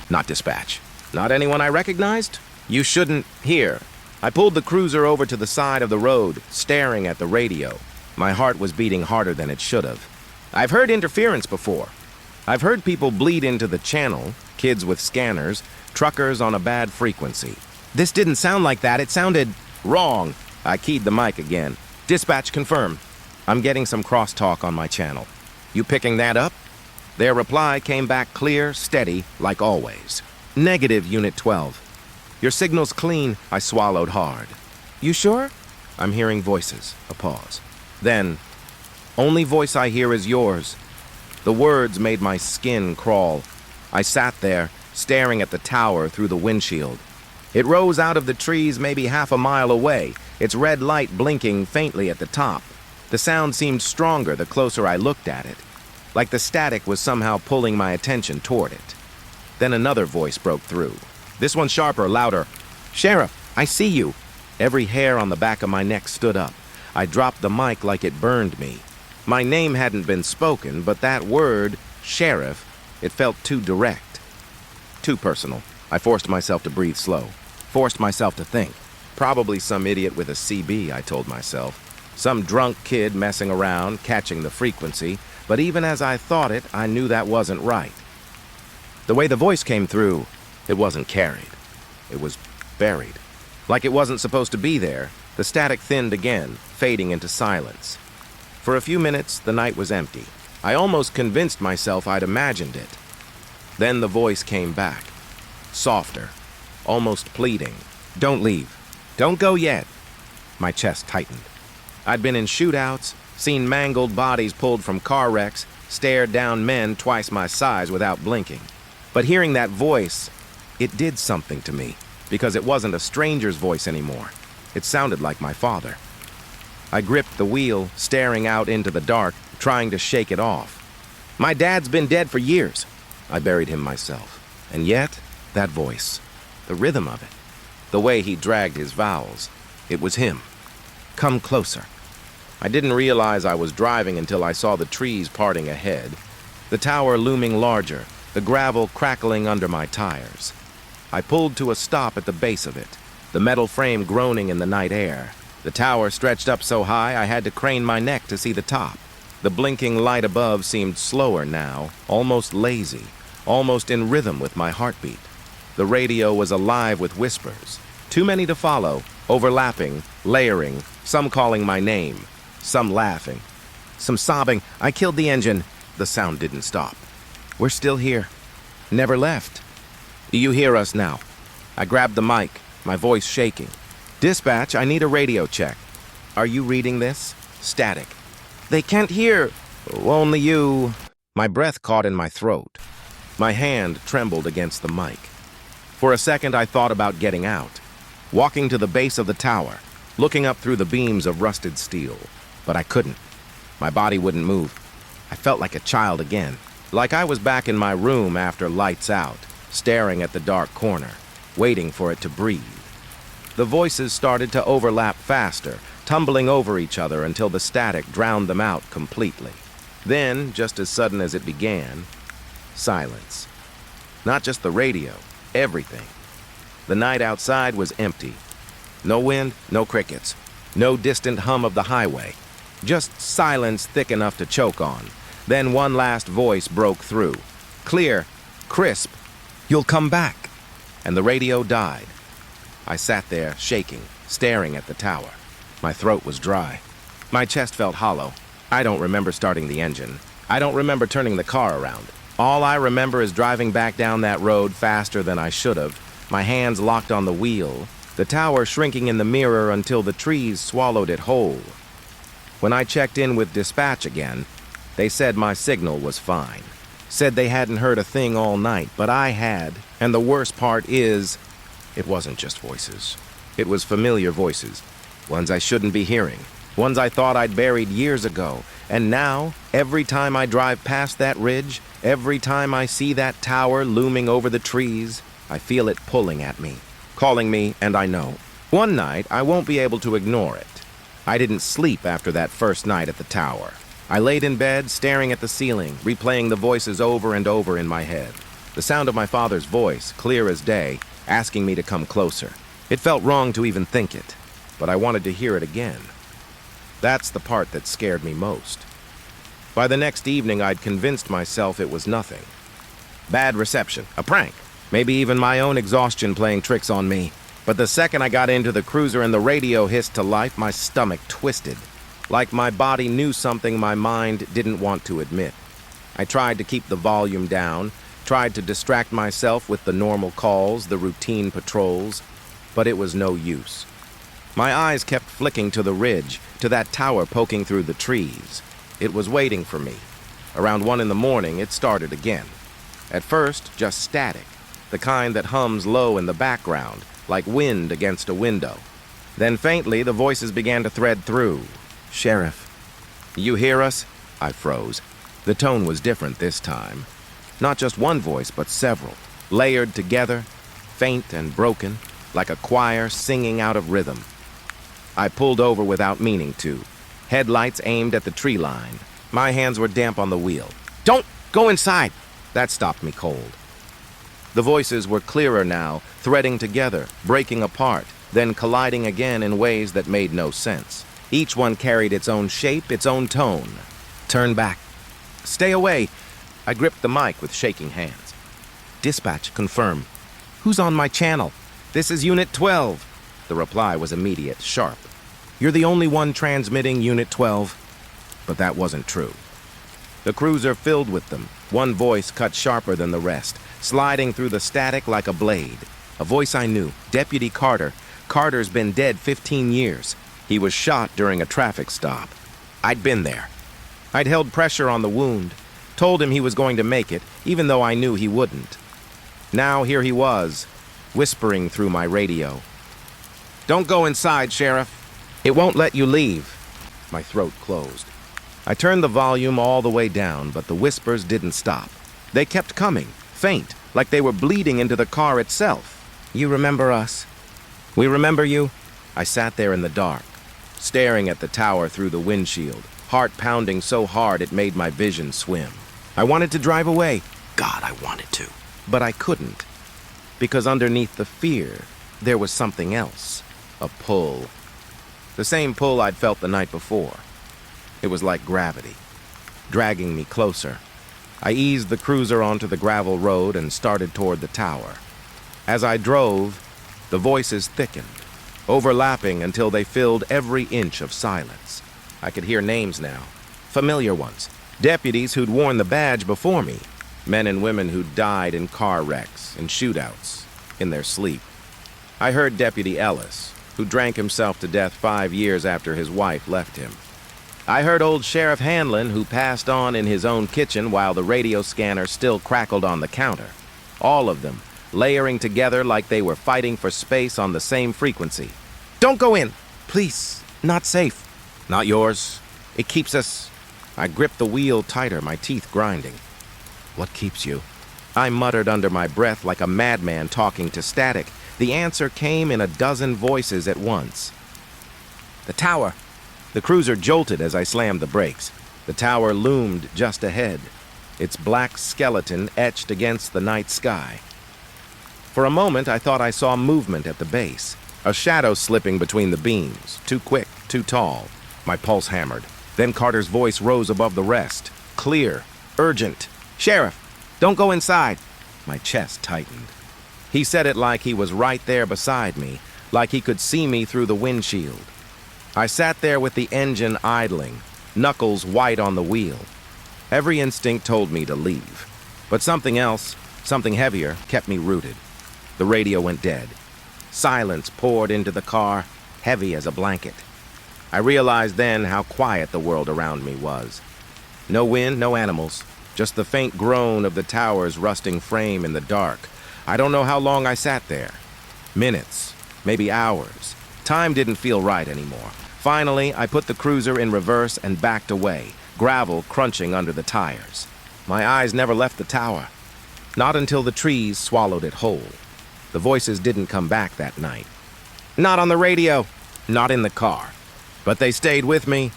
"Not dispatch. Not anyone I recognized? You shouldn't hear." I pulled the cruiser over to the side of the road, staring at the radio. My heart was beating harder than it should have. I've heard interference before. I've heard people bleed into the channel, kids with scanners, truckers on a bad frequency. This didn't sound like that. It sounded wrong. I keyed the mic again. "Dispatch, confirm. I'm getting some crosstalk on my channel. You picking that up?" Their reply came back clear, steady, like always. "Negative, Unit 12. Your signal's clean." I swallowed hard. "You sure?" I'm hearing voices. A pause. Then, "Only voice I hear is yours." The words made my skin crawl. I sat there, staring at the tower through the windshield. It rose out of the trees maybe half a mile away, its red light blinking faintly at the top. The sound seemed stronger the closer I looked at it, like the static was somehow pulling my attention toward it. Then another voice broke through. This one sharper, louder. "Sheriff, I see you." Every hair on the back of my neck stood up. I dropped the mic like it burned me. My name hadn't been spoken, but that word, sheriff, it felt too direct, too personal. I forced myself to breathe slow, forced myself to think. Probably some idiot with a CB, I told myself. Some drunk kid messing around, catching the frequency, but even as I thought it, I knew that wasn't right. The way the voice came through, it wasn't carried. It was buried. Like it wasn't supposed to be there, the static thinned again, fading into silence. For a few minutes, the night was empty. I almost convinced myself I'd imagined it. Then the voice came back. Softer, almost pleading. "Don't leave. Don't go yet." My chest tightened. I'd been in shootouts, seen mangled bodies pulled from car wrecks, stared down men twice my size without blinking. But hearing that voice, it did something to me, because it wasn't a stranger's voice anymore. It sounded like my father. I gripped the wheel, staring out into the dark, trying to shake it off. "My dad's been dead for years." I buried him myself. And yet, that voice, the rhythm of it, the way he dragged his vowels, it was him. "Come closer." I didn't realize I was driving until I saw the trees parting ahead, the tower looming larger, the gravel crackling under my tires. I pulled to a stop at the base of it, the metal frame groaning in the night air. The tower stretched up so high I had to crane my neck to see the top. The blinking light above seemed slower now, almost lazy, almost in rhythm with my heartbeat. The radio was alive with whispers, too many to follow, overlapping, layering, some calling my name, some laughing, some sobbing. "I killed the engine." The sound didn't stop. "We're still here. Never left. Do you hear us now?" I grabbed the mic, my voice shaking. "Dispatch, I need a radio check." "Are you reading this?" Static. "They can't hear." "Only you." My breath caught in my throat. My hand trembled against the mic. For a second, I thought about getting out, walking to the base of the tower, looking up through the beams of rusted steel. But I couldn't. My body wouldn't move. I felt like a child again, like I was back in my room after lights out, staring at the dark corner, waiting for it to breathe. The voices started to overlap faster, tumbling over each other until the static drowned them out completely. Then, just as sudden as it began, silence. Not just the radio, everything. The night outside was empty. No wind, no crickets, no distant hum of the highway. Just silence thick enough to choke on. Then one last voice broke through. Clear, crisp, "You'll come back." And the radio died. I sat there, shaking, staring at the tower. My throat was dry. My chest felt hollow. I don't remember starting the engine. I don't remember turning the car around. All I remember is driving back down that road faster than I should have, my hands locked on the wheel, the tower shrinking in the mirror until the trees swallowed it whole. When I checked in with dispatch again, they said my signal was fine. Said they hadn't heard a thing all night, but I had. And the worst part is, it wasn't just voices. It was familiar voices, ones I shouldn't be hearing, ones I thought I'd buried years ago. And now, every time I drive past that ridge, every time I see that tower looming over the trees, I feel it pulling at me, calling me, and I know. One night, I won't be able to ignore it. I didn't sleep after that first night at the tower. I laid in bed, staring at the ceiling, replaying the voices over and over in my head. The sound of my father's voice, clear as day, asking me to come closer. It felt wrong to even think it, but I wanted to hear it again. That's the part that scared me most. By the next evening, I'd convinced myself it was nothing. Bad reception, a prank, maybe even my own exhaustion playing tricks on me. But the second I got into the cruiser and the radio hissed to life, my stomach twisted. Like my body knew something my mind didn't want to admit. I tried to keep the volume down, tried to distract myself with the normal calls, the routine patrols, but it was no use. My eyes kept flicking to the ridge, to that tower poking through the trees. It was waiting for me. Around 1 in the morning, it started again. At first, just static, the kind that hums low in the background, like wind against a window. Then faintly, the voices began to thread through. "Sheriff, you hear us?" I froze. The tone was different this time. Not just one voice, but several, layered together, faint and broken, like a choir singing out of rhythm. I pulled over without meaning to, headlights aimed at the tree line. My hands were damp on the wheel. "Don't go inside!" That stopped me cold. The voices were clearer now, threading together, breaking apart, then colliding again in ways that made no sense. Each one carried its own shape, its own tone. "Turn back. Stay away." I gripped the mic with shaking hands. "Dispatch, confirm. Who's on my channel? This is Unit 12. The reply was immediate, sharp. "You're the only one transmitting, Unit 12. But that wasn't true. The cruiser filled with them, one voice cut sharper than the rest, sliding through the static like a blade. A voice I knew, Deputy Carter. Carter's been dead 15 years. He was shot during a traffic stop. I'd been there. I'd held pressure on the wound, told him he was going to make it, even though I knew he wouldn't. Now here he was, whispering through my radio. "Don't go inside, Sheriff. It won't let you leave." My throat closed. I turned the volume all the way down, but the whispers didn't stop. They kept coming, faint, like they were bleeding into the car itself. "You remember us? We remember you?" I sat there in the dark, staring at the tower through the windshield, heart pounding so hard it made my vision swim. I wanted to drive away. God, I wanted to. But I couldn't. Because underneath the fear, there was something else. A pull. The same pull I'd felt the night before. It was like gravity, dragging me closer. I eased the cruiser onto the gravel road and started toward the tower. As I drove, the voices thickened, overlapping until they filled every inch of silence. I could hear names now, familiar ones, deputies who'd worn the badge before me, men and women who'd died in car wrecks and shootouts, in their sleep. I heard Deputy Ellis, who drank himself to death 5 years after his wife left him. I heard old Sheriff Hanlon, who passed on in his own kitchen while the radio scanner still crackled on the counter. All of them, layering together like they were fighting for space on the same frequency. "Don't go in! Please, not safe." "Not yours. It keeps us..." I gripped the wheel tighter, my teeth grinding. "What keeps you?" I muttered under my breath like a madman talking to static. The answer came in a dozen voices at once. "The tower." The cruiser jolted as I slammed the brakes. The tower loomed just ahead, its black skeleton etched against the night sky. For a moment, I thought I saw movement at the base, a shadow slipping between the beams, too quick, too tall. My pulse hammered. Then Carter's voice rose above the rest, clear, urgent. "Sheriff, don't go inside." My chest tightened. He said it like he was right there beside me, like he could see me through the windshield. I sat there with the engine idling, knuckles white on the wheel. Every instinct told me to leave. But something else, something heavier, kept me rooted. The radio went dead. Silence poured into the car, heavy as a blanket. I realized then how quiet the world around me was. No wind, no animals, just the faint groan of the tower's rusting frame in the dark. I don't know how long I sat there. Minutes, maybe hours. Time didn't feel right anymore. Finally, I put the cruiser in reverse and backed away, gravel crunching under the tires. My eyes never left the tower. Not until the trees swallowed it whole. The voices didn't come back that night. Not on the radio, not in the car. But they stayed with me.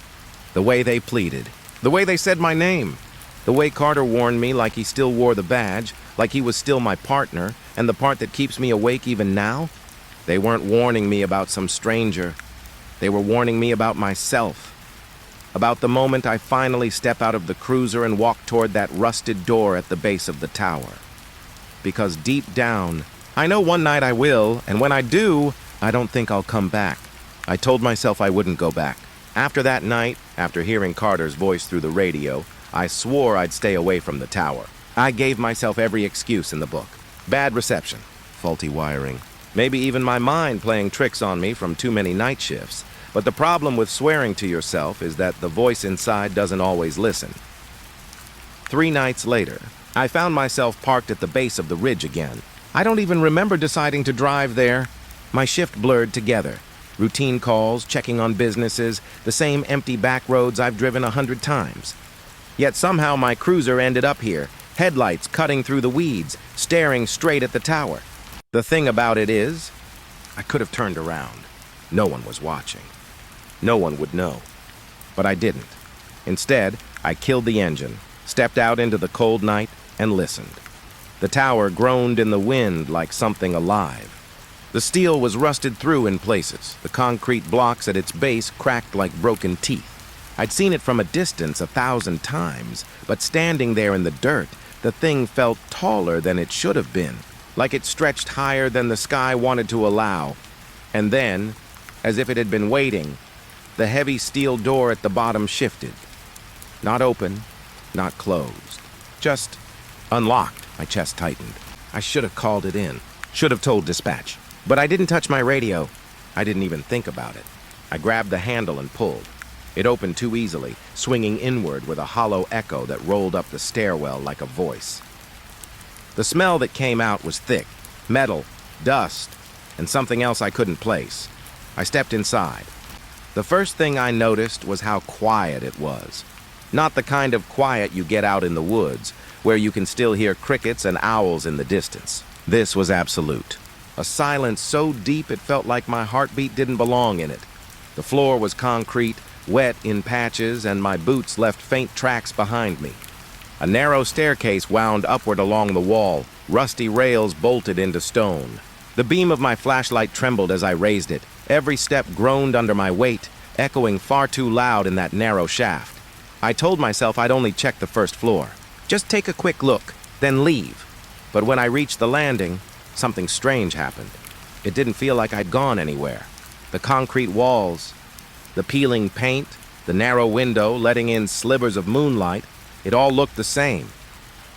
The way they pleaded, the way they said my name, the way Carter warned me like he still wore the badge, like he was still my partner, and the part that keeps me awake even now. They weren't warning me about some stranger. They were warning me about myself. About the moment I finally step out of the cruiser and walk toward that rusted door at the base of the tower. Because deep down, I know one night I will, and when I do, I don't think I'll come back. I told myself I wouldn't go back. After that night, after hearing Carter's voice through the radio, I swore I'd stay away from the tower. I gave myself every excuse in the book. Bad reception, faulty wiring, maybe even my mind playing tricks on me from too many night shifts. But the problem with swearing to yourself is that the voice inside doesn't always listen. 3 nights later, I found myself parked at the base of the ridge again. I don't even remember deciding to drive there. My shift blurred together. Routine calls, checking on businesses, the same empty back roads I've driven 100 times. Yet somehow my cruiser ended up here, headlights cutting through the weeds, staring straight at the tower. The thing about it is, I could have turned around. No one was watching. No one would know. But I didn't. Instead, I killed the engine, stepped out into the cold night, and listened. The tower groaned in the wind like something alive. The steel was rusted through in places. The concrete blocks at its base cracked like broken teeth. I'd seen it from a distance 1,000 times, but standing there in the dirt, the thing felt taller than it should have been, like it stretched higher than the sky wanted to allow. And then, as if it had been waiting, the heavy steel door at the bottom shifted. Not open, not closed. Just unlocked. My chest tightened. I should have called it in. Should have told dispatch. But I didn't touch my radio. I didn't even think about it. I grabbed the handle and pulled. It opened too easily, swinging inward with a hollow echo that rolled up the stairwell like a voice. The smell that came out was thick, metal, dust, and something else I couldn't place. I stepped inside. The first thing I noticed was how quiet it was. Not the kind of quiet you get out in the woods, where you can still hear crickets and owls in the distance. This was absolute. A silence so deep it felt like my heartbeat didn't belong in it. The floor was concrete, wet in patches, and my boots left faint tracks behind me. A narrow staircase wound upward along the wall, rusty rails bolted into stone. The beam of my flashlight trembled as I raised it. Every step groaned under my weight, echoing far too loud in that narrow shaft. I told myself I'd only check the first floor. Just take a quick look, then leave. But when I reached the landing, something strange happened. It didn't feel like I'd gone anywhere. The concrete walls, the peeling paint, the narrow window letting in slivers of moonlight, it all looked the same.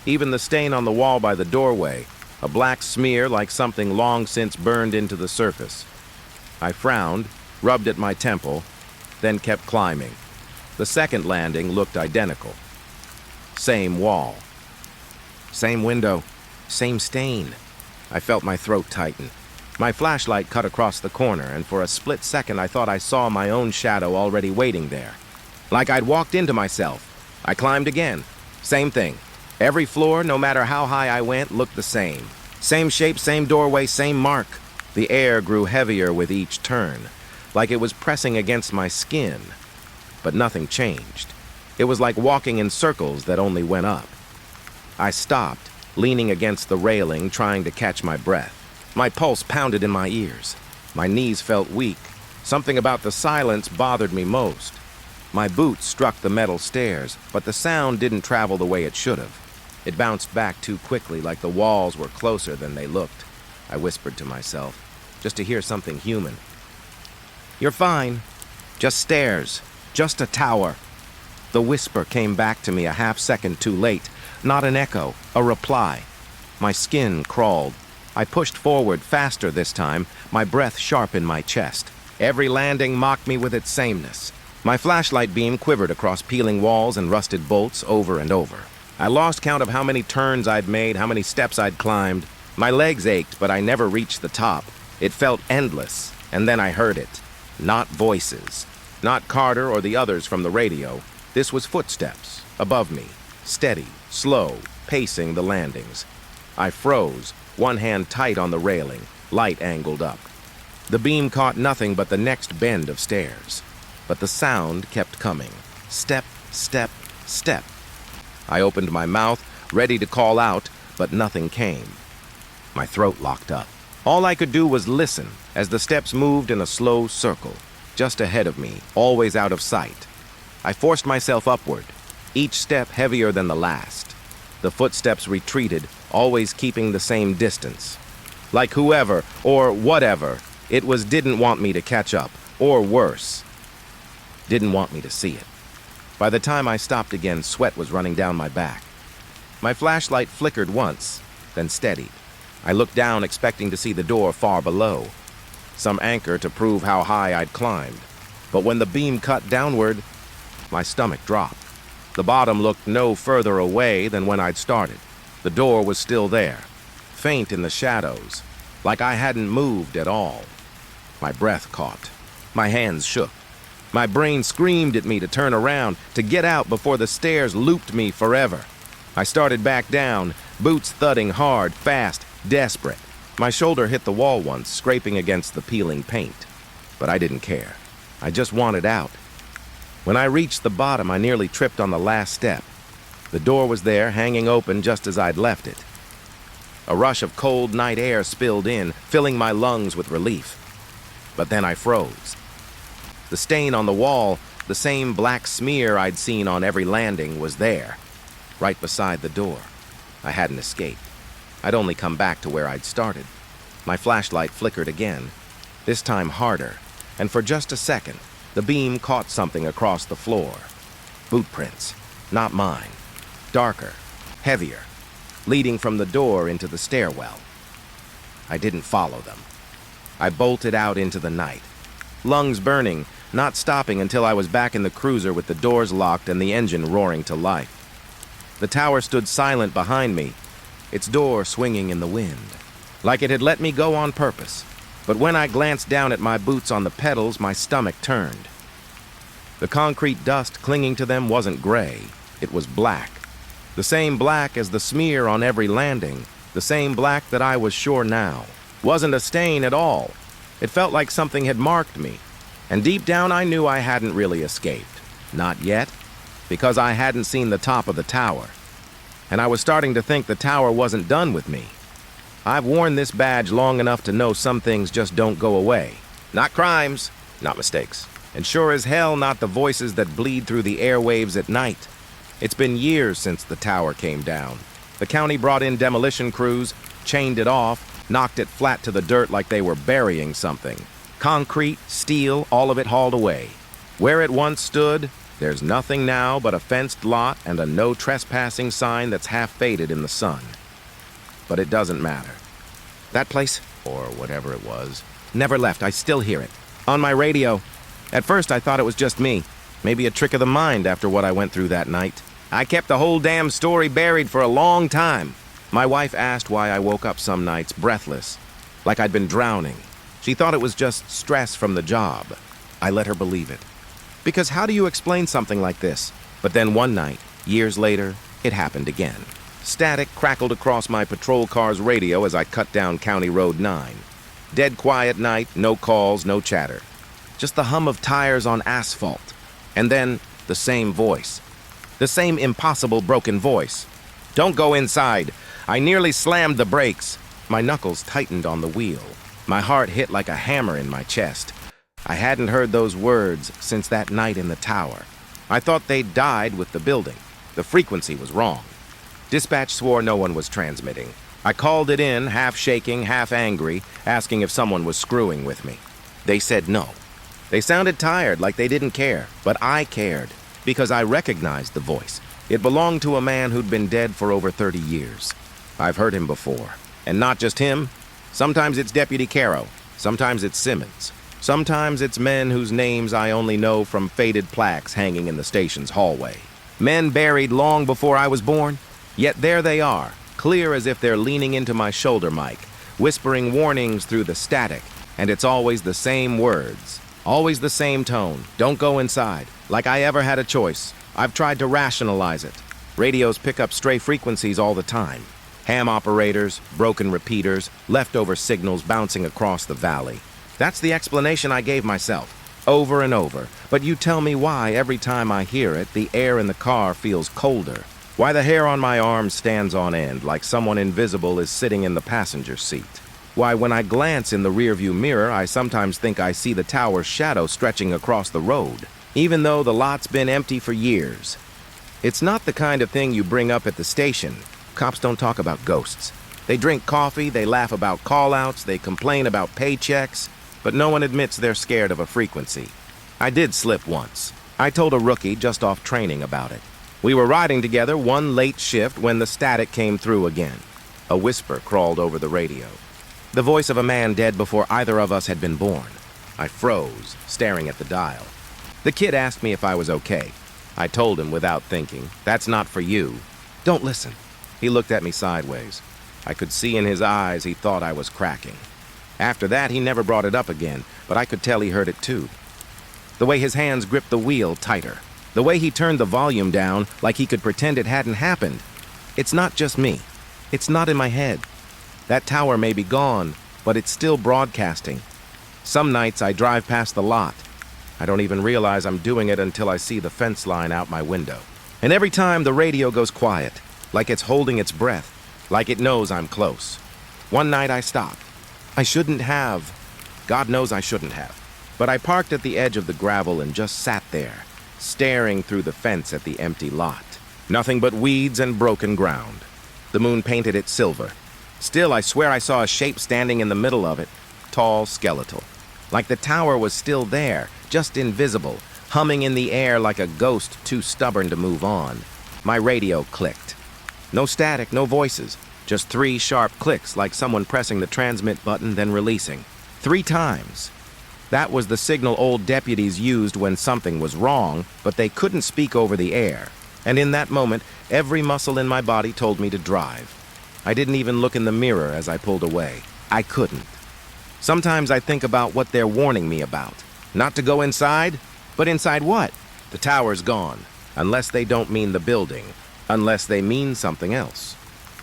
Even the stain on the wall by the doorway, a black smear like something long since burned into the surface. I frowned, rubbed at my temple, then kept climbing. The second landing looked identical. Same wall. Same window. Same stain. I felt my throat tighten. My flashlight cut across the corner, and for a split second I thought I saw my own shadow already waiting there. Like I'd walked into myself. I climbed again. Same thing. Every floor, no matter how high I went, looked the same. Same shape, same doorway, same mark. The air grew heavier with each turn, like it was pressing against my skin. But nothing changed. It was like walking in circles that only went up. I stopped, leaning against the railing, trying to catch my breath. My pulse pounded in my ears. My knees felt weak. Something about the silence bothered me most. My boots struck the metal stairs, but the sound didn't travel the way it should have. It bounced back too quickly, like the walls were closer than they looked. I whispered to myself, just to hear something human. "You're fine. Just stairs. Just a tower." The whisper came back to me a half second too late. not an echo, a reply. My skin crawled. I pushed forward faster this time, my breath sharp in my chest. Every landing mocked me with its sameness. My flashlight beam quivered across peeling walls and rusted bolts over and over. I lost count of how many turns I'd made, how many steps I'd climbed. My legs ached, but I never reached the top. It felt endless, and then I heard it. Not voices. Not Carter or the others from the radio. This was footsteps, above me, steady, slow, pacing the landings. I froze, one hand tight on the railing, light angled up. The beam caught nothing but the next bend of stairs. But the sound kept coming. Step, step, step. I opened my mouth, ready to call out, but nothing came. My throat locked up. All I could do was listen as the steps moved in a slow circle, just ahead of me, always out of sight. I forced myself upward, each step heavier than the last. The footsteps retreated, always keeping the same distance. Like whoever, or whatever, didn't want me to catch up, or worse, didn't want me to see it. By the time I stopped again, sweat was running down my back. My flashlight flickered once, then steadied. I looked down, expecting to see the door far below, some anchor to prove how high I'd climbed. But when the beam cut downward, my stomach dropped. The bottom looked no further away than when I'd started. The door was still there, faint in the shadows, like I hadn't moved at all. My breath caught. My hands shook. My brain screamed at me to turn around, to get out before the stairs looped me forever. I started back down, boots thudding hard, fast, desperate. My shoulder hit the wall once, scraping against the peeling paint. But I didn't care. I just wanted out. When I reached the bottom, I nearly tripped on the last step. The door was there, hanging open just as I'd left it. A rush of cold night air spilled in, filling my lungs with relief. But then I froze. The stain on the wall, the same black smear I'd seen on every landing, was there, right beside the door. I hadn't escaped. I'd only come back to where I'd started. My flashlight flickered again, this time harder, and for just a second, the beam caught something across the floor. Boot prints, not mine. Darker, heavier, leading from the door into the stairwell. I didn't follow them. I bolted out into the night, lungs burning, not stopping until I was back in the cruiser with the doors locked and the engine roaring to life. The tower stood silent behind me, its door swinging in the wind, like it had let me go on purpose. But when I glanced down at my boots on the pedals, my stomach turned. The concrete dust clinging to them wasn't gray, it was black. The same black as the smear on every landing, the same black that I was sure now wasn't a stain at all. It felt like something had marked me, and deep down I knew I hadn't really escaped. Not yet, because I hadn't seen the top of the tower. And I was starting to think the tower wasn't done with me. I've worn this badge long enough to know some things just don't go away. Not crimes, not mistakes, and sure as hell not the voices that bleed through the airwaves at night. It's been years since the tower came down. The county brought in demolition crews, chained it off, knocked it flat to the dirt like they were burying something. Concrete, steel, all of it hauled away. Where it once stood, there's nothing now but a fenced lot and a no trespassing sign that's half faded in the sun. But it doesn't matter. That place, or whatever it was, never left. I still hear it. On my radio. At first I thought it was just me. Maybe a trick of the mind after what I went through that night. I kept the whole damn story buried for a long time. My wife asked why I woke up some nights breathless, like I'd been drowning. She thought it was just stress from the job. I let her believe it. Because how do you explain something like this? But then one night, years later, it happened again. Static crackled across my patrol car's radio as I cut down County Road 9. Dead quiet night, no calls, no chatter. Just the hum of tires on asphalt. And then, the same voice. The same impossible broken voice. Don't go inside. I nearly slammed the brakes. My knuckles tightened on the wheel. My heart hit like a hammer in my chest. I hadn't heard those words since that night in the tower. I thought they'd died with the building. The frequency was wrong. Dispatch swore no one was transmitting. I called it in, half shaking, half angry, asking if someone was screwing with me. They said no. They sounded tired, like they didn't care, but I cared, because I recognized the voice. It belonged to a man who'd been dead for over 30 years. I've heard him before. And not just him. Sometimes it's Deputy Caro. Sometimes it's Simmons. Sometimes it's men whose names I only know from faded plaques hanging in the station's hallway. Men buried long before I was born. Yet there they are, clear as if they're leaning into my shoulder mic, whispering warnings through the static. And it's always the same words. Always the same tone. Don't go inside. Like I ever had a choice. I've tried to rationalize it. Radios pick up stray frequencies all the time. Ham operators, broken repeaters, leftover signals bouncing across the valley. That's the explanation I gave myself, over and over. But you tell me why every time I hear it, the air in the car feels colder. Why the hair on my arm stands on end like someone invisible is sitting in the passenger seat. Why when I glance in the rearview mirror, I sometimes think I see the tower's shadow stretching across the road, even though the lot's been empty for years. It's not the kind of thing you bring up at the station. Cops don't talk about ghosts. They drink coffee, they laugh about call-outs, they complain about paychecks, but no one admits they're scared of a frequency. I did slip once. I told a rookie just off training about it. We were riding together one late shift when the static came through again. A whisper crawled over the radio. The voice of a man dead before either of us had been born. I froze, staring at the dial. The kid asked me if I was okay. I told him without thinking, "That's not for you. Don't listen." He looked at me sideways. I could see in his eyes he thought I was cracking. After that, he never brought it up again, but I could tell he heard it too. The way his hands gripped the wheel tighter. The way he turned the volume down like he could pretend it hadn't happened. It's not just me. It's not in my head. That tower may be gone, but it's still broadcasting. Some nights I drive past the lot. I don't even realize I'm doing it until I see the fence line out my window. And every time the radio goes quiet, like it's holding its breath, like it knows I'm close. One night I stopped. I shouldn't have. God knows I shouldn't have. But I parked at the edge of the gravel and just sat there, staring through the fence at the empty lot. Nothing but weeds and broken ground. The moon painted it silver. Still, I swear I saw a shape standing in the middle of it, tall, skeletal. Like the tower was still there, just invisible, humming in the air like a ghost too stubborn to move on. My radio clicked. No static, no voices, just 3 sharp clicks like someone pressing the transmit button then releasing. 3 times. That was the signal old deputies used when something was wrong, but they couldn't speak over the air. And in that moment, every muscle in my body told me to drive. I didn't even look in the mirror as I pulled away. I couldn't. Sometimes I think about what they're warning me about. Not to go inside? But inside what? The tower's gone. Unless they don't mean the building. Unless they mean something else.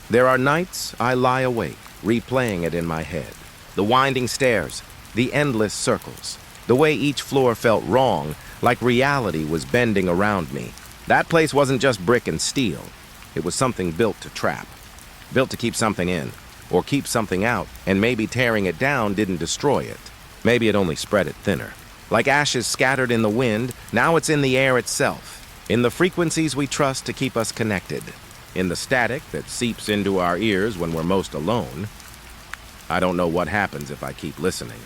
There are nights I lie awake, replaying it in my head. The winding stairs, the endless circles, the way each floor felt wrong, like reality was bending around me. That place wasn't just brick and steel. It was something built to trap. Built to keep something in, or keep something out, and maybe tearing it down didn't destroy it. Maybe it only spread it thinner. Like ashes scattered in the wind, now it's in the air itself. In the frequencies we trust to keep us connected. In the static that seeps into our ears when we're most alone. I don't know what happens if I keep listening.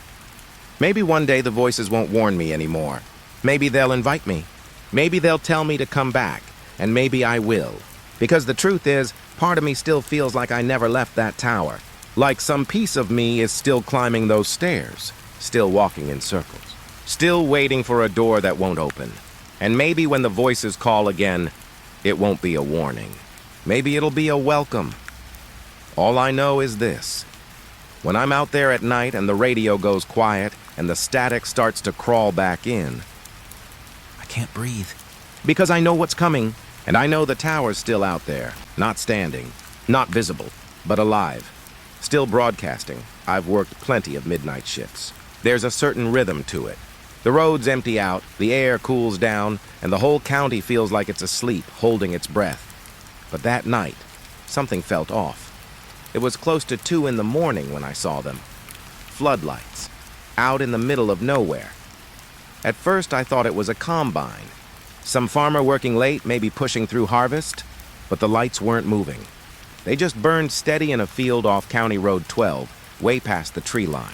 Maybe one day the voices won't warn me anymore. Maybe they'll invite me. Maybe they'll tell me to come back, and maybe I will. Because the truth is, part of me still feels like I never left that tower. Like some piece of me is still climbing those stairs, still walking in circles, still waiting for a door that won't open. And maybe when the voices call again, it won't be a warning. Maybe it'll be a welcome. All I know is this. When I'm out there at night and the radio goes quiet and the static starts to crawl back in, I can't breathe. Because I know what's coming, and I know the tower's still out there, not standing, not visible, but alive. Still broadcasting. I've worked plenty of midnight shifts. There's a certain rhythm to it. The roads empty out, the air cools down, and the whole county feels like it's asleep, holding its breath. But that night, something felt off. It was close to 2 in the morning when I saw them. Floodlights, out in the middle of nowhere. At first, I thought it was a combine. Some farmer working late, maybe pushing through harvest, but the lights weren't moving. They just burned steady in a field off County Road 12, way past the tree line.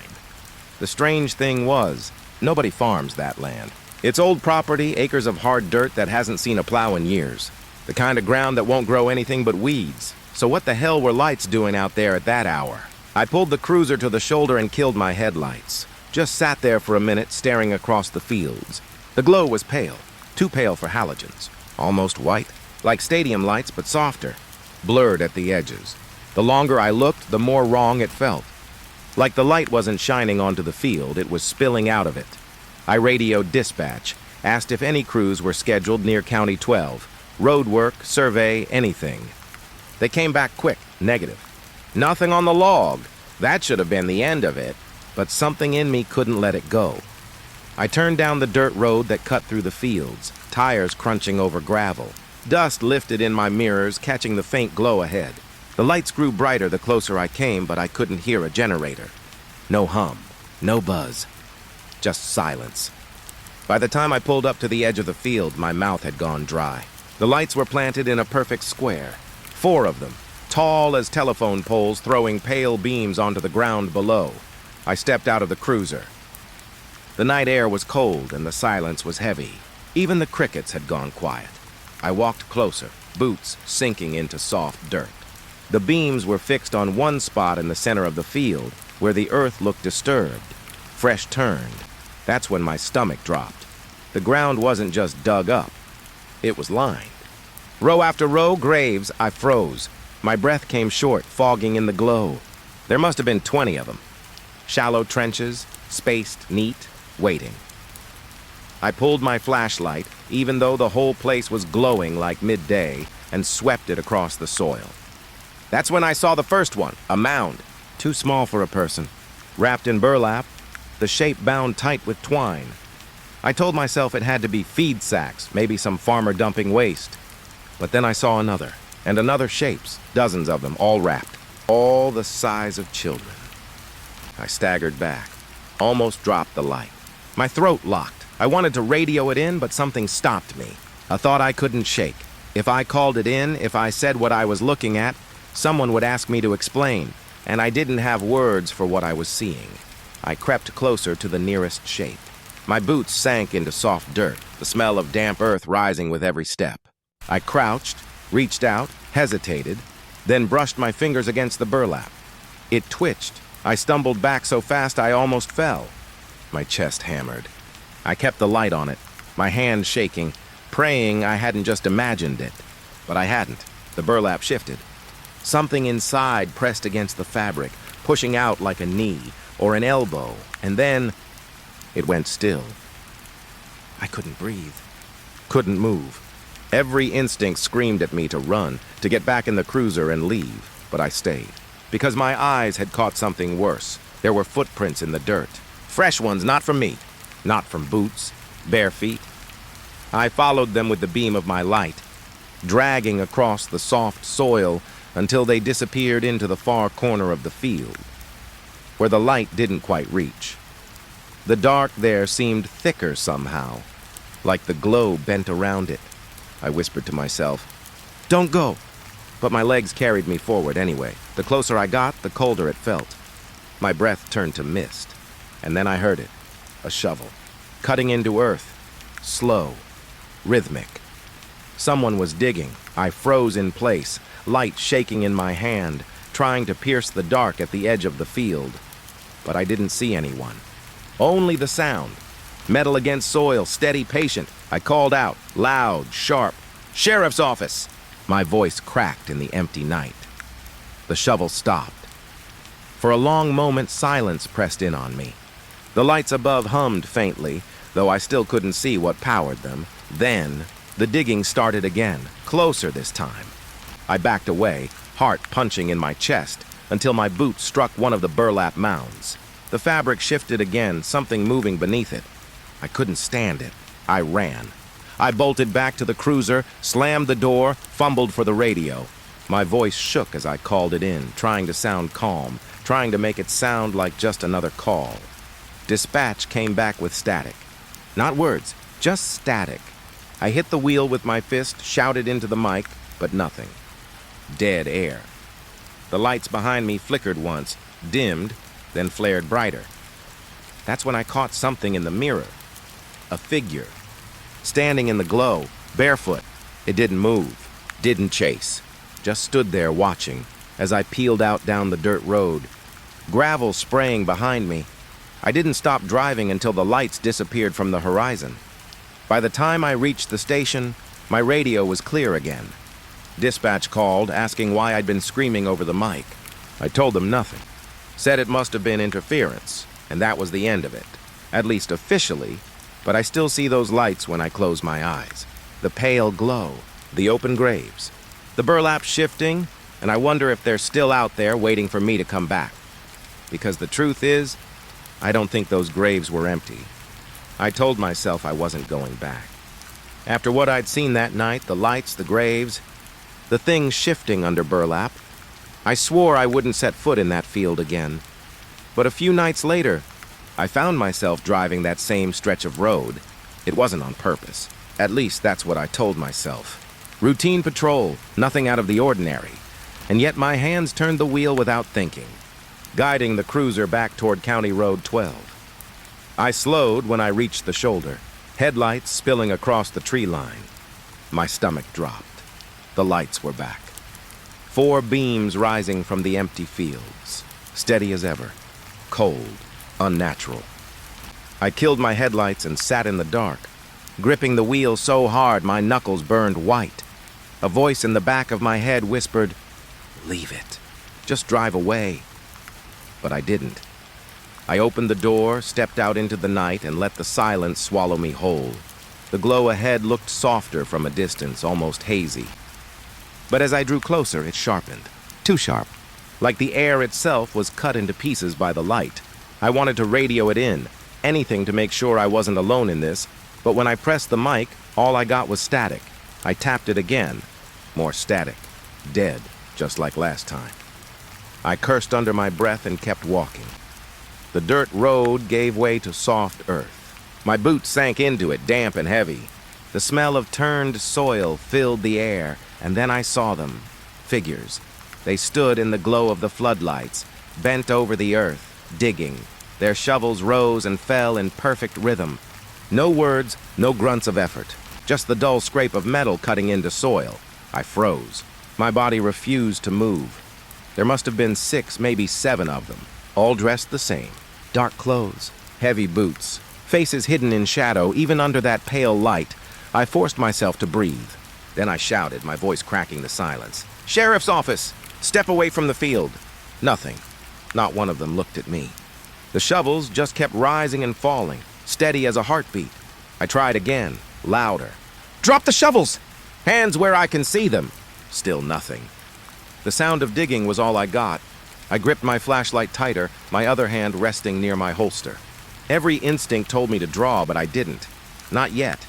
The strange thing was, nobody farms that land. It's old property, acres of hard dirt that hasn't seen a plow in years. The kind of ground that won't grow anything but weeds. So what the hell were lights doing out there at that hour? I pulled the cruiser to the shoulder and killed my headlights. Just sat there for a minute, staring across the fields. The glow was pale, too pale for halogens. Almost white, like stadium lights but softer, blurred at the edges. The longer I looked, the more wrong it felt. Like the light wasn't shining onto the field, it was spilling out of it. I radioed dispatch, asked if any crews were scheduled near County 12. Road work, survey, anything. They came back quick, negative. Nothing on the log. That should have been the end of it, but something in me couldn't let it go. I turned down the dirt road that cut through the fields, tires crunching over gravel. Dust lifted in my mirrors, catching the faint glow ahead. The lights grew brighter the closer I came, but I couldn't hear a generator. No hum, no buzz, just silence. By the time I pulled up to the edge of the field, my mouth had gone dry. The lights were planted in a perfect square, 4 of them, tall as telephone poles, throwing pale beams onto the ground below. I stepped out of the cruiser. The night air was cold and the silence was heavy. Even the crickets had gone quiet. I walked closer, boots sinking into soft dirt. The beams were fixed on one spot in the center of the field where the earth looked disturbed, fresh turned. That's when my stomach dropped. The ground wasn't just dug up. It was lined. Row after row, graves, I froze. My breath came short, fogging in the glow. There must have been 20 of them. Shallow trenches, spaced, neat, waiting. I pulled my flashlight, even though the whole place was glowing like midday, and swept it across the soil. That's when I saw the first one, a mound, too small for a person. Wrapped in burlap, the shape bound tight with twine. I told myself it had to be feed sacks, maybe some farmer dumping waste. But then I saw another, and another shapes, dozens of them, all wrapped, all the size of children. I staggered back, almost dropped the light. My throat locked. I wanted to radio it in, but something stopped me. A thought I couldn't shake. If I called it in, if I said what I was looking at, someone would ask me to explain, and I didn't have words for what I was seeing. I crept closer to the nearest shape. My boots sank into soft dirt, the smell of damp earth rising with every step. I crouched, reached out, hesitated, then brushed my fingers against the burlap. It twitched. I stumbled back so fast I almost fell. My chest hammered. I kept the light on it, my hand shaking, praying I hadn't just imagined it. But I hadn't. The burlap shifted. Something inside pressed against the fabric, pushing out like a knee or an elbow, and then it went still. I couldn't breathe, couldn't move. Every instinct screamed at me to run, to get back in the cruiser and leave, but I stayed, because my eyes had caught something worse. There were footprints in the dirt, fresh ones, not from me, not from boots, bare feet. I followed them with the beam of my light, dragging across the soft soil until they disappeared into the far corner of the field, where the light didn't quite reach. The dark there seemed thicker somehow, like the glow bent around it. I whispered to myself, "Don't go!" But my legs carried me forward anyway. The closer I got, the colder it felt. My breath turned to mist, and then I heard it, a shovel, cutting into earth, slow, rhythmic. Someone was digging. I froze in place, light shaking in my hand, trying to pierce the dark at the edge of the field. But I didn't see anyone. Only the sound. Metal against soil, steady, patient. I called out, loud, sharp, "Sheriff's office!" My voice cracked in the empty night. The shovel stopped. For a long moment, silence pressed in on me. The lights above hummed faintly, though I still couldn't see what powered them. Then, the digging started again, closer this time. I backed away, heart punching in my chest, until my boot struck one of the burlap mounds. The fabric shifted again, something moving beneath it. I couldn't stand it. I ran. I bolted back to the cruiser, slammed the door, fumbled for the radio. My voice shook as I called it in, trying to sound calm, trying to make it sound like just another call. Dispatch came back with static. Not words, just static. I hit the wheel with my fist, shouted into the mic, but nothing. Dead air. The lights behind me flickered once, dimmed, then flared brighter. That's when I caught something in the mirror. A figure. Standing in the glow, barefoot. It didn't move. Didn't chase. Just stood there watching as I peeled out down the dirt road. Gravel spraying behind me. I didn't stop driving until the lights disappeared from the horizon. By the time I reached the station, my radio was clear again. Dispatch called, asking why I'd been screaming over the mic. I told them nothing. Said it must have been interference, and that was the end of it. At least officially, but I still see those lights when I close my eyes. The pale glow, the open graves, the burlap shifting, and I wonder if they're still out there waiting for me to come back. Because the truth is, I don't think those graves were empty. I told myself I wasn't going back. After what I'd seen that night, the lights, the graves, the things shifting under burlap, I swore I wouldn't set foot in that field again. But a few nights later, I found myself driving that same stretch of road. It wasn't on purpose. At least that's what I told myself. Routine patrol, nothing out of the ordinary. And yet my hands turned the wheel without thinking, guiding the cruiser back toward County Road 12. I slowed when I reached the shoulder, headlights spilling across the tree line. My stomach dropped. The lights were back. 4 beams rising from the empty fields, steady as ever, cold, unnatural. I killed my headlights and sat in the dark, gripping the wheel so hard my knuckles burned white. A voice in the back of my head whispered, "Leave it. Just drive away." But I didn't. I opened the door, stepped out into the night, and let the silence swallow me whole. The glow ahead looked softer from a distance, almost hazy. But as I drew closer, it sharpened. Too sharp. Like the air itself was cut into pieces by the light. I wanted to radio it in, anything to make sure I wasn't alone in this, but when I pressed the mic, all I got was static. I tapped it again. More static. Dead, just like last time. I cursed under my breath and kept walking. The dirt road gave way to soft earth. My boots sank into it, damp and heavy. The smell of turned soil filled the air, and then I saw them. Figures. They stood in the glow of the floodlights, bent over the earth, digging. Their shovels rose and fell in perfect rhythm. No words, no grunts of effort. Just the dull scrape of metal cutting into soil. I froze. My body refused to move. There must have been 6, maybe 7 of them, all dressed the same. Dark clothes, heavy boots, faces hidden in shadow, even under that pale light. I forced myself to breathe. Then I shouted, my voice cracking the silence. "Sheriff's office! Step away from the field!" Nothing. Not one of them looked at me. The shovels just kept rising and falling, steady as a heartbeat. I tried again, louder. "Drop the shovels! Hands where I can see them!" Still nothing. The sound of digging was all I got. I gripped my flashlight tighter, my other hand resting near my holster. Every instinct told me to draw, but I didn't. Not yet.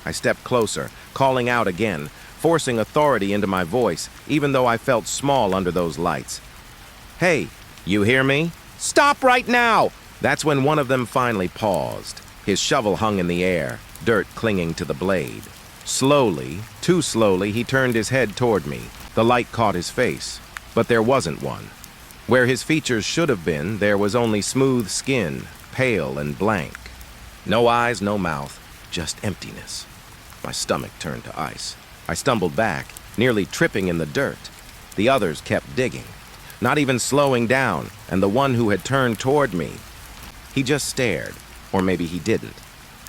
I stepped closer, calling out again, forcing authority into my voice, even though I felt small under those lights. "Hey, you hear me? Stop right now!" That's when one of them finally paused. His shovel hung in the air, dirt clinging to the blade. Slowly, too slowly, he turned his head toward me. The light caught his face, but there wasn't one. Where his features should have been, there was only smooth skin, pale and blank. No eyes, no mouth, just emptiness. My stomach turned to ice. I stumbled back, nearly tripping in the dirt. The others kept digging, not even slowing down, and the one who had turned toward me, he just stared, or maybe he didn't.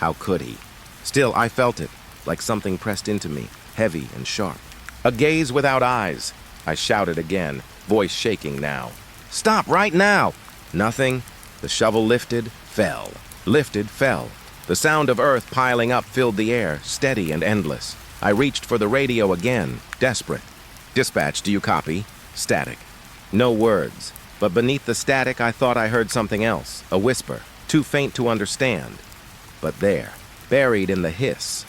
How could he? Still, I felt it, like something pressed into me, heavy and sharp. A gaze without eyes. I shouted again, voice shaking now. "Stop right now!" Nothing. The shovel lifted, fell. Lifted, fell. The sound of earth piling up filled the air, steady and endless. I reached for the radio again, desperate. "Dispatch, do you copy?" Static. No words. But beneath the static, I thought I heard something else, a whisper, too faint to understand. But there, buried in the hiss.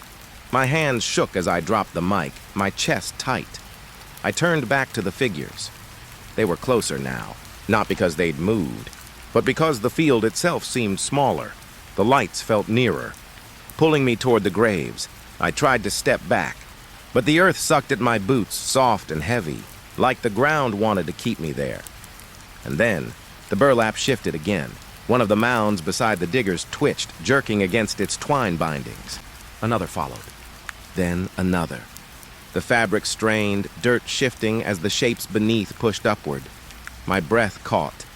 My hands shook as I dropped the mic, my chest tight. I turned back to the figures. They were closer now, not because they'd moved, but because the field itself seemed smaller. The lights felt nearer, pulling me toward the graves. I tried to step back, but the earth sucked at my boots, soft and heavy, like the ground wanted to keep me there. And then, the burlap shifted again. One of the mounds beside the diggers twitched, jerking against its twine bindings. Another followed. Then another. The fabric strained, dirt shifting as the shapes beneath pushed upward. My breath caught.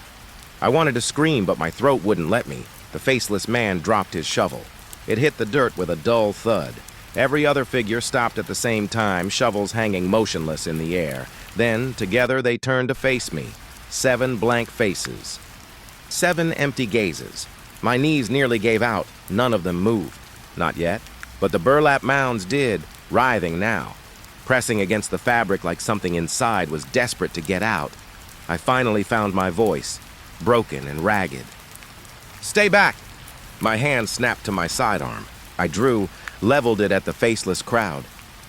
I wanted to scream, but my throat wouldn't let me. The faceless man dropped his shovel. It hit the dirt with a dull thud. Every other figure stopped at the same time, shovels hanging motionless in the air. Then, together, they turned to face me. 7 blank faces. 7 empty gazes. My knees nearly gave out. None of them moved. Not yet. But the burlap mounds did, writhing now. Pressing against the fabric like something inside was desperate to get out. I finally found my voice, broken and ragged. "Stay back!" My hand snapped to my sidearm. I drew, leveled it at the faceless crowd.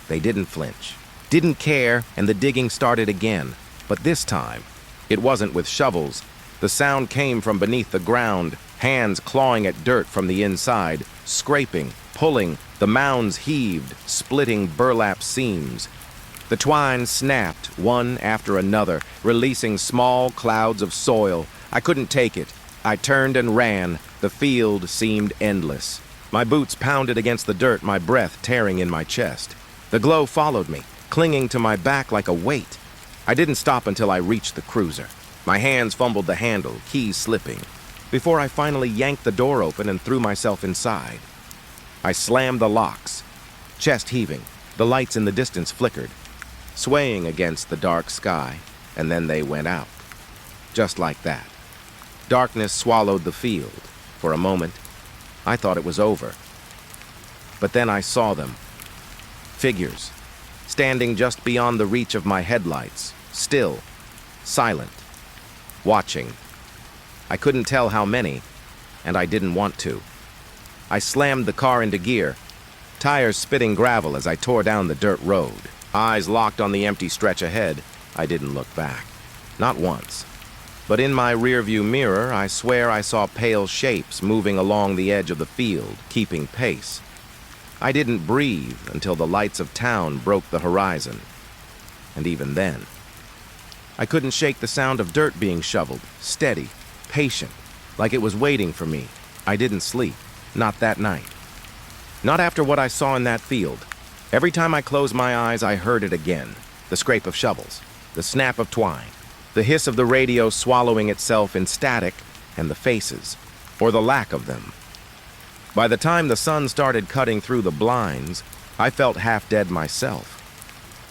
They didn't flinch, didn't care, and the digging started again. But this time, it wasn't with shovels. The sound came from beneath the ground, hands clawing at dirt from the inside, scraping, pulling. The mounds heaved, splitting burlap seams. The twine snapped, one after another, releasing small clouds of soil. I couldn't take it. I turned and ran. The field seemed endless. My boots pounded against the dirt, my breath tearing in my chest. The glow followed me, clinging to my back like a weight. I didn't stop until I reached the cruiser. My hands fumbled the handle, keys slipping, before I finally yanked the door open and threw myself inside. I slammed the locks, chest heaving. The lights in the distance flickered, swaying against the dark sky, and then they went out. Just like that. Darkness swallowed the field. For a moment, I thought it was over. But then I saw them. Figures, standing just beyond the reach of my headlights, still, silent, watching. I couldn't tell how many, and I didn't want to. I slammed the car into gear, tires spitting gravel as I tore down the dirt road. Eyes locked on the empty stretch ahead, I didn't look back. Not once. But in my rearview mirror, I swear I saw pale shapes moving along the edge of the field, keeping pace. I didn't breathe until the lights of town broke the horizon. And even then, I couldn't shake the sound of dirt being shoveled, steady, patient, like it was waiting for me. I didn't sleep, not that night. Not after what I saw in that field. Every time I closed my eyes, I heard it again. The scrape of shovels, the snap of twine, the hiss of the radio swallowing itself in static, and the faces, or the lack of them. By the time the sun started cutting through the blinds, I felt half dead myself.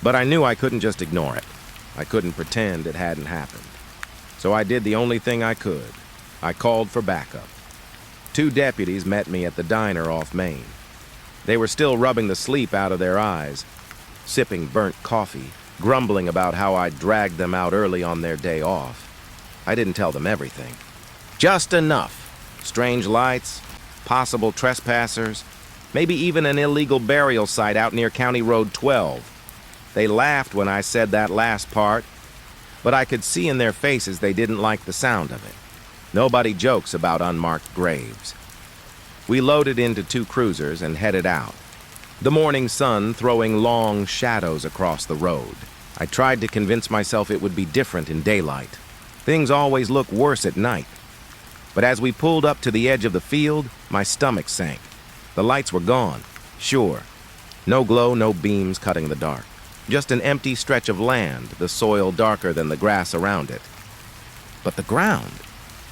But I knew I couldn't just ignore it. I couldn't pretend it hadn't happened. So I did the only thing I could. I called for backup. 2 deputies met me at the diner off Main. They were still rubbing the sleep out of their eyes, sipping burnt coffee, grumbling about how I dragged them out early on their day off. I didn't tell them everything. Just enough. Strange lights, possible trespassers, maybe even an illegal burial site out near County Road 12. They laughed when I said that last part, but I could see in their faces they didn't like the sound of it. Nobody jokes about unmarked graves. We loaded into 2 cruisers and headed out, the morning sun throwing long shadows across the road. I tried to convince myself it would be different in daylight. Things always look worse at night. But as we pulled up to the edge of the field, my stomach sank. The lights were gone, sure. No glow, no beams cutting the dark. Just an empty stretch of land, the soil darker than the grass around it. But the ground?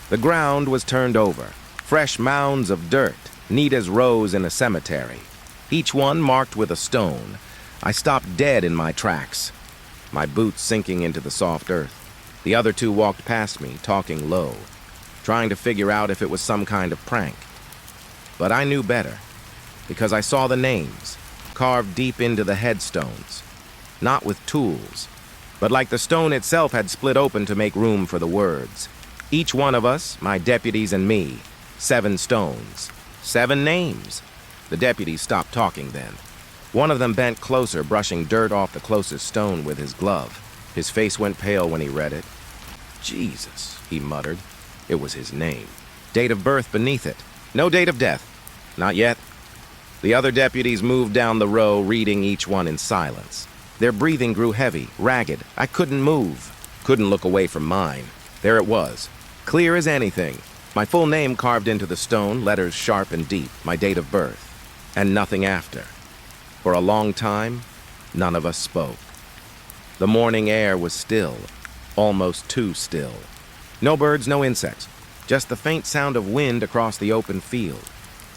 The ground was turned over. Fresh mounds of dirt, neat as rows in a cemetery. Each one marked with a stone. I stopped dead in my tracks, my boots sinking into the soft earth. The other 2 walked past me, talking low, trying to figure out if it was some kind of prank. But I knew better, because I saw the names, carved deep into the headstones. Not with tools, but like the stone itself had split open to make room for the words. Each one of us, my deputies and me, 7 stones, 7 names. The deputies stopped talking then. One of them bent closer, brushing dirt off the closest stone with his glove. His face went pale when he read it. Jesus, he muttered. It was his name. Date of birth beneath it. No date of death. Not yet. The other deputies moved down the row, reading each one in silence. Their breathing grew heavy, ragged. I couldn't move. Couldn't look away from mine. There it was, clear as anything. My full name carved into the stone, letters sharp and deep, my date of birth, and nothing after. For a long time, None of us spoke. The morning air was still, almost too still. No birds, no insects, just the faint sound of wind across the open field.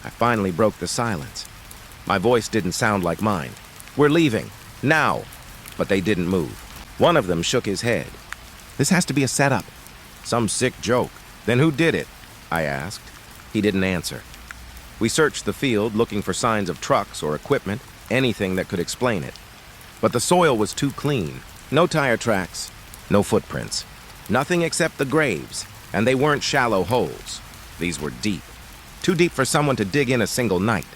I finally broke the silence. My voice didn't sound like mine. "We're leaving, now!" But they didn't move. One of them shook his head. "This has to be a setup." "Some sick joke." "Then who did it?" I asked. He didn't answer. We searched the field looking for signs of trucks or equipment, anything that could explain it. But the soil was too clean. No tire tracks, no footprints. Nothing except the graves, and they weren't shallow holes. These were deep. Too deep for someone to dig in a single night.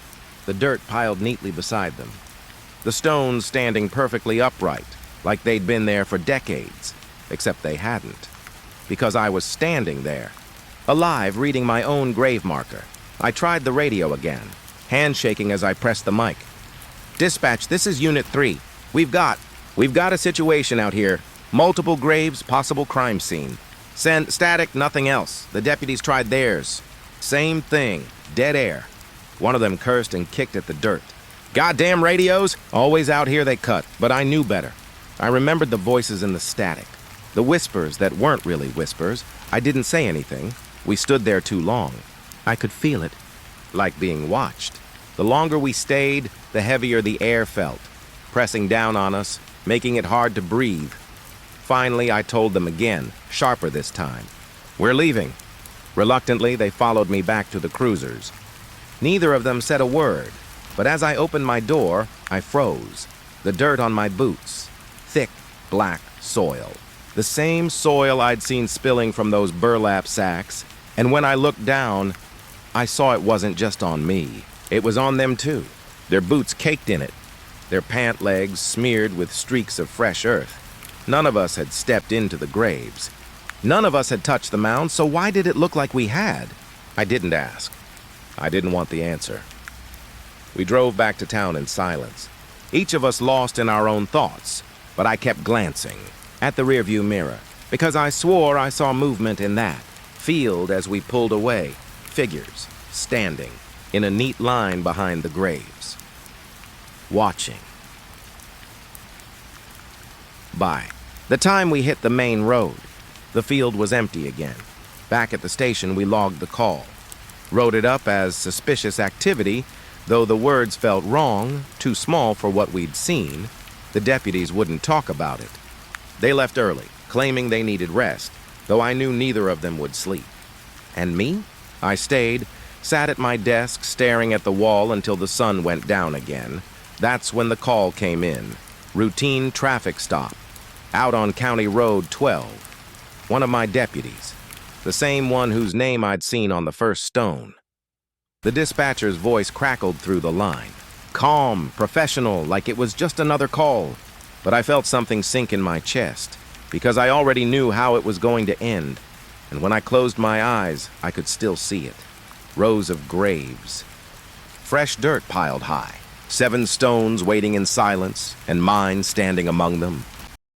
The dirt piled neatly beside them. The stones standing perfectly upright, like they'd been there for decades, except they hadn't. Because I was standing there, alive, reading my own grave marker. I tried the radio again, handshaking as I pressed the mic. "Dispatch, this is Unit 3. We've got a situation out here. Multiple graves, possible crime scene. Send static, nothing else. The deputies tried theirs. Same thing, dead air." One of them cursed and kicked at the dirt. "Goddamn radios! Always out here they cut," but I knew better. I remembered the voices in the static. The whispers that weren't really whispers. I didn't say anything. We stood there too long. I could feel it, like being watched. The longer we stayed, the heavier the air felt, pressing down on us, making it hard to breathe. Finally, I told them again, sharper this time. "We're leaving." Reluctantly, they followed me back to the cruisers. Neither of them said a word, but as I opened my door, I froze. The dirt on my boots. Thick, black soil. The same soil I'd seen spilling from those burlap sacks, and when I looked down, I saw it wasn't just on me. It was on them too. Their boots caked in it, their pant legs smeared with streaks of fresh earth. None of us had stepped into the graves. None of us had touched the mound, so why did it look like we had? I didn't ask. I didn't want the answer. We drove back to town in silence, each of us lost in our own thoughts, but I kept glancing at the rearview mirror, because I swore I saw movement in that field as we pulled away, figures standing in a neat line behind the graves, watching. By the time we hit the main road, the field was empty again. Back at the station, we logged the call, wrote it up as suspicious activity, though the words felt wrong, too small for what we'd seen. The deputies wouldn't talk about it. They left early, claiming they needed rest, though I knew neither of them would sleep. And me? I stayed, sat at my desk staring at the wall until the sun went down again. That's when the call came in. Routine traffic stop, out on County Road 12. One of my deputies, the same one whose name I'd seen on the first stone. The dispatcher's voice crackled through the line. Calm, professional, like it was just another call. But I felt something sink in my chest, because I already knew how it was going to end. And when I closed my eyes, I could still see it. Rows of graves. Fresh dirt piled high. 7 stones waiting in silence, and mine standing among them.